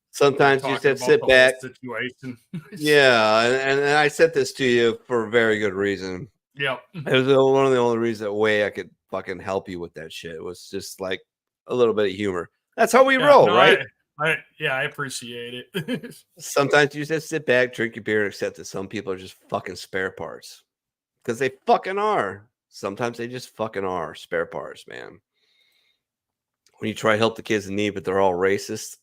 sometimes you said sit back. Situation. Yeah, and I said this to you for a very good reason. Yep. It was one of the only reasons that way I could fucking help you with that shit. It was just like a little bit of humor. That's how we roll, right? I appreciate it. Sometimes you just sit back, drink your beer, and accept that some people are just fucking spare parts. Because they fucking are. Sometimes they just fucking are spare parts, man. When you try to help the kids in need, but they're all racist.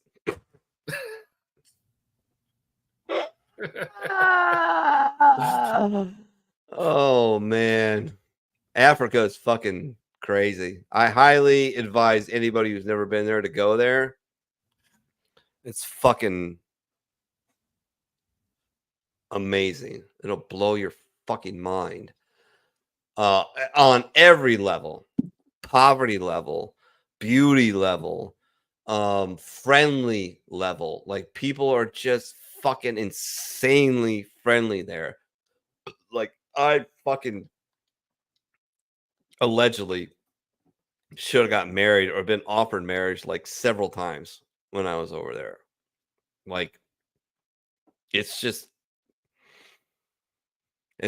Oh, man. Africa is fucking crazy. I highly advise anybody who's never been there to go there. It's fucking amazing. It'll blow your fucking mind. On every level. Poverty level, beauty level, friendly level. Like, people are just fucking insanely friendly there. Like, I fucking allegedly should have got married or been offered marriage like several times when I was over there. Like, it's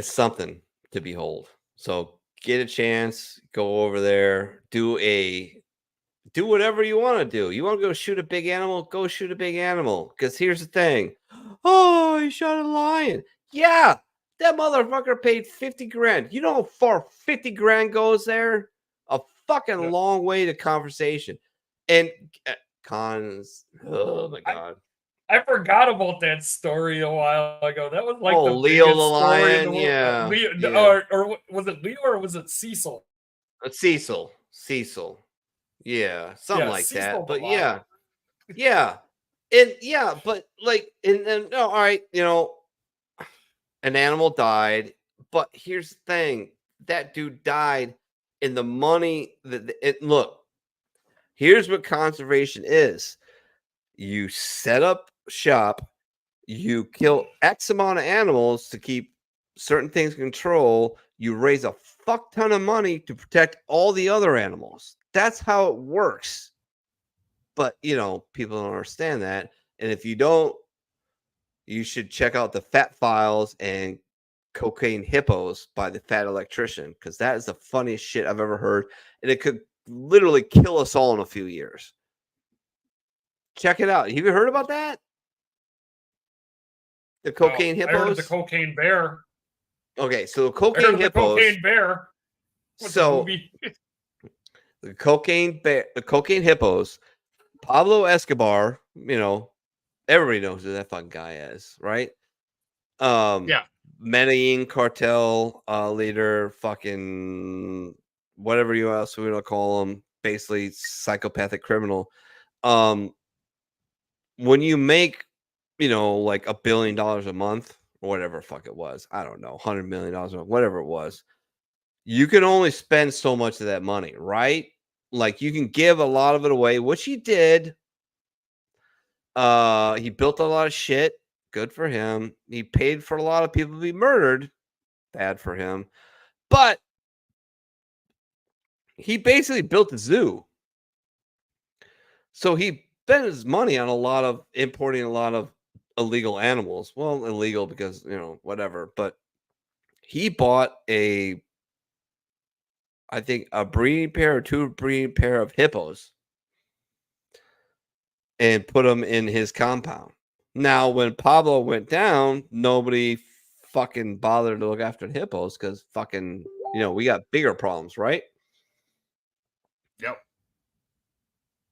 something to behold. So get a chance, go over there, do whatever you want to do. You want to go shoot a big animal? Go shoot a big animal. Because here's the thing. Oh, he shot a lion. Yeah, that motherfucker paid 50 grand. You know how far 50 grand goes there? A fucking long way to conversation. And cons. Oh my God. I forgot about that story a while ago. That was like the Leo biggest the story in the lion. world. Yeah. Leo, Yeah. or was it Leo or was it Cecil? Cecil. Yeah, something Yeah, like Cecil that. the But lion. yeah. And yeah, but like, and then, no, all right, an animal died. But here's the thing, that dude died, and the money look, here's what conservation is. You set up shop, you kill X amount of animals to keep certain things in control, you raise a fuck ton of money to protect all the other animals. That's how it works. But people don't understand that. And if you don't, you should check out the Fat Files and Cocaine Hippos by the Fat Electrician, because that is the funniest shit I've ever heard. And it could literally kill us all in a few years. Check it out. Have you heard about that? The Cocaine I heard of the Hippos? Cocaine Bear. Okay, so the I heard Cocaine of the Hippos. Cocaine Bear. What's the So movie? the Cocaine Hippos, Pablo Escobar, everybody knows who that fucking guy is, right? Yeah. Medellin cartel leader, fucking whatever you else we want to call him, basically psychopathic criminal. When you make, like $1 billion a month or whatever fuck it was, I don't know, $100 million a month, whatever it was, you can only spend so much of that money, right? Like, you can give a lot of it away, which he did. He built a lot of shit. Good for him. He paid for a lot of people to be murdered. Bad for him. But he basically built a zoo. So he spent his money on importing a lot of illegal animals. Well, illegal because, whatever. But he bought I think a breeding pair or two breeding pair of hippos and put them in his compound. Now, when Pablo went down, nobody fucking bothered to look after the hippos because fucking, we got bigger problems, right? Yep.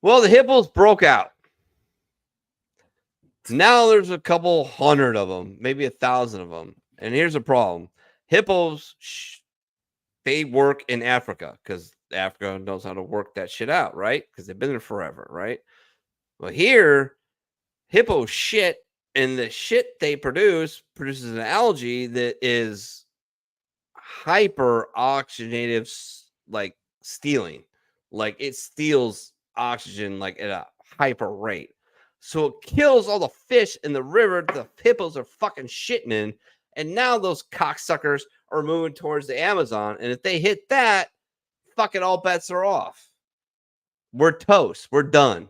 Well, the hippos broke out. Now there's a couple hundred of them, maybe 1,000 of them. And here's the problem. Hippos, they work in Africa because Africa knows how to work that shit out, right? Because they've been there forever, right? Well, here, hippo shit, and the shit they produces an algae that is hyper oxygenative, like stealing. Like, it steals oxygen like at a hyper rate. So it kills all the fish in the river the hippos are fucking shitting in. And now those cocksuckers are moving towards the Amazon. And if they hit that, fucking all bets are off. We're toast. We're done.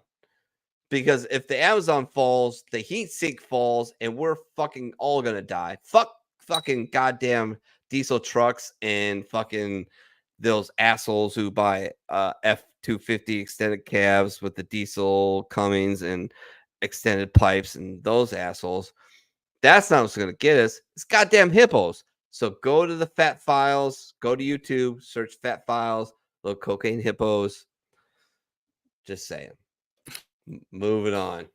Because if the Amazon falls, the heat sink falls, and we're fucking all gonna die. Fuck fucking goddamn diesel trucks and fucking those assholes who buy F-250 extended cabs with the diesel Cummins and extended pipes, and those assholes. That's not what's gonna get us. It's goddamn hippos. So go to the Fat Files, go to YouTube, search Fat Files, look Cocaine Hippos. Just saying. Moving on.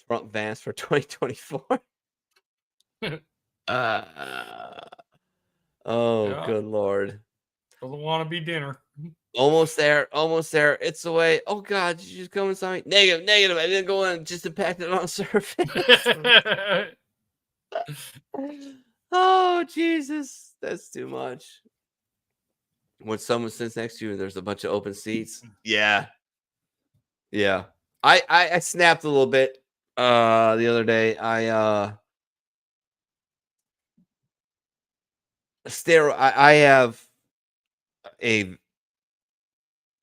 Trump Vance for 2024. Yeah. Good Lord. Doesn't want to be dinner. Almost there. It's away. Oh God, did you just come and saw me? Negative. I didn't go in, just impacted on surface. Oh Jesus, that's too much. When someone sits next to you and there's a bunch of open seats. Yeah. I snapped a little bit the other day. I have a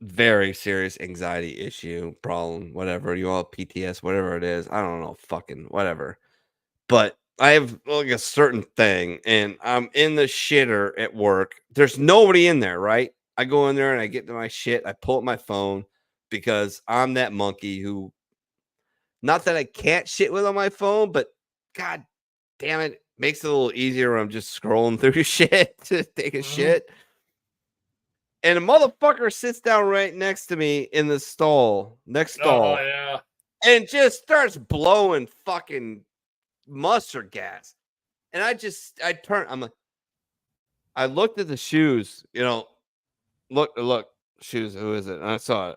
very serious anxiety issue, problem, whatever you all PTS, whatever it is. I don't know, fucking whatever. But I have like a certain thing, and I'm in the shitter at work. There's nobody in there, right? I go in there and I get to my shit. I pull up my phone because I'm that monkey who, not that I can't shit with on my phone, but god damn it, makes it a little easier when I'm just scrolling through shit to take a shit. And a motherfucker sits down right next to me in the next stall, yeah. and just starts blowing fucking mustard gas. And I looked at the shoes, look, shoes, who is it? And I saw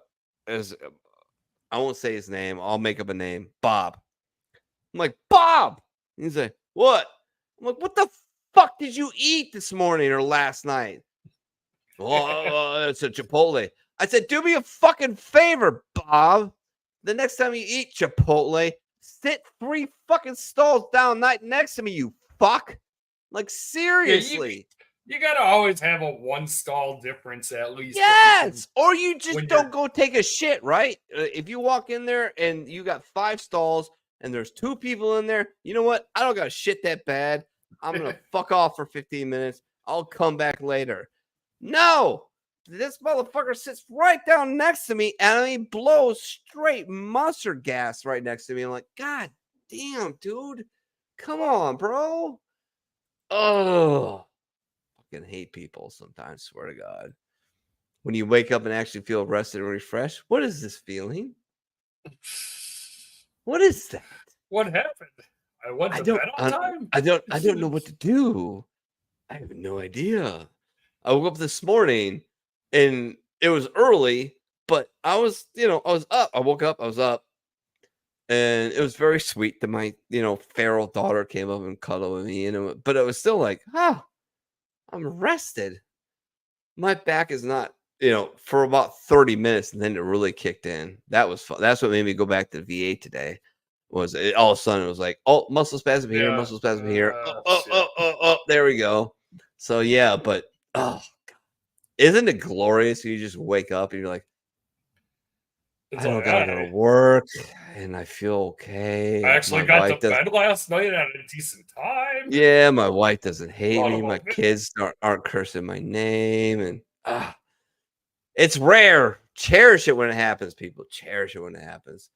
it. I won't say his name. I'll make up a name. Bob. I'm like, Bob. He's like, what? I'm like, what the fuck did you eat this morning or last night? Oh, it's a Chipotle. I said, do me a fucking favor, Bob. The next time you eat Chipotle, sit 3 fucking stalls down next to me, you fuck. Like, seriously. You gotta always have a 1 stall difference at least. Yes, or you just don't go take a shit, right? If you walk in there and you got 5 stalls and there's 2 people in there, you know what? I don't got shit that bad. I'm gonna fuck off for 15 minutes. I'll come back later. No, this motherfucker sits right down next to me and he blows straight mustard gas right next to me. I'm like, God damn, dude, come on, bro. Oh. Hate people sometimes, swear to God. When you wake up and actually feel rested and refreshed, what is this feeling? What is that? What happened? I went to bed on time? I don't know what to do. I have no idea. I woke up this morning and it was early, but I was up. I woke up, I was up. And it was very sweet that my, feral daughter came up and cuddled with me. But it was still like, I'm rested. My back is not, for about 30 minutes, and then it really kicked in. That was fun. That's what made me go back to the VA today. All of a sudden it was like, oh, muscle spasm here, muscle spasm here. There we go. So yeah, but God. Isn't it glorious? You just wake up and you're like, I don't gotta go to work, and I feel okay. I actually got to bed last night at a decent time. Yeah, my wife doesn't hate me. My kids aren't cursing my name, and it's rare. Cherish it when it happens, people. Cherish it when it happens.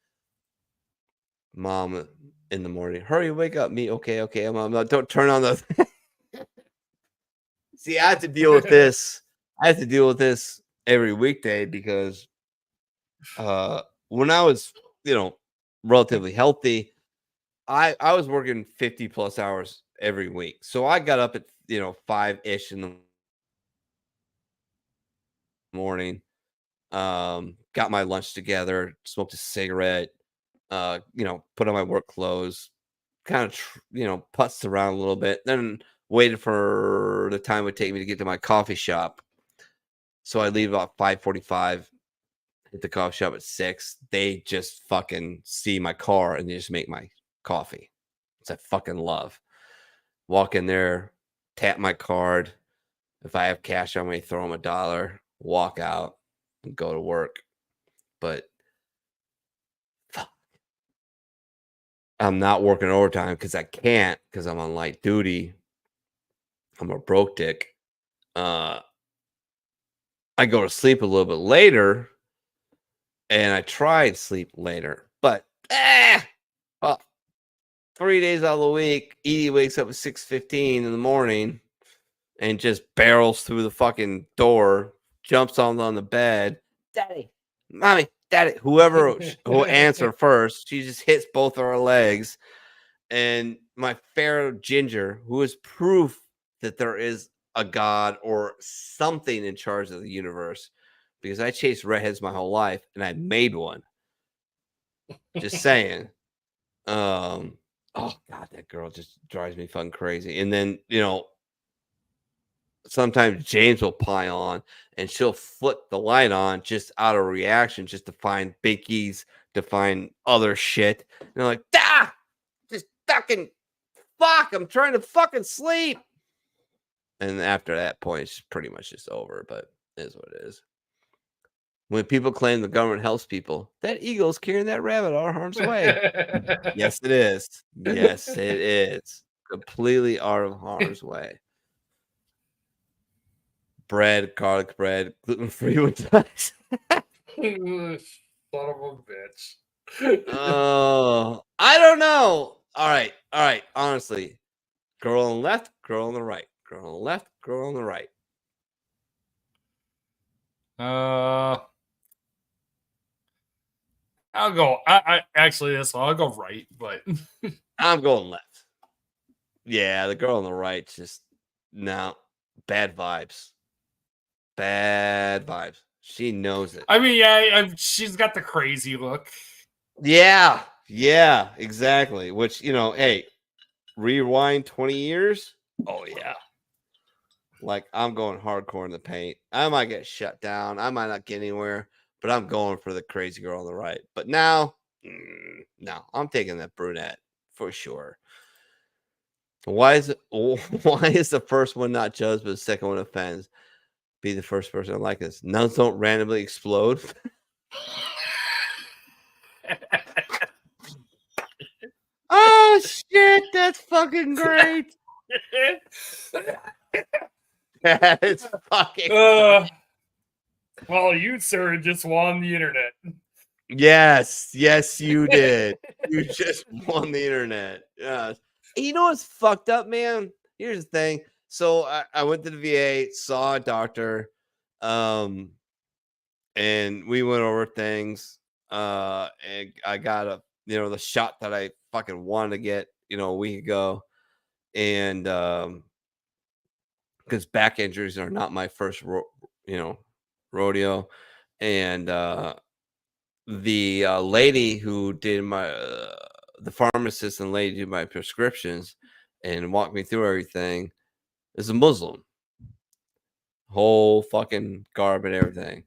Mom in the morning, hurry, wake up. Me, okay, Mom. Don't turn on the. See, I have to deal with this. I have to deal with this every weekday because when I was, relatively healthy, I was working 50 plus hours every week. So I got up at, 5-ish in the morning, got my lunch together, smoked a cigarette, put on my work clothes, kind of, putzed around a little bit, then waited for the time it would take me to get to my coffee shop. So I leave about 5:45. Hit the coffee shop at 6. They just fucking see my car and they just make my coffee. Which I fucking love. Walk in there, tap my card. If I have cash on me, throw them $1, walk out, and go to work. But fuck. I'm not working overtime because I can't, because I'm on light duty. I'm a broke dick. I go to sleep a little bit later. And I tried sleep later, but 3 days out of the week, Edie wakes up at 6:15 in the morning and just barrels through the fucking door, jumps on the bed. Daddy, mommy, daddy, whoever will answer first, she just hits both of our legs. And my fair Ginger, who is proof that there is a God or something in charge of the universe, because I chased redheads my whole life and I made one. Just saying. Oh God, that girl just drives me fucking crazy. And then, sometimes James will pile on and she'll flip the light on just out of reaction, just to find biggies, to find other shit. And they're like, just fucking fuck, I'm trying to fucking sleep. And after that point, it's pretty much just over. But it is what it is. When people claim the government helps people, that eagle's carrying that rabbit out of harm's way. Yes, it is. Yes, it is. Completely out of harm's way. Bread, garlic bread, gluten-free with nuts. Son of a bitch. Oh, I don't know. All right. Honestly, girl on the left, girl on the right. Girl on the left, girl on the right. I'll go. I actually this one I'll go right, but I'm going left. Yeah, the girl on the right just no bad vibes. Bad vibes. She knows it. I mean, yeah, she's got the crazy look. Yeah, exactly. Which, hey, rewind 20 years. Oh, yeah. Like, I'm going hardcore in the paint. I might get shut down. I might not get anywhere, but I'm going for the crazy girl on the right. But now, no, I'm taking that brunette for sure. Why is the first one not judged, but the second one offends? Be the first person to like this. Nuns don't randomly explode. Oh shit, that's fucking great. That is fucking well, you, sir, just won the internet. Yes, you did. You just won the internet. Yes. You know what's fucked up, man? Here's the thing. So I went to the VA, saw a doctor, and we went over things. And I got the shot that I fucking wanted to get, a week ago. And because back injuries are not my first rodeo. And the lady who did my the pharmacist and lady who did my prescriptions and walked me through everything is a Muslim. Whole fucking garb and everything.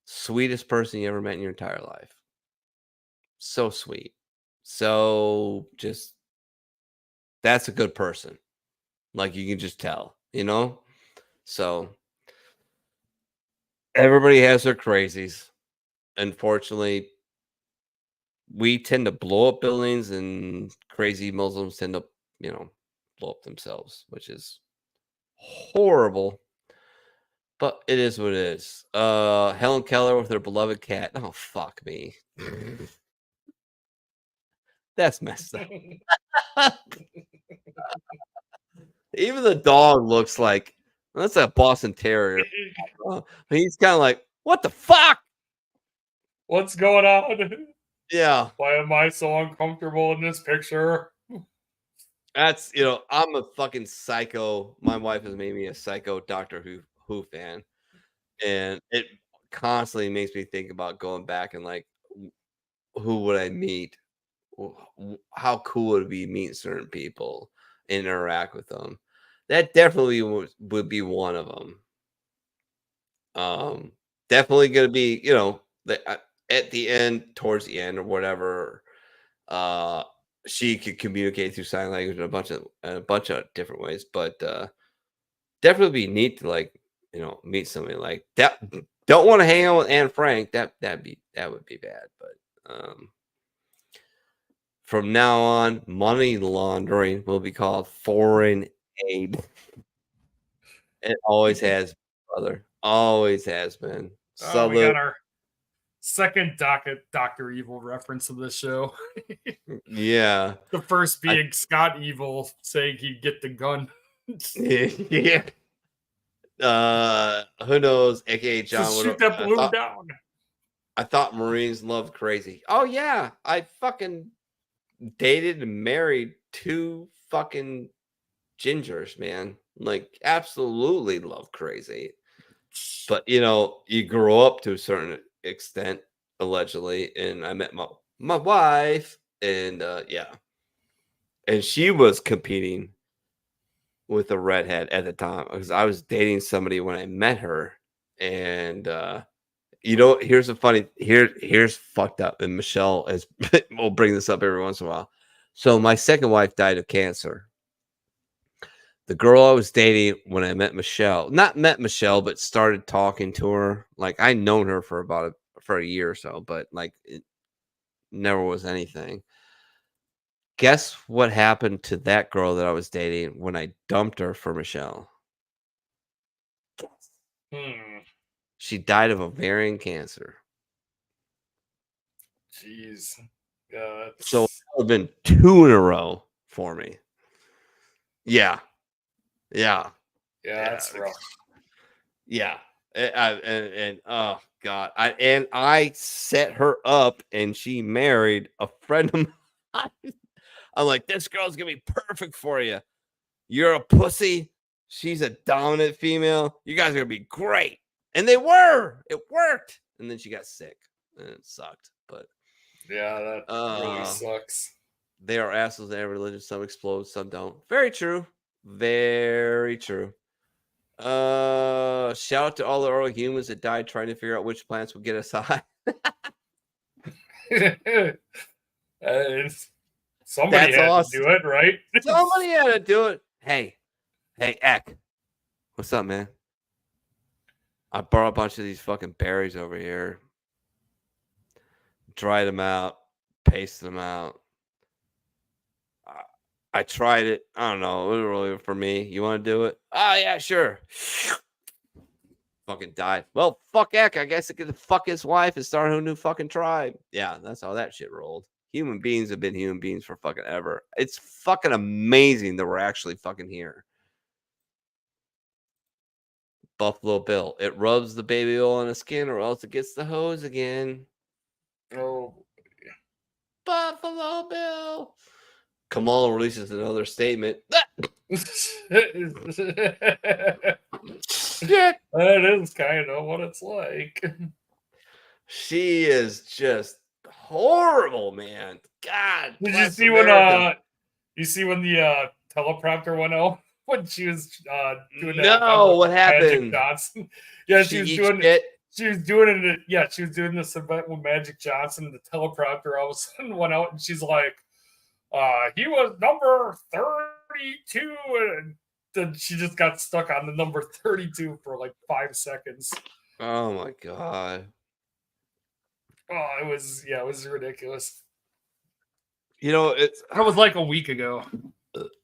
Sweetest person you ever met in your entire life. So sweet. So just that's a good person. Like you can just tell, So everybody has their crazies. Unfortunately, we tend to blow up buildings and crazy Muslims tend to, blow up themselves, which is horrible. But it is what it is. Helen Keller with her beloved cat. Oh, fuck me. That's messed up. Even the dog looks like that's a Boston Terrier. He's kind of like, what the fuck? What's going on? Yeah. Why am I so uncomfortable in this picture? That's I'm a fucking psycho. My wife has made me a psycho Doctor Who fan, and it constantly makes me think about going back and like, who would I meet? How cool would it be meeting certain people, interact with them? That definitely would be one of them. Definitely going to be at the end, towards the end or whatever. She could communicate through sign language in a bunch of different ways, but definitely be neat to meet somebody like that. Don't want to hang out with Anne Frank. That would be bad. But from now on, money laundering will be called foreign aid. It always has, brother. Always has been. Oh, we got our second Dr. Evil reference of this show. Yeah. The first being Scott Evil saying he'd get the gun. Yeah. Who knows? AKA John. Just shoot that balloon down. I thought Marines loved crazy. Oh yeah. I fucking dated and married 2 fucking gingers, man. Like absolutely love crazy. But you grow up to a certain extent, allegedly, and I met my wife, and and she was competing with a redhead at the time because I was dating somebody when I met her, and here's a funny here's fucked up, and Michelle will bring this up every once in a while. So my second wife died of cancer, the girl I was dating when I met Michelle, not met Michelle, but started talking to her. Like I known her for for a year or so, but like it never was anything. Guess what happened to that girl that I was dating when I dumped her for Michelle? She died of ovarian cancer. Jeez. Yeah, So it's been 2 in a row for me. Yeah. yeah, that's rough. Yeah. And oh God. I set her up and she married a friend of mine. I'm like, this girl's gonna be perfect for you. You're a pussy. She's a dominant female. You guys are gonna be great. And they were. It worked. And then she got sick. And it sucked. But Yeah, that really sucks. they are assholes in every religion. Some explode, some don't. Very true. Very true. Shout out to all the early humans that died trying to figure out which plants would get us high. Somebody That's had awesome. to do it, right? Somebody had to do it. Hey, Eck. What's up, man? I brought a bunch of these fucking berries over here. Dried them out. Pasted them out. I tried it. I don't know. It was really for me. You want to do it? Oh, yeah, sure. Fucking died. Well, fuck Eck. I guess it could fuck his wife and start a new fucking tribe. Yeah, that's how that shit rolled. Human beings have been human beings for fucking ever. It's fucking amazing that we're actually fucking here. Buffalo Bill. It rubs the baby oil on the skin or else it gets the hose again. Oh. Buffalo Bill. Kamala releases another statement. Shit. That is kind of what it's like. She is just horrible, man. God. Did you bless see America. when the teleprompter went out when she was doing that? No, what Magic happened? Johnson. Yeah, She she eats was doing shit? She was doing it. Yeah, she was doing this event with Magic Johnson. The teleprompter all of a sudden went out, and she's like, "He was number 32," and then she just got stuck on the number 32 for like 5 seconds. Oh my God. Oh, it was ridiculous. You know, it's That was like a week ago.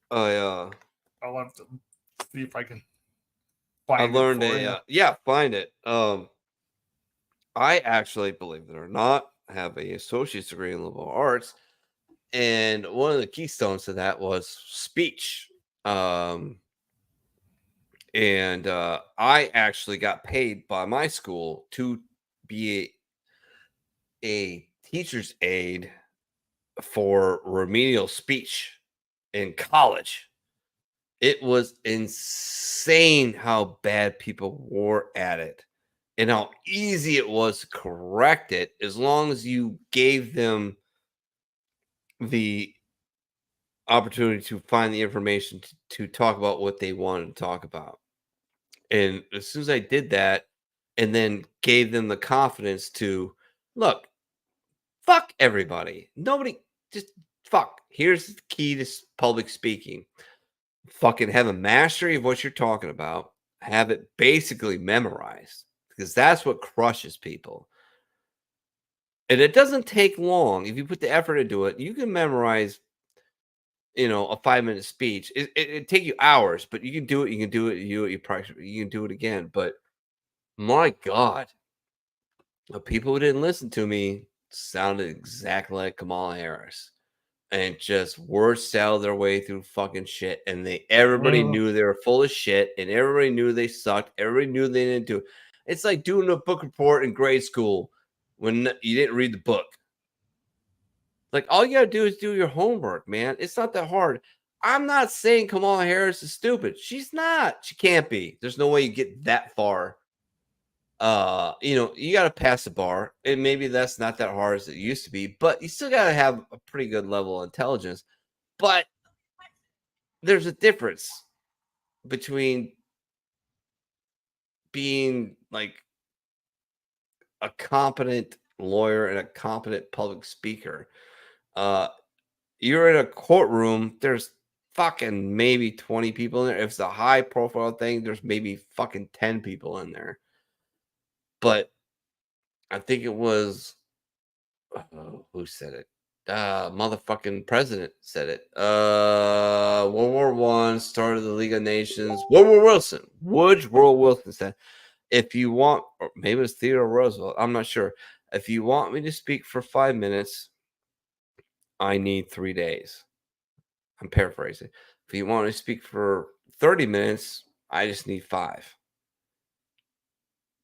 Oh yeah. I'll have to see if I can I find learned it for you. yeah, find it. I actually, believe it or not, have a associate's degree in liberal arts, and one of the keystones to that was speech. And I actually got paid by my school to be a teacher's aide for remedial speech in college. It was insane how bad people were at it and how easy it was to correct it as long as you gave them the opportunity to find the information to talk about what they wanted to talk about. And as soon as I did that and then gave them the confidence to look, fuck everybody. Nobody, just fuck. Here's the key to public speaking. Fucking have a mastery of what you're talking about. Have it basically memorized because that's what crushes people. And it doesn't take long. If you put the effort into it, you can memorize, a 5-minute speech. It take you hours, but you can do it. You can do it. You practice. You can do it again. But my God, the people who didn't listen to me sounded exactly like Kamala Harris. And just word salad their way through fucking shit. And everybody knew they were full of shit, and everybody knew they sucked. Everybody knew they didn't do it. It's like doing a book report in grade school when you didn't read the book. Like, all you gotta do is do your homework, man. It's not that hard. I'm not saying Kamala Harris is stupid. She's not. She can't be. There's no way you get that far. You got to pass the bar, and maybe that's not that hard as it used to be, but you still got to have a pretty good level of intelligence. But there's a difference between being like a competent lawyer and a competent public speaker. You're in a courtroom. There's fucking maybe 20 people in there. If it's a high profile thing, there's maybe fucking 10 people in there. But I think it was who said it? Motherfucking president said it. World War One, start of the League of Nations. Woodrow Wilson said, if you want, or maybe it was Theodore Roosevelt, I'm not sure. If you want me to speak for 5 minutes, I need 3 days. I'm paraphrasing. If you want me to speak for 30 minutes, I just need 5.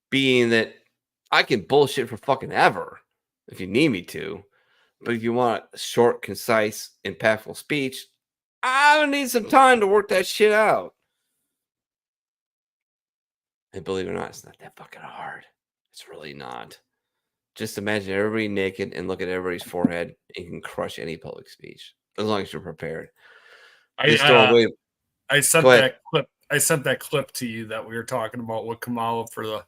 Being that I can bullshit for fucking ever if you need me to. But if you want a short, concise, impactful speech, I need some time to work that shit out. And believe it or not, it's not that fucking hard. It's really not. Just imagine everybody naked and look at everybody's forehead and you can crush any public speech. As long as you're prepared. I sent that clip. I sent that clip to you that we were talking about with Kamala for the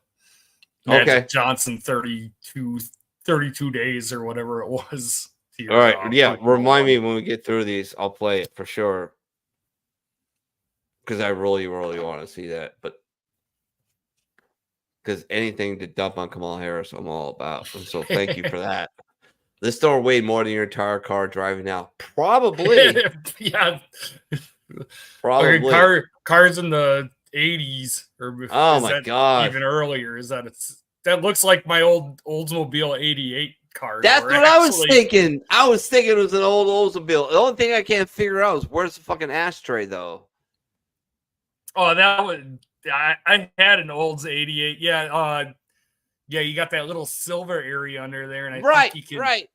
Magic Johnson 32 days or whatever it was. All right. Yeah. Remind me when we get through these. I'll play it for sure. Because I really, really want to see that. But because anything to dump on Kamala Harris, I'm all about. And so thank you for that. This store weighed more than your entire car driving now. Probably. Yeah. Probably. Cars in the 80s. Or oh my God. Even earlier. That looks like my old Oldsmobile 88 car. That's what I was thinking. I was thinking it was an old Oldsmobile. The only thing I can't figure out is where's the fucking ashtray, though? Oh, that was... I had an Olds 88. Yeah, you got that little silver area under there, and I think you can,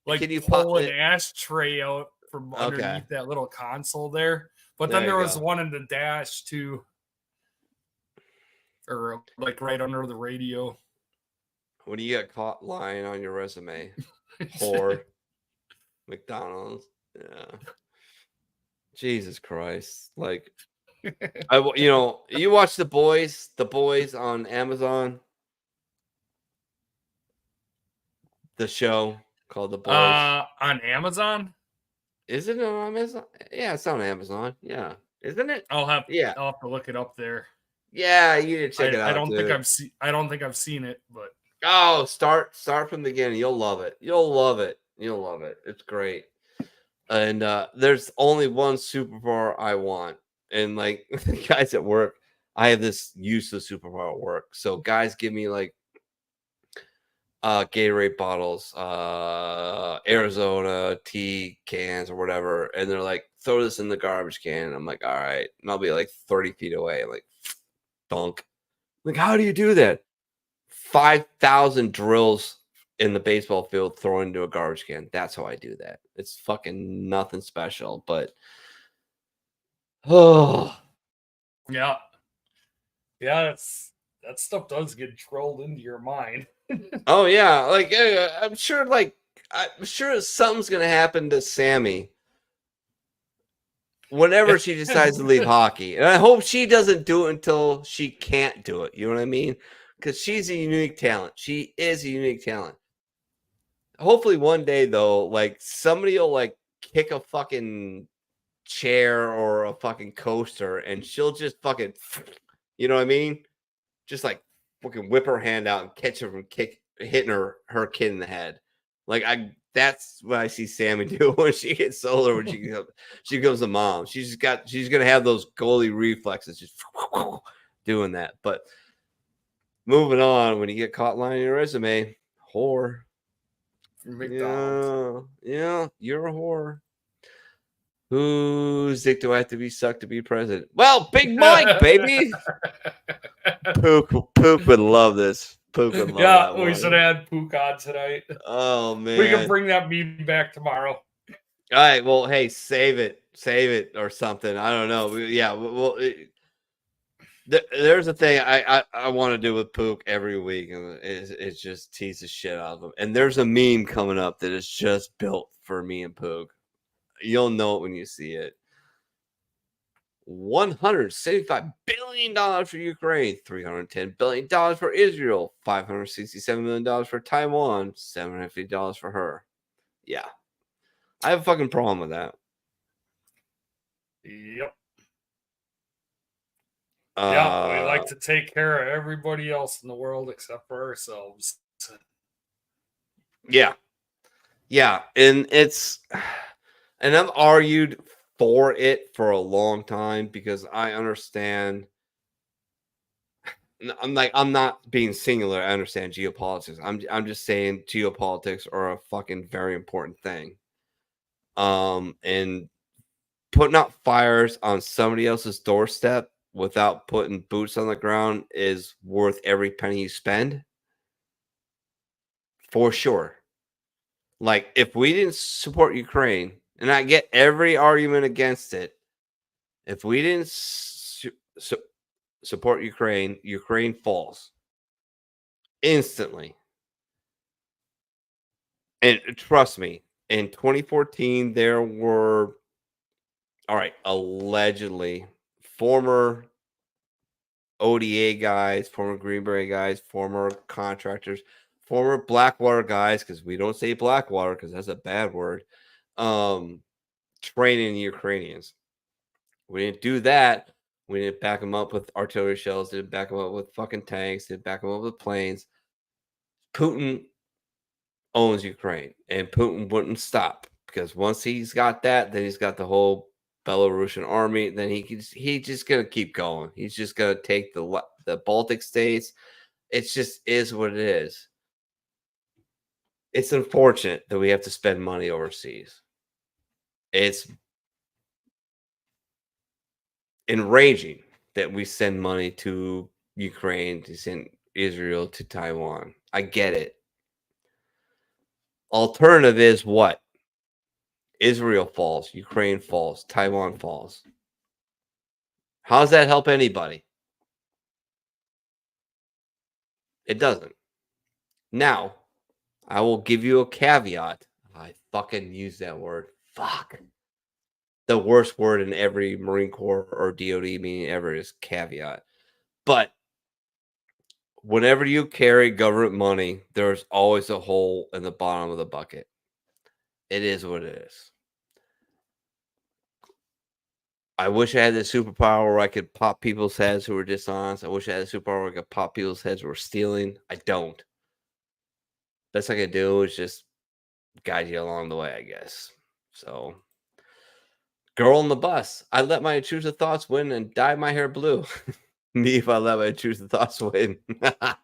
like, can you pull an ashtray out from underneath that little console there. But then there was one in the dash too, or like right under the radio. When you get caught lying on your resume, whore, McDonald's, yeah, Jesus Christ, like. You watch The Boys on Amazon, the show called The Boys. On Amazon? Isn't it on Amazon? Yeah, it's on Amazon. Yeah, isn't it? I'll have to look it up there. Yeah, you need to check it out. I don't think I've seen it, but start from the beginning. You'll love it. You'll love it. It's great. And there's only one superpower I want. And like the guys at work, I have this useless superpower at work. So guys give me like Gatorade bottles, Arizona tea cans or whatever, and they're like, throw this in the garbage can. And I'm like, all right. And I'll be like 30 feet away. I'm like, dunk. Like, how do you do that? 5,000 drills in the baseball field thrown into a garbage can. That's how I do that. It's fucking nothing special, but yeah, that stuff does get drilled into your mind. Oh yeah, like I'm sure something's gonna happen to Sammy whenever she decides to leave hockey, and I hope she doesn't do it until she can't do it. You know what I mean? Because she's a unique talent. She is a unique talent. Hopefully one day though, like somebody will like kick a fucking chair or a fucking coaster and she'll just fucking, you know what I mean? Just like fucking whip her hand out and catch her from hitting her kid in the head. Like that's what I see Sammy do when she gets older, when she becomes a mom. She's gonna have those goalie reflexes, just doing that. But moving on, when you get caught lying in your resume, whore. McDonald's. Yeah, you're a whore. Whose dick do I have to be sucked to be president? Well, Big Mike, baby. Pook would love this. Pook would love that we should add Pook on tonight. Oh man, we can bring that meme back tomorrow. All right. Well, hey, save it or something. I don't know. Yeah. Well, there's a thing I want to do with Pook every week, and it's just tease the shit out of him. And there's a meme coming up that is just built for me and Pook. You'll know it when you see it. $175 billion for Ukraine, $310 billion for Israel, $567 million for Taiwan, $750 for her. Yeah. I have a fucking problem with that. Yep. Yeah, we like to take care of everybody else in the world except for ourselves. Yeah. Yeah. And and I've argued for it for a long time because I understand. I'm not being singular. I understand geopolitics. I'm just saying geopolitics are a fucking very important thing. And putting out fires on somebody else's doorstep without putting boots on the ground is worth every penny you spend. For sure. Like, if we didn't support Ukraine, and I get every argument against it, if we didn't support Ukraine, Ukraine falls instantly. And trust me, in 2014, there were, all right, allegedly former ODA guys, former Green Beret guys, former contractors, former Blackwater guys, because we don't say Blackwater because that's a bad word, training the Ukrainians. We didn't do that. We didn't back them up with artillery shells, didn't back them up with fucking tanks, didn't back them up with planes. Putin owns Ukraine, and Putin wouldn't stop because once he's got that, then he's got the whole Belarusian army. Then he's just gonna keep going. He's just gonna take the Baltic states. It's just is what it is. It's unfortunate that we have to spend money overseas. It's enraging that we send money to Ukraine, to send Israel, to Taiwan. I get it. Alternative is what? Israel falls, Ukraine falls, Taiwan falls. How does that help anybody? It doesn't. Now, I will give you a caveat. I fucking use that word. Fuck. The worst word in every Marine Corps or DOD meeting ever is caveat. But whenever you carry government money, there's always a hole in the bottom of the bucket. It is what it is. I wish I had the superpower where I could pop people's heads who were dishonest. I wish I had a superpower where I could pop people's heads who were stealing. I don't. Best I can do is just guide you along the way, I guess. So, girl on the bus. I let my intrusive thoughts win and dye my hair blue. Me if I let my intrusive thoughts win. The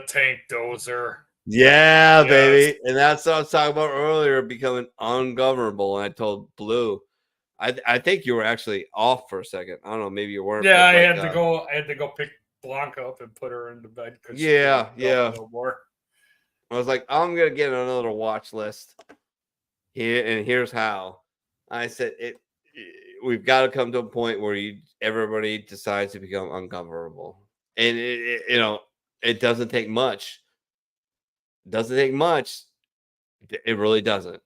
tank dozer. Yeah, yes, baby. And that's what I was talking about earlier, becoming ungovernable. And I told Blue, I think you were actually off for a second. I don't know, maybe you weren't. Yeah, I had to go pick Blanca up and put her into bed. Yeah. No more. I was like, I'm gonna get another watch list here, and here's how. I said we've got to come to a point where everybody decides to become ungovernable, and it doesn't take much. Doesn't take much. It really doesn't.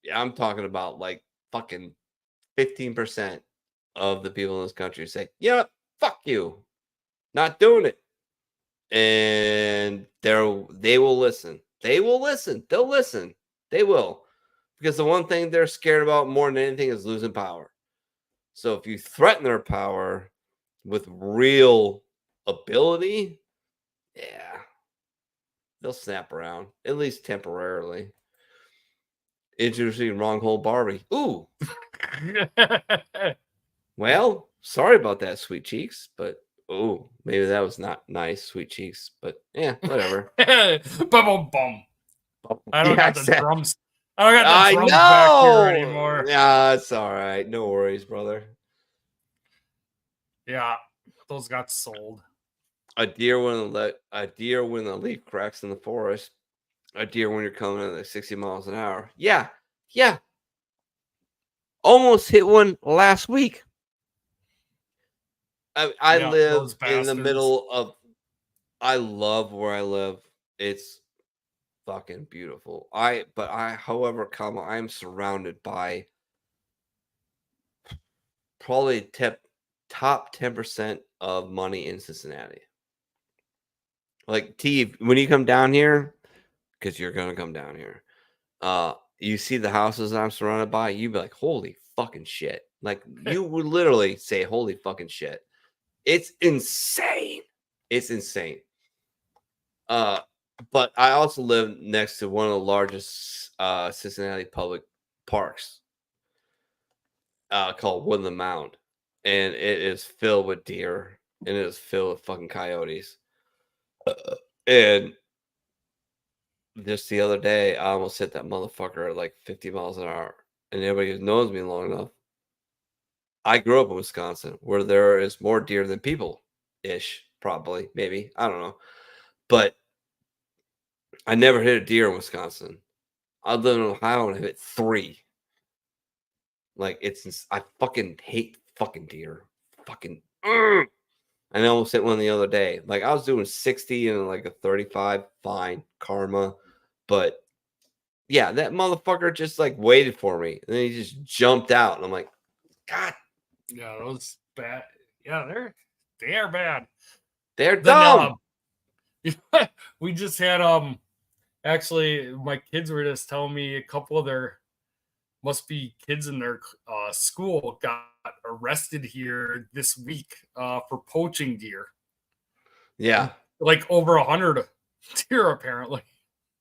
Yeah, I'm talking about like fucking 15% of the people in this country say, yeah, fuck you, not doing it, and they will listen. They will listen. They'll listen. They will, because the one thing they're scared about more than anything is losing power. So if you threaten their power with real ability, yeah, they'll snap around, at least temporarily. Introducing wrong hole Barbie. Ooh. Well, sorry about that, Sweet Cheeks, but maybe that was not nice, Sweet Cheeks, but yeah, whatever. Bum bum. I don't got the drums. I don't got the drums know. back here anymore. Yeah, it's all right. No worries, brother. Yeah, those got sold. A deer when the leaf cracks in the forest. A deer when you're coming at like 60 miles an hour. Yeah. Almost hit one last week. I live in the middle of. I love where I live. It's fucking beautiful. However, I'm surrounded by probably top 10% of money in Cincinnati. Like when you come down here, because you're gonna come down here, you see the houses I'm surrounded by, you'd be like, holy fucking shit. Like you would literally say, "Holy fucking shit!" It's insane. It's insane. But I also live next to one of the largest Cincinnati public parks, called Woodland Mound, and it is filled with deer and it is filled with fucking coyotes. And just the other day, I almost hit that motherfucker at like 50 miles an hour. And anybody who knows me long enough, I grew up in Wisconsin, where there is more deer than people, ish, probably, maybe, I don't know, but I never hit a deer in Wisconsin. I lived in Ohio and I hit 3. Like I fucking hate fucking deer. Fucking. And I almost hit one the other day. Like I was doing 60 and like a 35, fine, karma, but yeah, that motherfucker just like waited for me, and then he just jumped out, and I'm like, God. Yeah, those bad. Yeah, they are bad. They're dumb. We just had actually my kids were just telling me a couple of their must be kids in their school got arrested here this week for poaching deer. Yeah, like over 100 deer apparently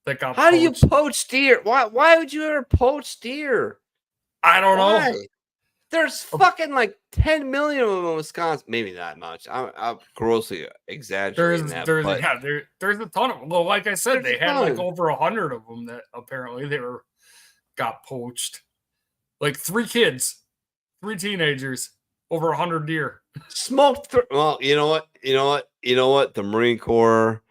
that got How poached. do you poach deer? Why would you ever poach deer? I don't know. There's fucking like 10 million of them in Wisconsin. Maybe not much. I'm grossly exaggerating that. There's But a ton of them. Well, like I said, they There's a had like ton. over 100 of them that apparently got poached. Like 3 kids, 3 teenagers, over 100 deer. smoked through. Well, you know what? The Marine Corps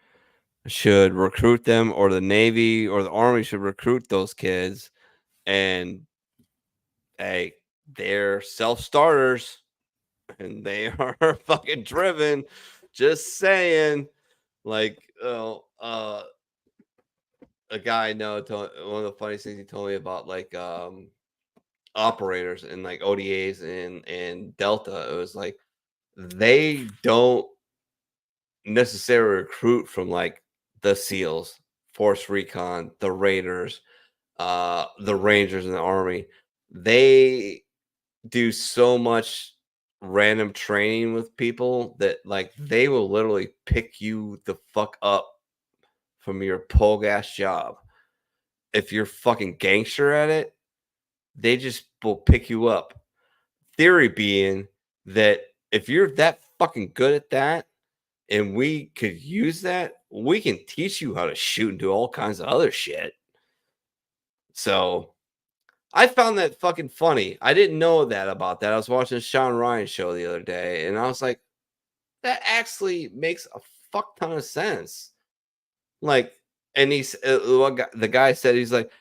should recruit them, or the Navy or the Army should recruit those kids. And hey, they're self-starters and they are fucking driven. Just saying. Like, a guy I know told one of the funniest things he told me about, like, operators and like ODAs and Delta. It was like they don't necessarily recruit from like the SEALs, Force Recon, the Raiders, the Rangers, and the Army. They do so much random training with people that like they will literally pick you the fuck up from your pole gas job. If you're fucking gangster at it, they just will pick you up. Theory being that if you're that fucking good at that and we could use that, we can teach you how to shoot and do all kinds of other shit. So I found that fucking funny. I didn't know that about that. I was watching Sean Ryan show the other day and I was like, that actually makes a fuck ton of sense. Like, and the guy said, he's like,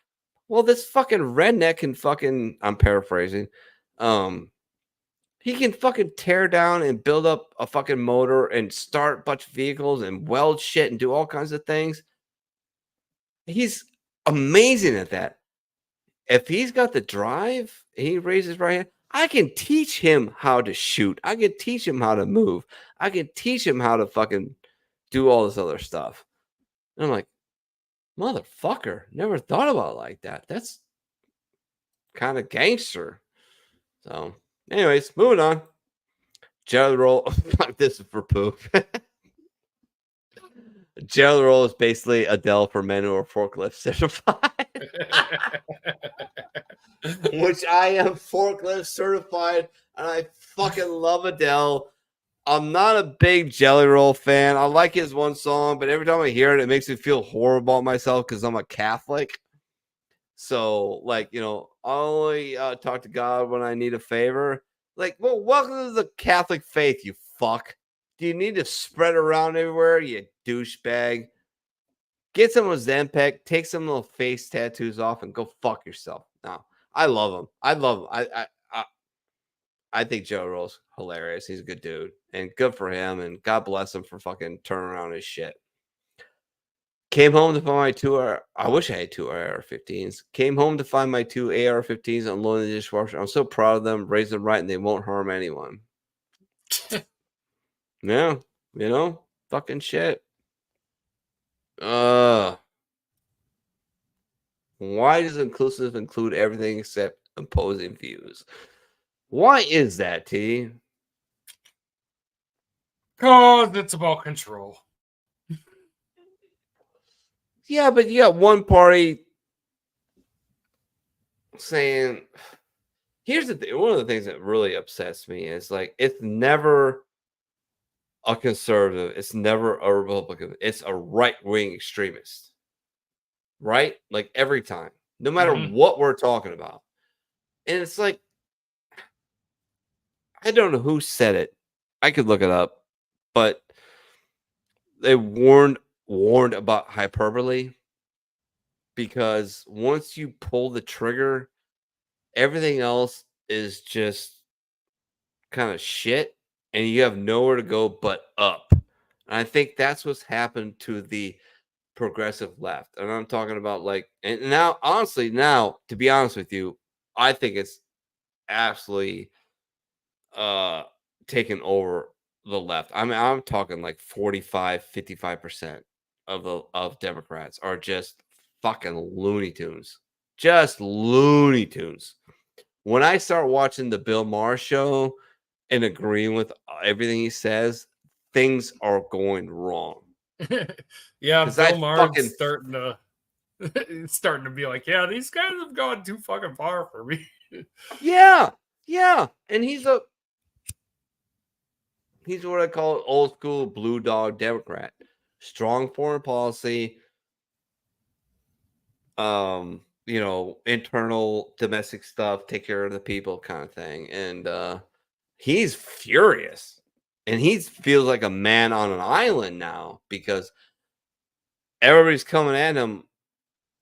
well, this fucking redneck can fucking, I'm paraphrasing, he can fucking tear down and build up a fucking motor and start a bunch of vehicles and weld shit and do all kinds of things. He's amazing at that. If he's got the drive and he raises his right hand, I can teach him how to shoot. I can teach him how to move. I can teach him how to fucking do all this other stuff. And I'm like, motherfucker, never thought about it like that. That's kind of gangster. So, anyways, moving on. Jelly roll. This is for poop. Jelly roll is basically Adele for men who are forklift certified. Which I am forklift certified, and I fucking love Adele. I'm not a big Jelly Roll fan. I like his one song, but every time I hear it, it makes me feel horrible about myself because I'm a Catholic. So, like, I only talk to God when I need a favor. Like, well, welcome to the Catholic faith, you fuck. Do you need to spread around everywhere, you douchebag? Get some Ozempic, take some little face tattoos off, and go fuck yourself. No, I love him. I love him. I think Joe Roll's hilarious. He's a good dude, and good for him. And God bless him for fucking turning around his shit. Came home to find my 2 AR. I wish I had 2 AR-15s. Came home to find my 2 AR-15s unloading the dishwasher. I'm so proud of them. Raised them right, and they won't harm anyone. Yeah, fucking shit. Why does inclusive include everything except opposing views? Why is that, T? Because it's about control. Yeah, but you got one party saying, here's the thing. One of the things that really upsets me is like, it's never a conservative, it's never a Republican, it's a right-wing extremist, right? Like every time, no matter what we're talking about. And it's like, I don't know who said it. I could look it up, but they warned about hyperbole, because once you pull the trigger, everything else is just kind of shit, and you have nowhere to go but up. And I think that's what's happened to the progressive left. And I'm talking about like, and now, honestly, now, to be honest with you, I think it's absolutely taken over the left. I mean, I'm talking like 55% of Democrats are just fucking Looney Tunes. Just Looney Tunes. When I start watching the Bill Maher show and agreeing with everything he says, things are going wrong. Yeah, 'Cause Bill I Maher's fucking- starting to it's starting to be like, yeah, these guys have gone too fucking far for me. Yeah, and he's what I call old school blue dog Democrat. Strong foreign policy, you know, internal domestic stuff, take care of the people kind of thing. And he's furious. And he feels like a man on an island now, because everybody's coming at him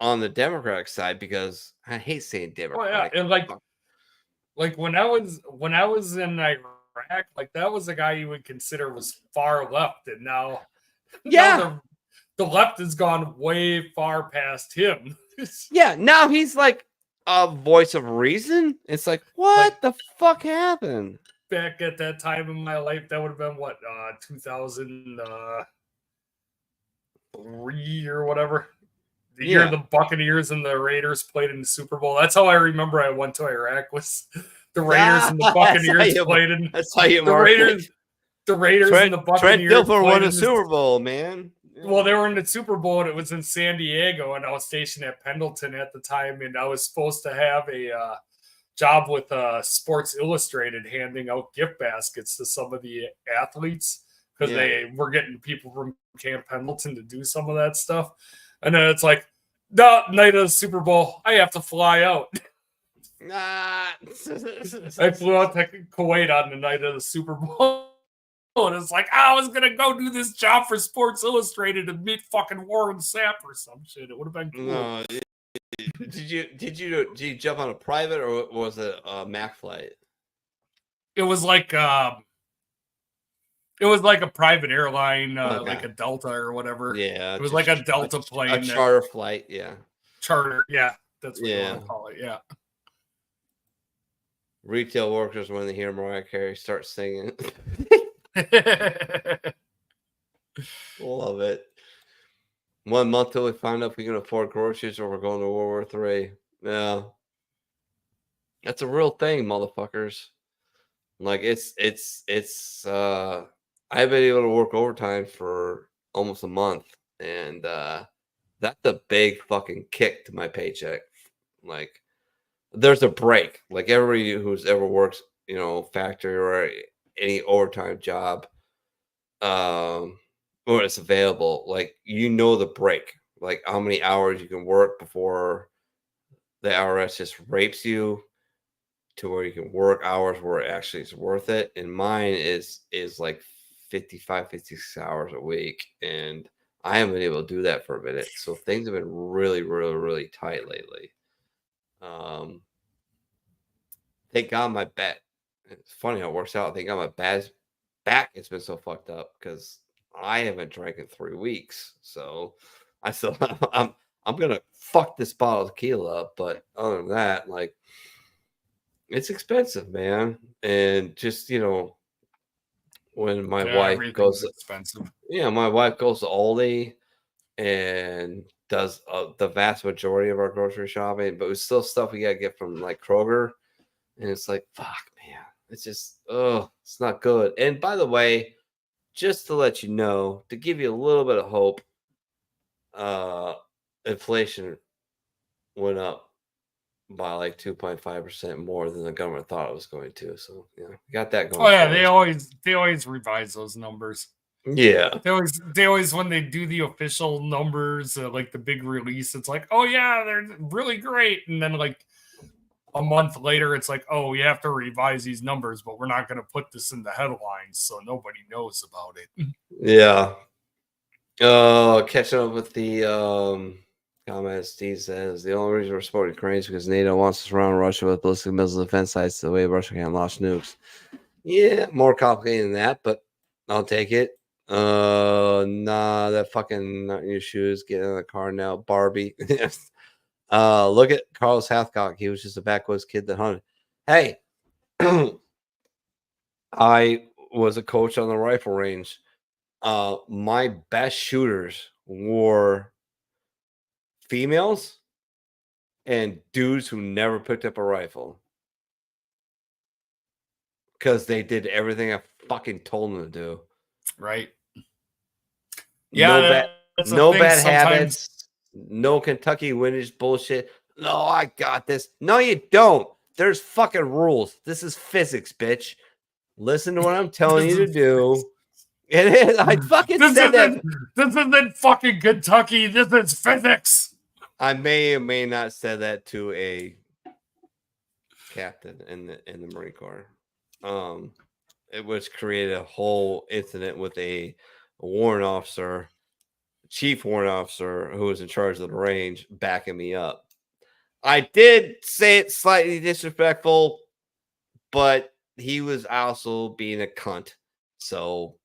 on the Democratic side, because I hate saying Oh yeah, Democratic. and like when I was in Iraq, like that was a guy you would consider was far left, and now now the left has gone way far past him. Yeah, now he's like a voice of reason. It's like, what the fuck happened? Back at that time in my life, that would have been what 2003 or whatever. The year the Buccaneers and the Raiders played in the Super Bowl. That's how I remember I went to Iraq, was the Raiders and the Buccaneers played in. That's how you the mark Raiders. The Raiders and the Buccaneers. Trent Dilfer won played a in Super Bowl, man. Well, they were in the Super Bowl, and it was in San Diego, and I was stationed at Pendleton at the time, and I was supposed to have a job with Sports Illustrated, handing out gift baskets to some of the athletes, because they were getting people from Camp Pendleton to do some of that stuff. And then it's like, no, night of the Super Bowl, I have to fly out. I flew out to Kuwait on the night of the Super Bowl. And it's like, I was gonna go do this job for Sports Illustrated and meet fucking Warren Sapp or some shit. It would have been cool. No, did you jump on a private, or was it a Mac flight? It was like a private airline, like a Delta or whatever. Yeah, it was like a Delta plane, a charter flight. Yeah, charter. Yeah, that's what you want to call it. Yeah. Retail workers, when they hear Mariah Carey, start singing. Love it. 1 month till we find out if we can afford groceries, or we're going to World War III. Yeah, that's a real thing, motherfuckers. Like it's I've been able to work overtime for almost a month, and that's a big fucking kick to my paycheck. Like, there's a break. Like, everybody who's ever worked, you know, factory or any overtime job, when it's available, like, you know, the break, like how many hours you can work before the IRS just rapes you, to where you can work hours where it actually is worth it. And mine is like 55, 56 hours a week, and I haven't been able to do that for a minute. So things have been really, really, really tight lately. Thank God my back. It's funny how it works out. Thank God my back has been so fucked up, because I haven't drank in 3 weeks. So I still I'm gonna fuck this bottle of tequila up. But other than that, like, it's expensive, man. And just, you know, when my wife goes, expensive. Yeah, my wife goes to Aldi and does the vast majority of our grocery shopping, but it's still stuff we gotta get from like Kroger. And it's like, fuck, man. It's just, it's not good. And by the way, just to let you know, to give you a little bit of hope, inflation went up by like 2.5% more than the government thought it was going to. So, got that going. Oh yeah, for us. they always revise those numbers. Yeah. They always when they do the official numbers, like the big release, it's like, oh yeah, they're really great, and then like a month later, it's like, oh, we have to revise these numbers, but we're not going to put this in the headlines, so nobody knows about it. Yeah. Catching up with the comment. Steve says the only reason we're supporting Ukraine is because NATO wants to surround Russia with ballistic missile defense sites the way Russia can't launch nukes. Yeah, more complicated than that, but I'll take it. Nah, that fucking not in your shoes. Get in the car now, Barbie. Look at Carlos Hathcock. He was just a backwoods kid that hunted. Hey, I was a coach on the rifle range. My best shooters were females and dudes who never picked up a rifle because they did everything I fucking told them to do. Right. Yeah, no bad habits, no Kentucky windage bullshit. No, I got this. No, you don't. There's fucking rules. This is physics, bitch. Listen to what I'm telling you to do. It is. I fucking said that. This isn't fucking Kentucky. This is physics. I may or may not said that to a captain in the Marine Corps. It was created a whole incident with a warrant officer, chief warrant officer, who was in charge of the range, backing me up. I did say it slightly disrespectful, but he was also being a cunt. So,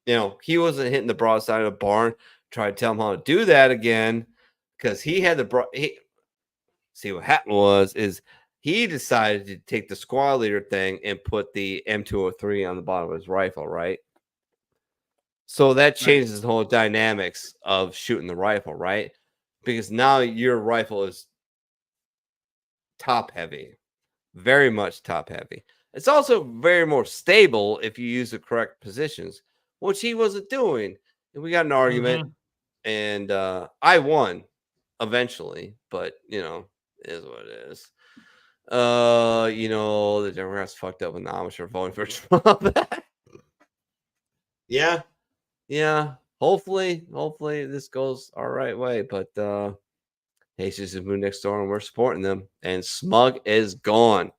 he wasn't hitting the broadside of the barn. Tried to tell him how to do that again because he had see what happened is he decided to take the squad leader thing and put the M203 on the bottom of his rifle, right? So that changes the whole dynamics of shooting the rifle, right? Because now your rifle is top heavy, very much top heavy. It's also very more stable if you use the correct positions, which he wasn't doing. And we got an argument, and I won eventually, but it is what it is. The Democrats fucked up when the Amish are voting for Trump. Yeah. Hopefully this goes our right way. But Haitians have moved next door and we're supporting them. And smug is gone.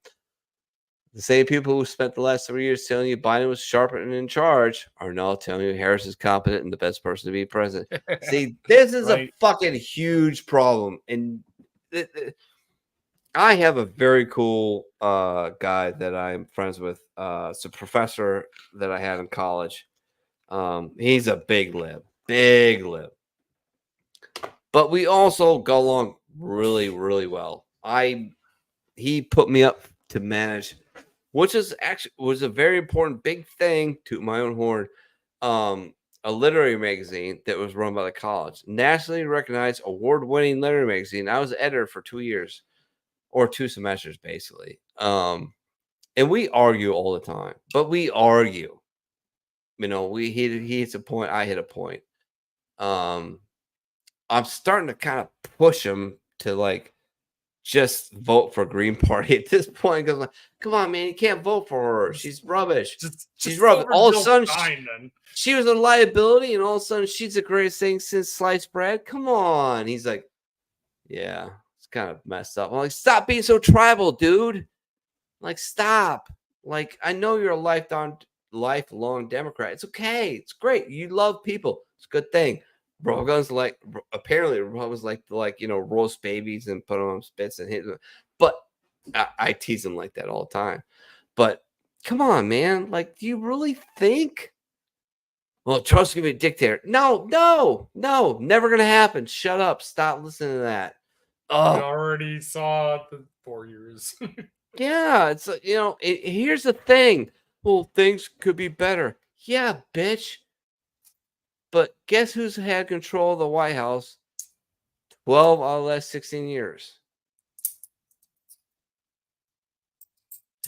The same people who spent the last 3 years telling you Biden was sharp and in charge are now telling you Harris is competent and the best person to be president. See, this is a fucking huge problem. And I have a very cool guy that I'm friends with. It's a professor that I had in college. He's a big lib. But we also go along really, really well. He put me up to manage, which was a very important big thing, to my own horn. A literary magazine that was run by the college, nationally recognized, award-winning literary magazine. I was editor for 2 years. Or 2 semesters, basically. And we argue all the time, but we argue. He hits a point, I hit a point. I'm starting to kind of push him to just vote for Green Party at this point. Because come on, man, you can't vote for her. She's rubbish. She's rubbish. All of a sudden, she was a liability, and all of a sudden, she's the greatest thing since sliced bread. Come on. He's like, yeah. Kind of messed up. I'm like, stop being so tribal, dude. Stop. I know you're a lifelong Democrat. It's okay. It's great. You love people. It's a good thing. Republicans apparently Republicans like roast babies and put them on spits and hit them. But I tease them like that all the time. But come on, man. Do you really think? Well, Trump's gonna be a dictator. No, never gonna happen. Shut up. Stop listening to that. I already saw the 4 years. Yeah, it's here's the thing. Well, things could be better. Yeah, bitch. But guess who's had control of the White House 12 out of the last 16 years?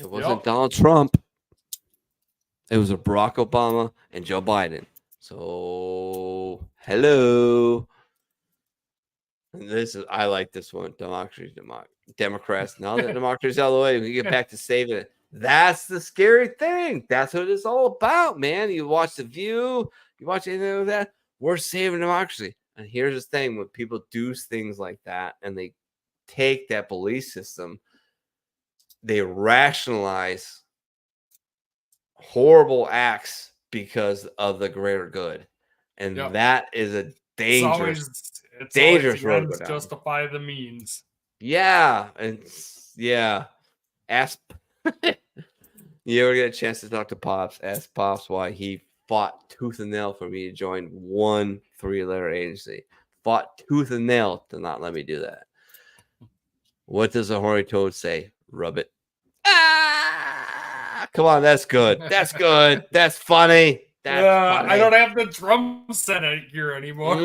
It wasn't Donald Trump. It was a Barack Obama and Joe Biden. So, hello. And I like this one. Democrats. Now that democracy's out of the way, we get back to saving it. That's the scary thing. That's what it's all about, man. You watch The View, you watch anything like that. We're saving democracy. And here's the thing: when people do things like that and they take that belief system, they rationalize horrible acts because of the greater good. And that is a dangerous the road to go ends down. justify the means. Yeah. And ask you ever get a chance to talk to Pops, ask Pops why he fought tooth and nail for me to join one 3-letter agency. Fought tooth and nail to not let me do that. What does a horny toad say? Rub it. Come on, that's good. That's good. That's funny. That's funny. I don't have the drum set here anymore.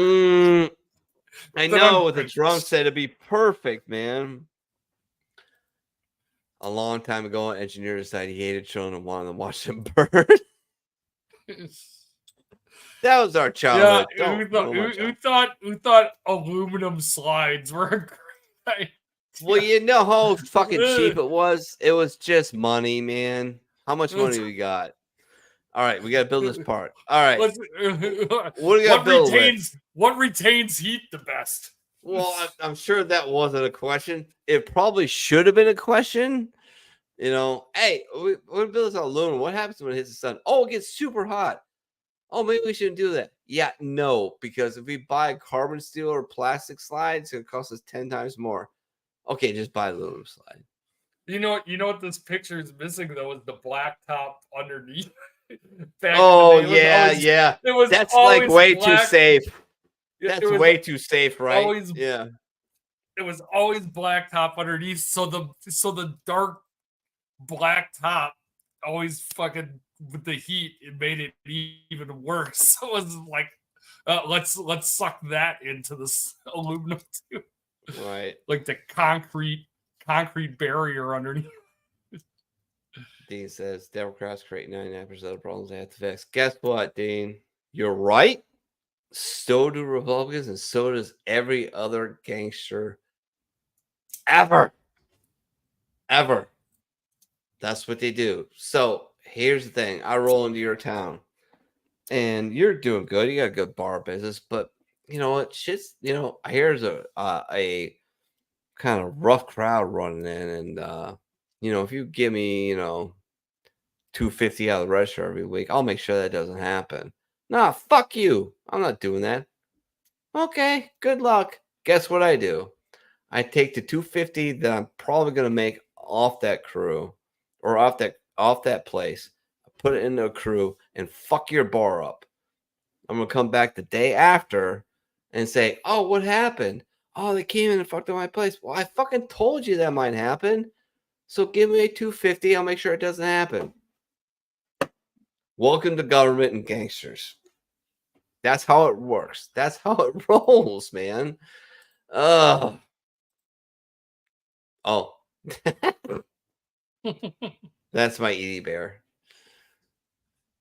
I know with the drum set, it'd be perfect, man. A long time ago, an engineer decided he hated children and wanted to watch them burn. That was our childhood. Who thought aluminum slides were a great idea? Well, you know how fucking cheap it was? It was just money, man. How much money we got? All right, we got to build this part. All right. What do we got to build with? What retains heat the best? Well, I'm sure that wasn't a question. It probably should have been a question. You know, hey, we're going to build this on aluminum. What happens when it hits the sun? Oh, it gets super hot. Oh, maybe we shouldn't do that. Yeah, no, because if we buy carbon steel or plastic slide, it's going to cost us 10 times more. Okay, just buy aluminum slide. You know what this picture is missing though is the black top underneath. Yeah. That's like way too safe. That's way too safe, right? It was always black top underneath, so the dark black top always fucking with the heat, it made it even worse. So it was like, let's suck that into this aluminum too. Right. Like the concrete barrier underneath. Dean says Democrats create 99% of the problems they have to fix. Guess what, Dean? You're right. So do Republicans, and so does every other gangster ever. That's what they do. So here's the thing. I roll into your town, and you're doing good. You got a good bar business, but you know what? Here's a kind of rough crowd running in, and if you give me, $250 out of the register every week, I'll make sure that doesn't happen. Nah, fuck you. I'm not doing that. Okay, good luck. Guess what I do? I take the $250 that I'm probably gonna make off that crew or off that place, put it into a crew, and fuck your bar up. I'm gonna come back the day after and say, "Oh, what happened? Oh, they came in and fucked up my place." Well, I fucking told you that might happen. So give me a $250. I'll make sure it doesn't happen. Welcome to government and gangsters. That's how it works. That's how it rolls, man. Oh. That's my Edie Bear.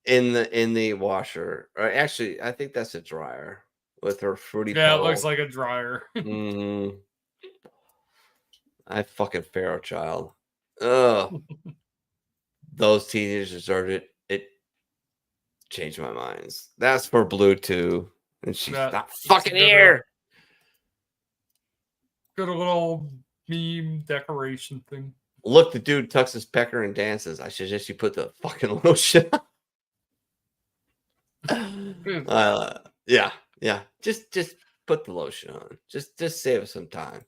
In the washer. Or actually, I think that's a dryer with her fruity Yeah, pebble. it looks like a dryer. I fucking Pharaoh child. Ugh. Those teenagers deserved it. It changed my minds. That's for Blue too. And she's not fucking here. Good little meme decoration thing. Look, the dude tucks his pecker and dances. I suggest you put the fucking lotion on. Yeah. Just put the lotion on. Just save us some time.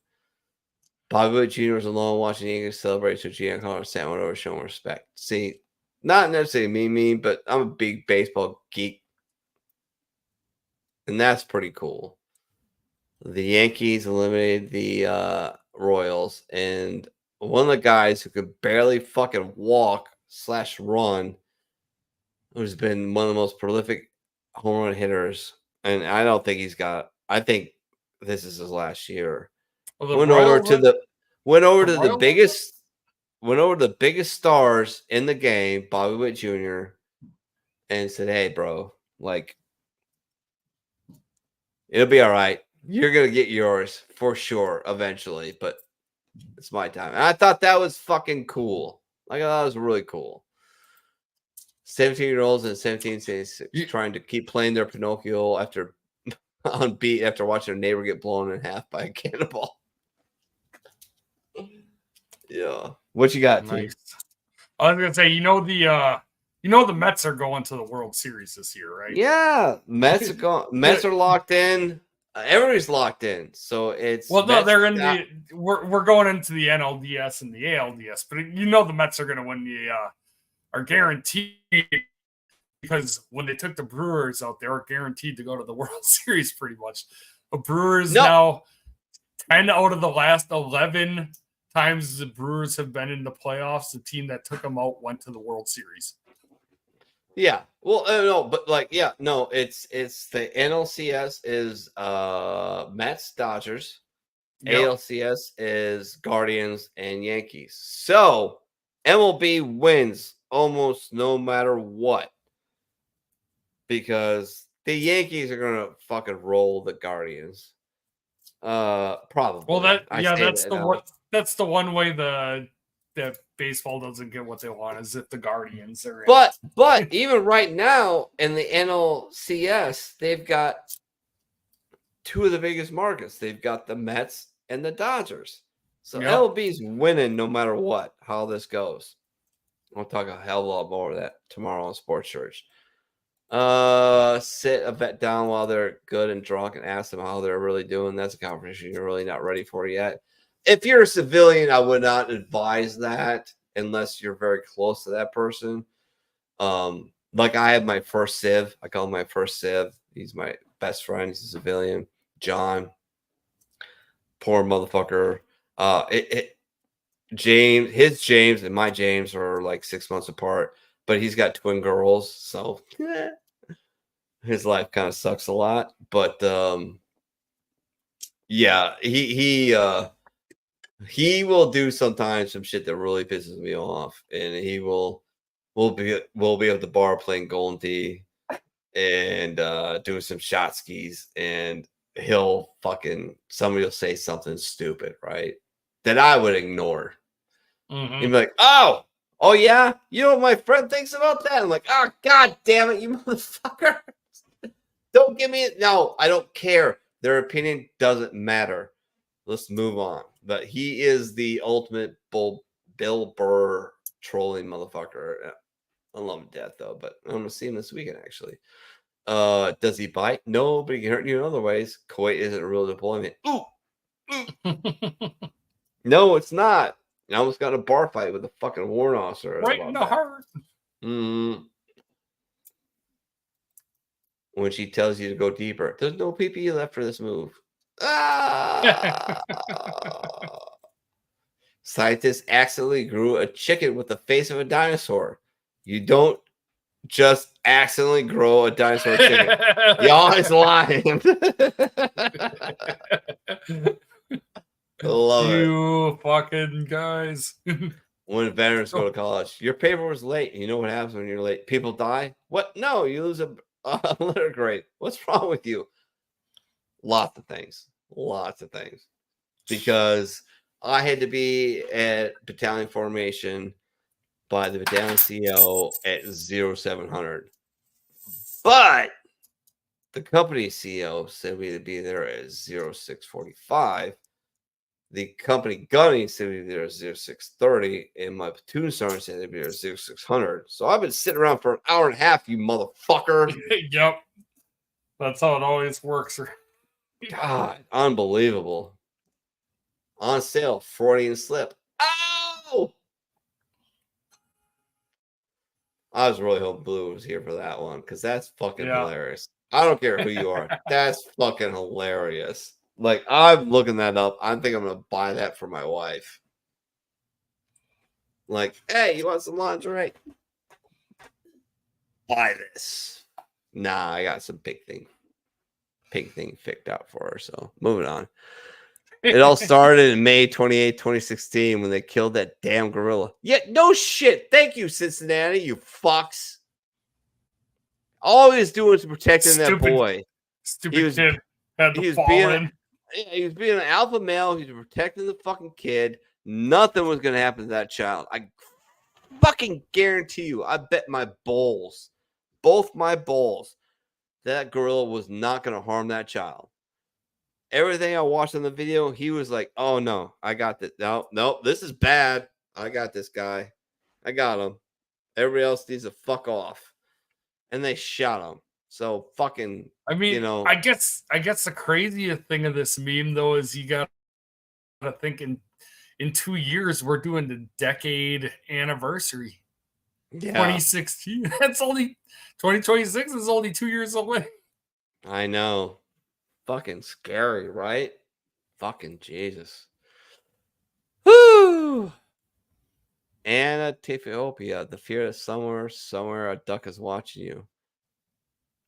Bobby Wood Jr. was alone watching the Yankees celebrate, so Giancarlo Stanton went over showing respect. See, not necessarily me, but I'm a big baseball geek. And that's pretty cool. The Yankees eliminated the Royals, and one of the guys who could barely fucking walk / run, who's been one of the most prolific home run hitters, and I don't think I think this is his last year. Went over to the biggest went over to the biggest stars in the game, Bobby Witt Jr., and said, "Hey, bro, like, it'll be all right. You're gonna get yours for sure eventually, but it's my time." And I thought that was fucking cool. Like, I thought that was really cool. 17-year-olds and 17, trying to keep playing their Pinocchio after on beat after watching their neighbor get blown in half by a cannonball. Yeah. What you got, T? Nice. I was gonna say, the Mets are going to the World Series this year, right? Yeah, Mets are locked in. Everybody's locked in, so it's they're in the. We're going into the NLDS and the ALDS, but the Mets are going to win are guaranteed, because when they took the Brewers out, they were guaranteed to go to the World Series pretty much. The Brewers now 10 out of the last 11 times the Brewers have been in the playoffs, the team that took them out went to the World Series. Yeah. Well, no, but it's the NLCS is Mets, Dodgers. Yep. ALCS is Guardians and Yankees. So MLB wins almost no matter what, because the Yankees are gonna fucking roll the Guardians. Probably. Well, that's the one way that baseball doesn't get what they want, is if the Guardians are in. But even right now in the NLCS, they've got two of the biggest markets. They've got the Mets and the Dodgers. So MLB's winning no matter what, how this goes. I'll talk a hell of a lot more of that tomorrow on Sports Church. Sit a vet down while they're good and drunk and ask them how they're really doing. That's a conversation you're really not ready for yet. If you're a civilian, I would not advise that unless you're very close to that person. Like I have my first civ. I call him my first civ. He's my best friend. He's a civilian. John. Poor motherfucker. James and my James are like 6 months apart, but he's got twin girls, so his life kind of sucks a lot. But yeah, he will do sometimes some shit that really pisses me off, and we'll be at the bar playing Golden Tee and doing some shot skis, and somebody will say something stupid, right, that I would ignore. Mm-hmm. He'd be like, oh yeah, you know what my friend thinks about that? I'm like, oh god damn it, you motherfucker. Don't give me it. No, I don't care. Their opinion doesn't matter. Let's move on. But he is the ultimate Bill Burr trolling motherfucker. I love him to death, though, but I'm going to see him this weekend, actually. Does he bite? No, but he can hurt you in other ways. Coit isn't a real deployment. No, it's not. I almost got in a bar fight with a fucking warrant officer. Right in the heart. When she tells you to go deeper. There's no PPE left for this move. Scientists accidentally grew a chicken with the face of a dinosaur. You don't just accidentally grow a dinosaur chicken. Y'all is lying. Love it. You fucking guys. When veterans go to college, your paper was late. You know what happens when you're late? People die. What? No, you lose a letter grade. What's wrong with you? Lots of things. Because I had to be at battalion formation by the battalion CO at 0700. But the company CO said we would be there at 0645. The company gunning said we'd be there at 0630. And my platoon sergeant said they'd be there at 0600. So I've been sitting around for an hour and a half, you motherfucker. Yep. That's how it always works. God, unbelievable. On sale, Freudian slip. Oh! I was really hoping Blue was here for that one, because that's fucking hilarious. I don't care who you are. That's fucking hilarious. Like, I'm looking that up. I think I'm going to buy that for my wife. Like, hey, you want some lingerie? Buy this. Nah, I got some pink thing picked out for her. So, moving on. It all started in May 28, 2016 when they killed that damn gorilla. Yeah, no shit. Thank you, Cincinnati, you fucks. All he was doing was protecting that boy. Stupid kid had to fall in. He was being an alpha male. He was protecting the fucking kid. Nothing was going to happen to that child. I fucking guarantee you. I bet my bowls, both my bowls, that gorilla was not going to harm that child. Everything I watched on the video, he was like, oh, no, I got this. No, this is bad. I got this guy. I got him. Everybody else needs to fuck off. And they shot him. So fucking, I mean, you know. I guess the craziest thing of this meme, though, is you got to think in 2 years, we're doing the decade anniversary. Yeah. 2016. That's only 2026 is only 2 years away. I know. Fucking scary, right? Fucking Jesus. Woo! Anatopia, the fear that somewhere a duck is watching you.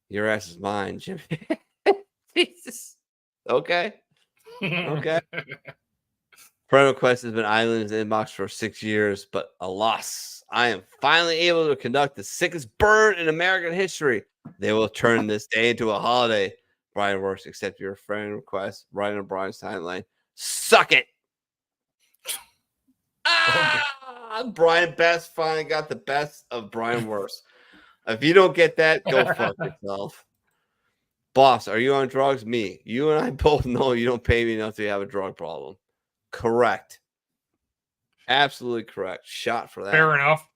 Your ass is mine, Jimmy. Jesus. Okay. Okay. Friend request has been idling in his inbox for 6 years, but alas, I am finally able to conduct the sickest burn in American history. They will turn this day into a holiday. Brian Works, accept your friend request right on Brian's timeline. Suck it. Brian Best finally got the best of Brian Works. If you don't get that, go fuck yourself. Boss, are you on drugs? Me. You and I both know you don't pay me enough to have a drug problem. Correct. Absolutely correct. Shot for that. Fair enough.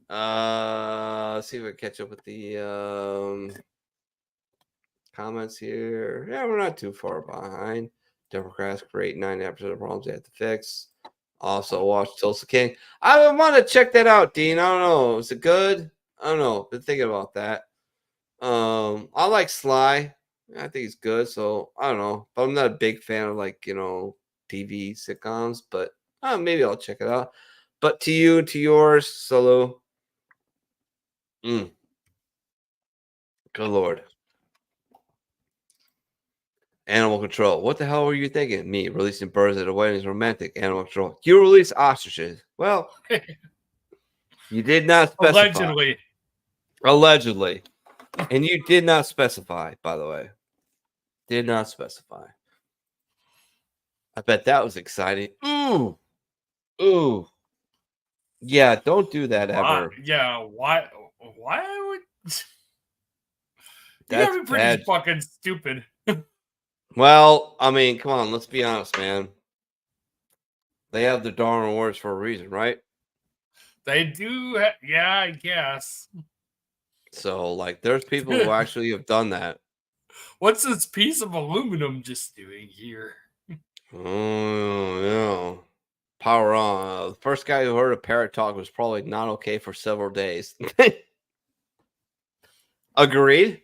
Let's see if I can catch up with the comments here. Yeah, we're not too far behind. Democrats create 99% of problems they have to fix. Also watch Tulsa King. I would want to check that out, Dean. I don't know. Is it good? I don't know. Been thinking about that. I like Sly. I think he's good. So I don't know. But I'm not a big fan of TV sitcoms. But maybe I'll check it out. But to you, to yours, Solo. Good Lord. Animal control. What the hell were you thinking? Me releasing birds at a wedding is romantic. Animal control. You release ostriches. Well, you did not specify. Allegedly. And you did not specify, by the way. Did not specify. I bet that was exciting. Ooh. Yeah, don't do that ever. Yeah, why would you That's gotta be pretty bad. fucking stupid. Well, I mean, come on, let's be honest, man. They have the Darwin Awards for a reason, right? They do, yeah, I guess. So, there's people who actually have done that. What's this piece of aluminum just doing here? Oh, no. Power on. The first guy who heard a parrot talk was probably not okay for several days. Agreed.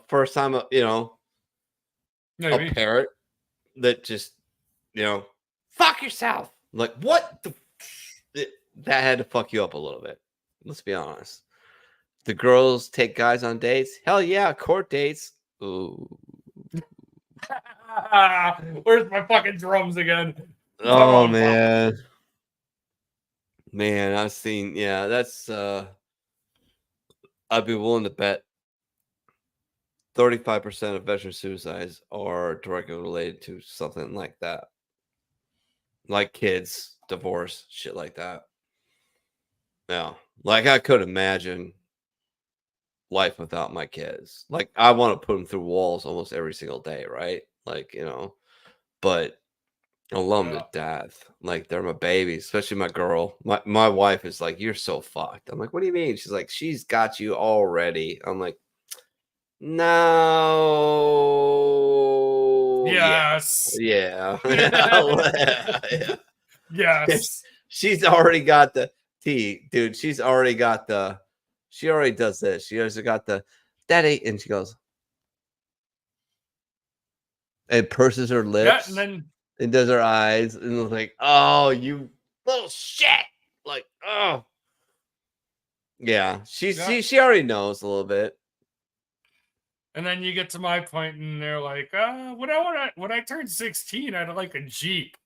First time, a parrot that just, fuck yourself. Like, what the? That had to fuck you up a little bit. Let's be honest. The girls take guys on dates. Hell yeah, court dates. Ooh. Where's my fucking drums again? Oh man. Man, I've seen, that's I'd be willing to bet 35% of veteran suicides are directly related to something like that. Like kids, divorce, shit like that. Yeah. I could imagine life without my kids. I want to put them through walls almost every single day, right? But I love them to death. They're my babies, especially my girl. My wife is like, you're so fucked. I'm like, what do you mean? She's like, she's got you already. I'm like, no. Yes. Yeah. Yes. She's already got the tea, dude. She already does this. She already got the daddy, and she goes and purses her lips. Yeah, and then it does her eyes, and it's like, oh, you little shit. Oh. Yeah. She already knows a little bit. And then you get to my point, and they're like, when I turned 16, I'd like a Jeep.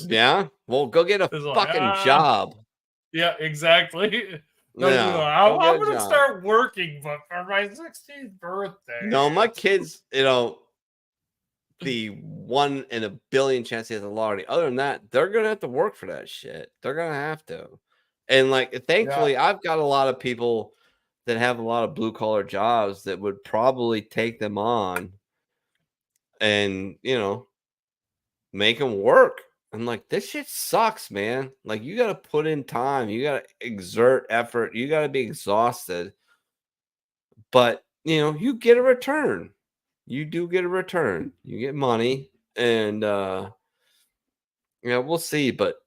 Yeah. Well, go get a It's like, fucking job. Yeah, exactly. Yeah. I'm Go get a going to job. start working, but for my 16th birthday. No, my kids, the 1 in a billion chance he has a lottery. Other than that, they're gonna have to work for that shit. They're gonna have to. And like, thankfully, I've got a lot of people that have a lot of blue collar jobs that would probably take them on and make them work. I'm like, this shit sucks, man. Like, you got to put in time, you got to exert effort, you got to be exhausted, but you get a return. You do get a return. You get money, and we'll see. But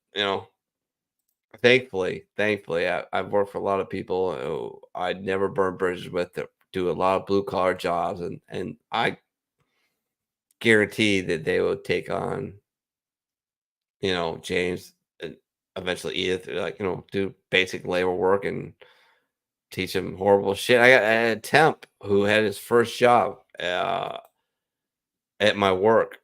thankfully, I've worked for a lot of people who I'd never burn bridges with that do a lot of blue collar jobs, and I guarantee that they will take on James and eventually Edith, like, do basic labor work and teach him horrible shit. I had a temp who had his first job at my work,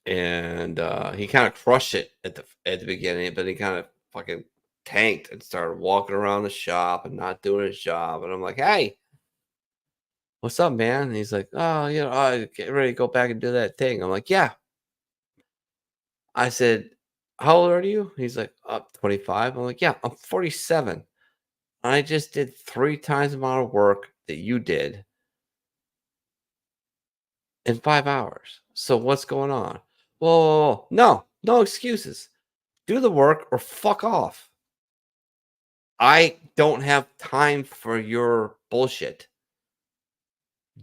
and he kind of crushed it at the beginning, but he kind of fucking tanked and started walking around the shop and not doing his job. And I'm like, hey, what's up, man? And he's like, oh, I get ready to go back and do that thing. I'm like, yeah. I said, how old are you? He's like, 25. I'm like, yeah, I'm 47. I just did 3 times the amount of work that you did in 5 hours. So what's going on? Whoa. No excuses. Do the work or fuck off. I don't have time for your bullshit.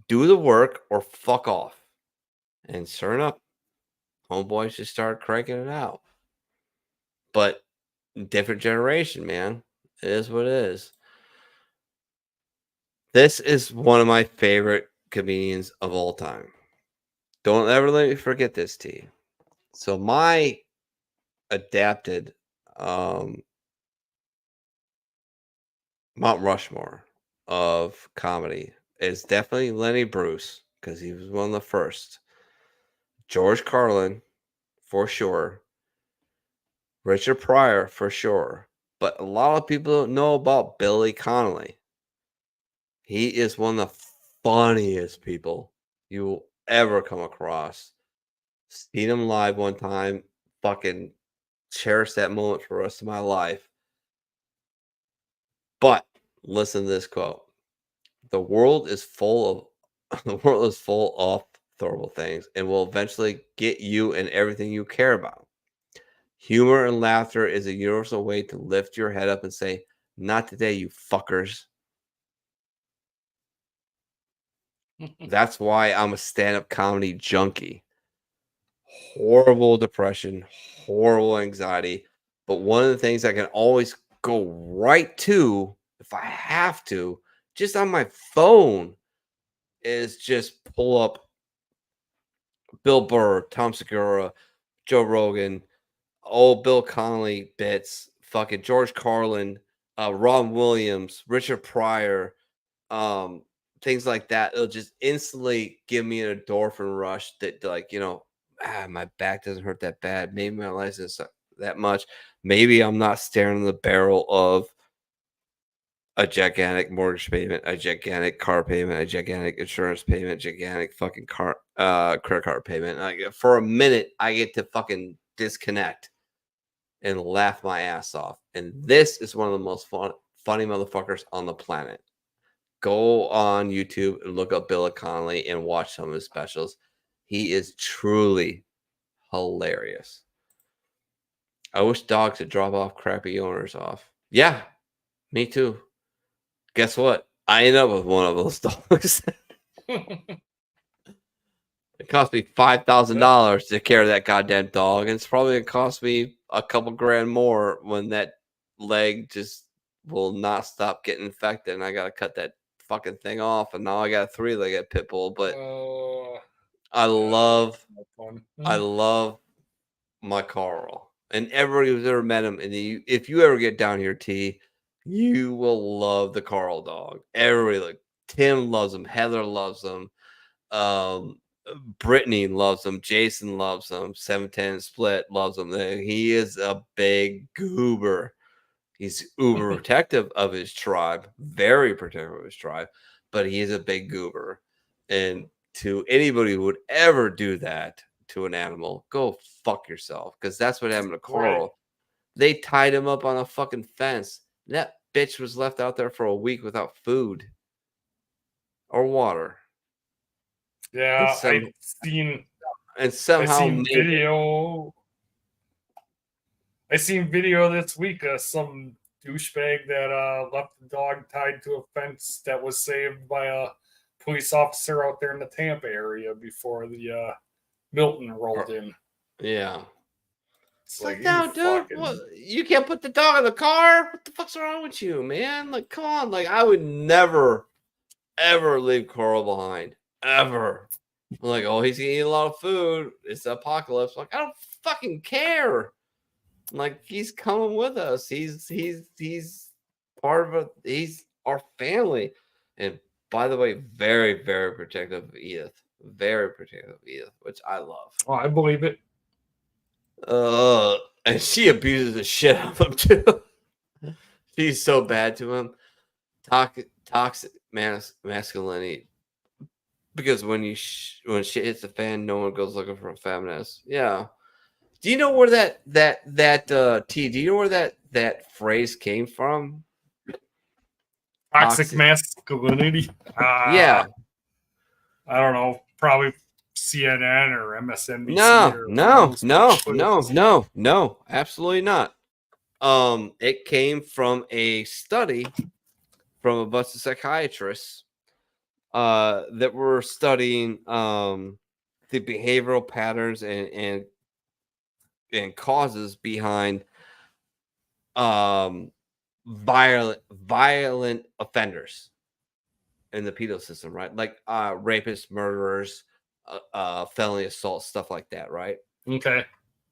Do the work or fuck off. And sure enough, homeboys just started cranking it out. But different generation, man. It is what it is. This is one of my favorite comedians of all time. Don't ever let me forget this, T. So my adapted Mount Rushmore of comedy is definitely Lenny Bruce, because he was one of the first. George Carlin, for sure. Richard Pryor, for sure. But a lot of people don't know about Billy Connolly. He is one of the funniest people you will ever come across. Seen him live one time. Fucking cherish that moment for the rest of my life. But listen to this quote. The world is full of horrible things and will eventually get you and everything you care about. Humor and laughter is a universal way to lift your head up and say, not today, you fuckers. That's why I'm a stand-up comedy junkie. Horrible depression, horrible anxiety. But one of the things I can always go right to, if I have to, just on my phone, is just pull up Bill Burr, Tom Segura, Joe Rogan, old Bill Connolly bits, fucking George Carlin, Ron Williams, Richard Pryor, things like that. It'll just instantly give me an endorphin rush that, like, my back doesn't hurt that bad. Maybe my life isn't that much. Maybe I'm not staring in the barrel of a gigantic mortgage payment, a gigantic car payment, a gigantic insurance payment, gigantic fucking credit card payment. For a minute, I get to fucking disconnect and laugh my ass off. And this is one of the most funny motherfuckers on the planet. Go on YouTube and look up Bill Connolly and watch some of his specials. He is truly hilarious. I wish dogs would drop off crappy owners off. Yeah, me too. Guess what? I ended up with one of those dogs. It cost me $5,000 to care that goddamn dog, and it's probably gonna cost me a couple grand more when that leg just will not stop getting infected, and I gotta cut that fucking thing off, and now I got a 3-legged pit bull. But I love my Carl, and everybody who's ever met him. And if you ever get down here, T, you will love the Carl dog. Everybody, like, Tim loves him. Heather loves him. Brittany loves him. Jason loves him. 710 Split loves him. He is a big goober. He's uber protective of his tribe, very protective of his tribe, but he is a big goober. And to anybody who would ever do that to an animal, go fuck yourself, because that's what happened to Carl. Right. They tied him up on a fucking fence. That bitch was left out there for a week without food or water. Yeah, And somehow I seen made it. video. I seen video this week of some douchebag that left the dog tied to a fence that was saved by a police officer out there in the Tampa area before the Milton rolled in. Yeah. It's Like, like, no, you dude, fucking... what, you can't put the dog in the car? What the fuck's wrong with you, man? Like, come on. Like, I would never, ever leave Coral behind. Ever. I'm like, oh, he's eating a lot of food. It's the apocalypse. Like, I don't fucking care. I'm like, he's coming with us. He's part of it. He's our family. And by the way, very, very protective of Edith. Very protective of Edith, which I love. Oh, I believe it. And she abuses the shit out of him too. She's so bad to him. Toxic masculinity. Because when shit hits the fan, no one goes looking for a feminist. Yeah. Do you know where do you know where that phrase came from? Toxic masculinity. Yeah. I don't know. Probably CNN or MSNBC. No, absolutely not. It came from a study from a bunch of psychiatrists that were studying the behavioral patterns and causes behind violent offenders in the penal system, right? Like rapists, murderers, felony assault, stuff like that, right? Okay.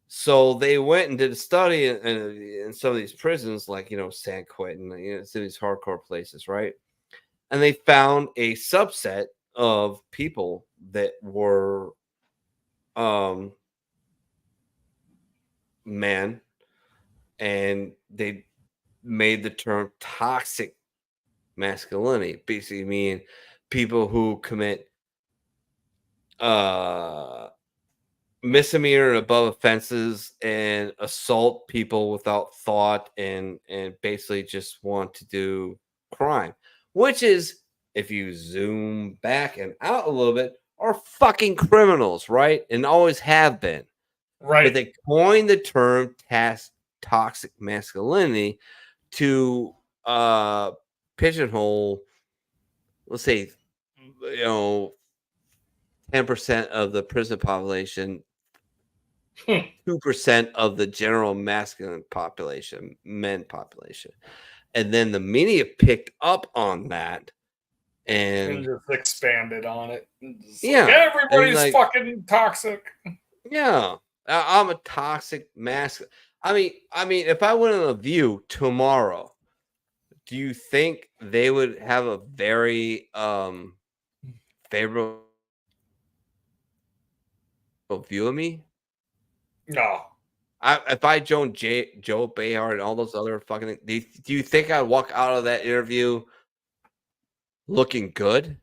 So they went and did a study in some of these prisons, like, San Quentin, some of these hardcore places, right? And they found a subset of people that were men, and they made the term toxic masculinity, basically meaning people who commit misdemeanor and above offenses and assault people without thought and basically just want to do crime, which is, if you zoom back and out a little bit, are fucking criminals, right? And always have been. Right. But they coined the term toxic masculinity to pigeonhole, let's say, 10% of the prison population, 2% of the general masculine population, men population. And then the media picked up on that and just expanded on it. Yeah. Like, everybody's like, fucking toxic. Yeah. I'm a toxic masculine. I mean, if I went on a View tomorrow, do you think they would have a very favorable view of me? No. If I joined Joe Behar and all those other fucking, do you think I'd walk out of that interview looking good?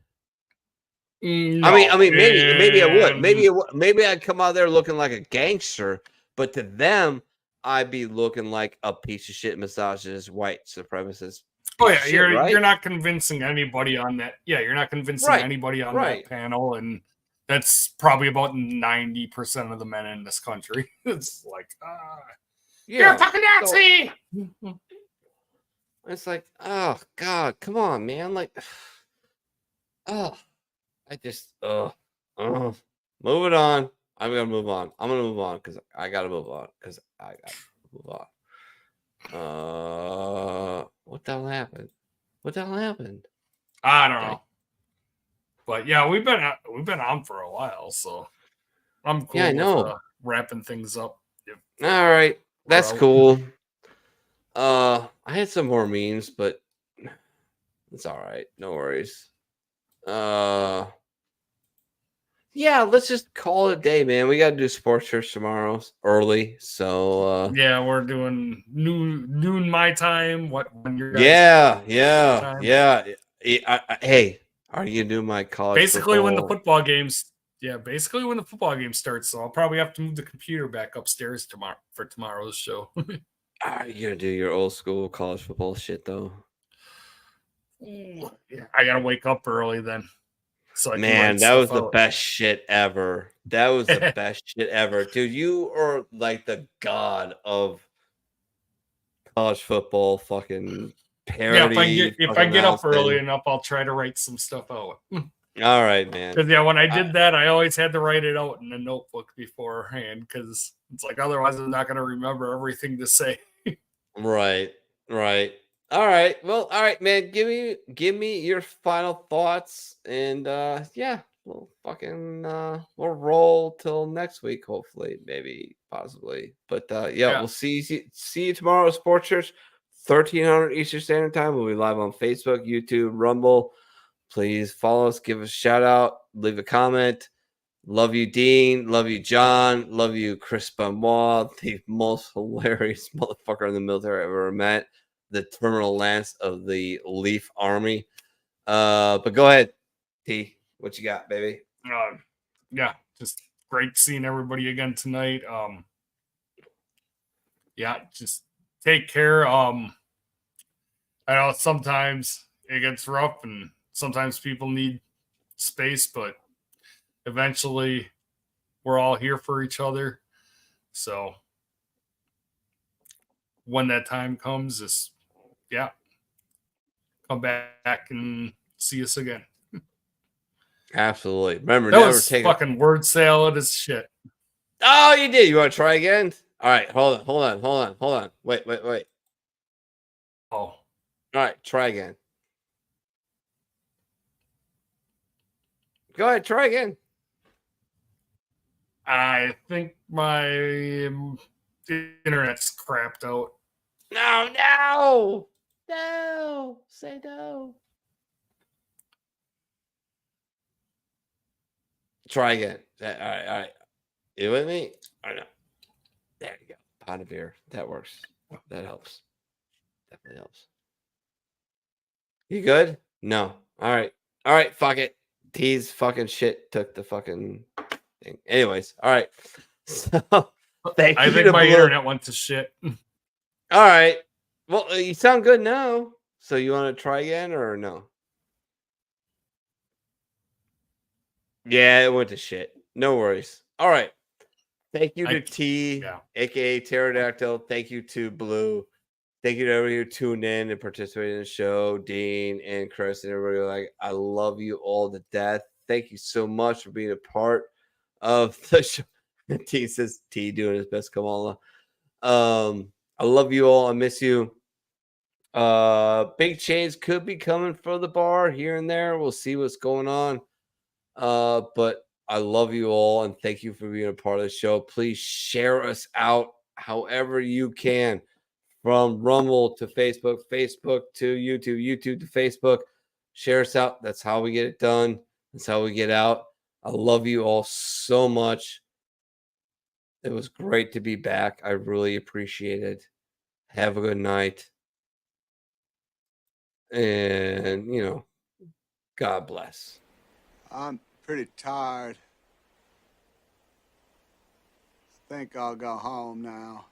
No, I mean, maybe I would. Maybe I'd come out there looking like a gangster, but to them, I'd be looking like a piece of shit, misogynist, white supremacist. Oh yeah, shit, right? you're not convincing anybody on that. Yeah, you're not convincing anybody on that panel, and that's probably about 90% of the men in this country. It's like, you're a fucking Nazi. It's like, oh God, come on, man! Like, I just, move it on. I'm gonna move on. I'm gonna move on because I gotta move on. What the hell happened? I don't know. But yeah, we've been on for a while, so I'm cool. Yeah, I know. With, wrapping things up. All right, that's cool. I had some more memes, but it's all right. No worries. Yeah, let's just call it a day, man. We got to do sports church tomorrow early. So, Yeah, we're doing noon my time. What when you're yeah. Hey, are you gonna do my college basically when the football? football games. Yeah, basically when the football game starts. So I'll probably have to move the computer back upstairs tomorrow for tomorrow's show. Are you gonna do your old school college football shit though? Yeah, I gotta wake up early then, so I can Man, write that was stuff the out. best shit ever. That was the best shit ever, dude. You are like the god of college football, fucking Yeah, parody, if I fucking get up early announcing. enough, I'll try to write some stuff out. All right, man. Because yeah, when I did that, I always had to write it out in a notebook beforehand because it's like otherwise I'm not going to remember everything to say. Right, right. All right. Well, all right, man. Give me your final thoughts, and yeah, we'll fucking we'll roll till next week, hopefully, maybe, possibly. But yeah, Yeah. we'll see you tomorrow at Sports Church, 1300 Eastern Standard Time. We'll be live on Facebook, YouTube, Rumble. Please follow us, give us a shout out, leave a comment. Love you, Dean. Love you, John. Love you, Chris Benoit, the most hilarious motherfucker in the military I've ever met. The terminal lance of the Leaf Army. But go ahead, T. What you got, baby? Yeah, just great seeing everybody again tonight. Yeah, just take care. I know sometimes it gets rough and sometimes people need space, but eventually we're all here for each other. So when that time comes, just yeah, come back and see us again. Absolutely. Remember, That never was take fucking word salad as shit. Oh, you did. You want to try again? All right. Hold on. Wait. Oh. All right. Try again. Go ahead. Try again. I think my internet's crapped out. No. Say no. Try again. All right. You with me? Or no? There you go. Pot of beer. That works. That helps. Definitely helps. You good? No. All right. Fuck it. T's fucking shit took the fucking thing. Anyways, all right. So thank I you think to my Blue. internet went to shit. All right. Well, you sound good now. So you want to try again or no? Yeah, it went to shit. No worries. All right. Thank you to T, aka Pterodactyl. Thank you to Blue. Thank you to everybody who tuned in and participated in the show. Dean and Chris and everybody. Like, I love you all to death. Thank you so much for being a part of the show. T says T doing his best, Kamala. I love you all. I miss you. Big change could be coming for the bar here and there. We'll see what's going on. But I love you all and thank you for being a part of the show. Please share us out however you can, from Rumble to Facebook, Facebook to YouTube, YouTube to Facebook. Share us out. That's how we get it done. That's how we get out. I love you all so much. It was great to be back. I really appreciate it. Have a good night. And, God bless. I'm pretty tired. Think I'll go home now.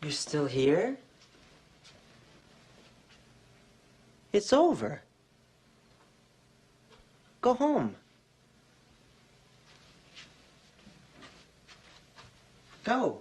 You're still here? It's over. Go home. Go.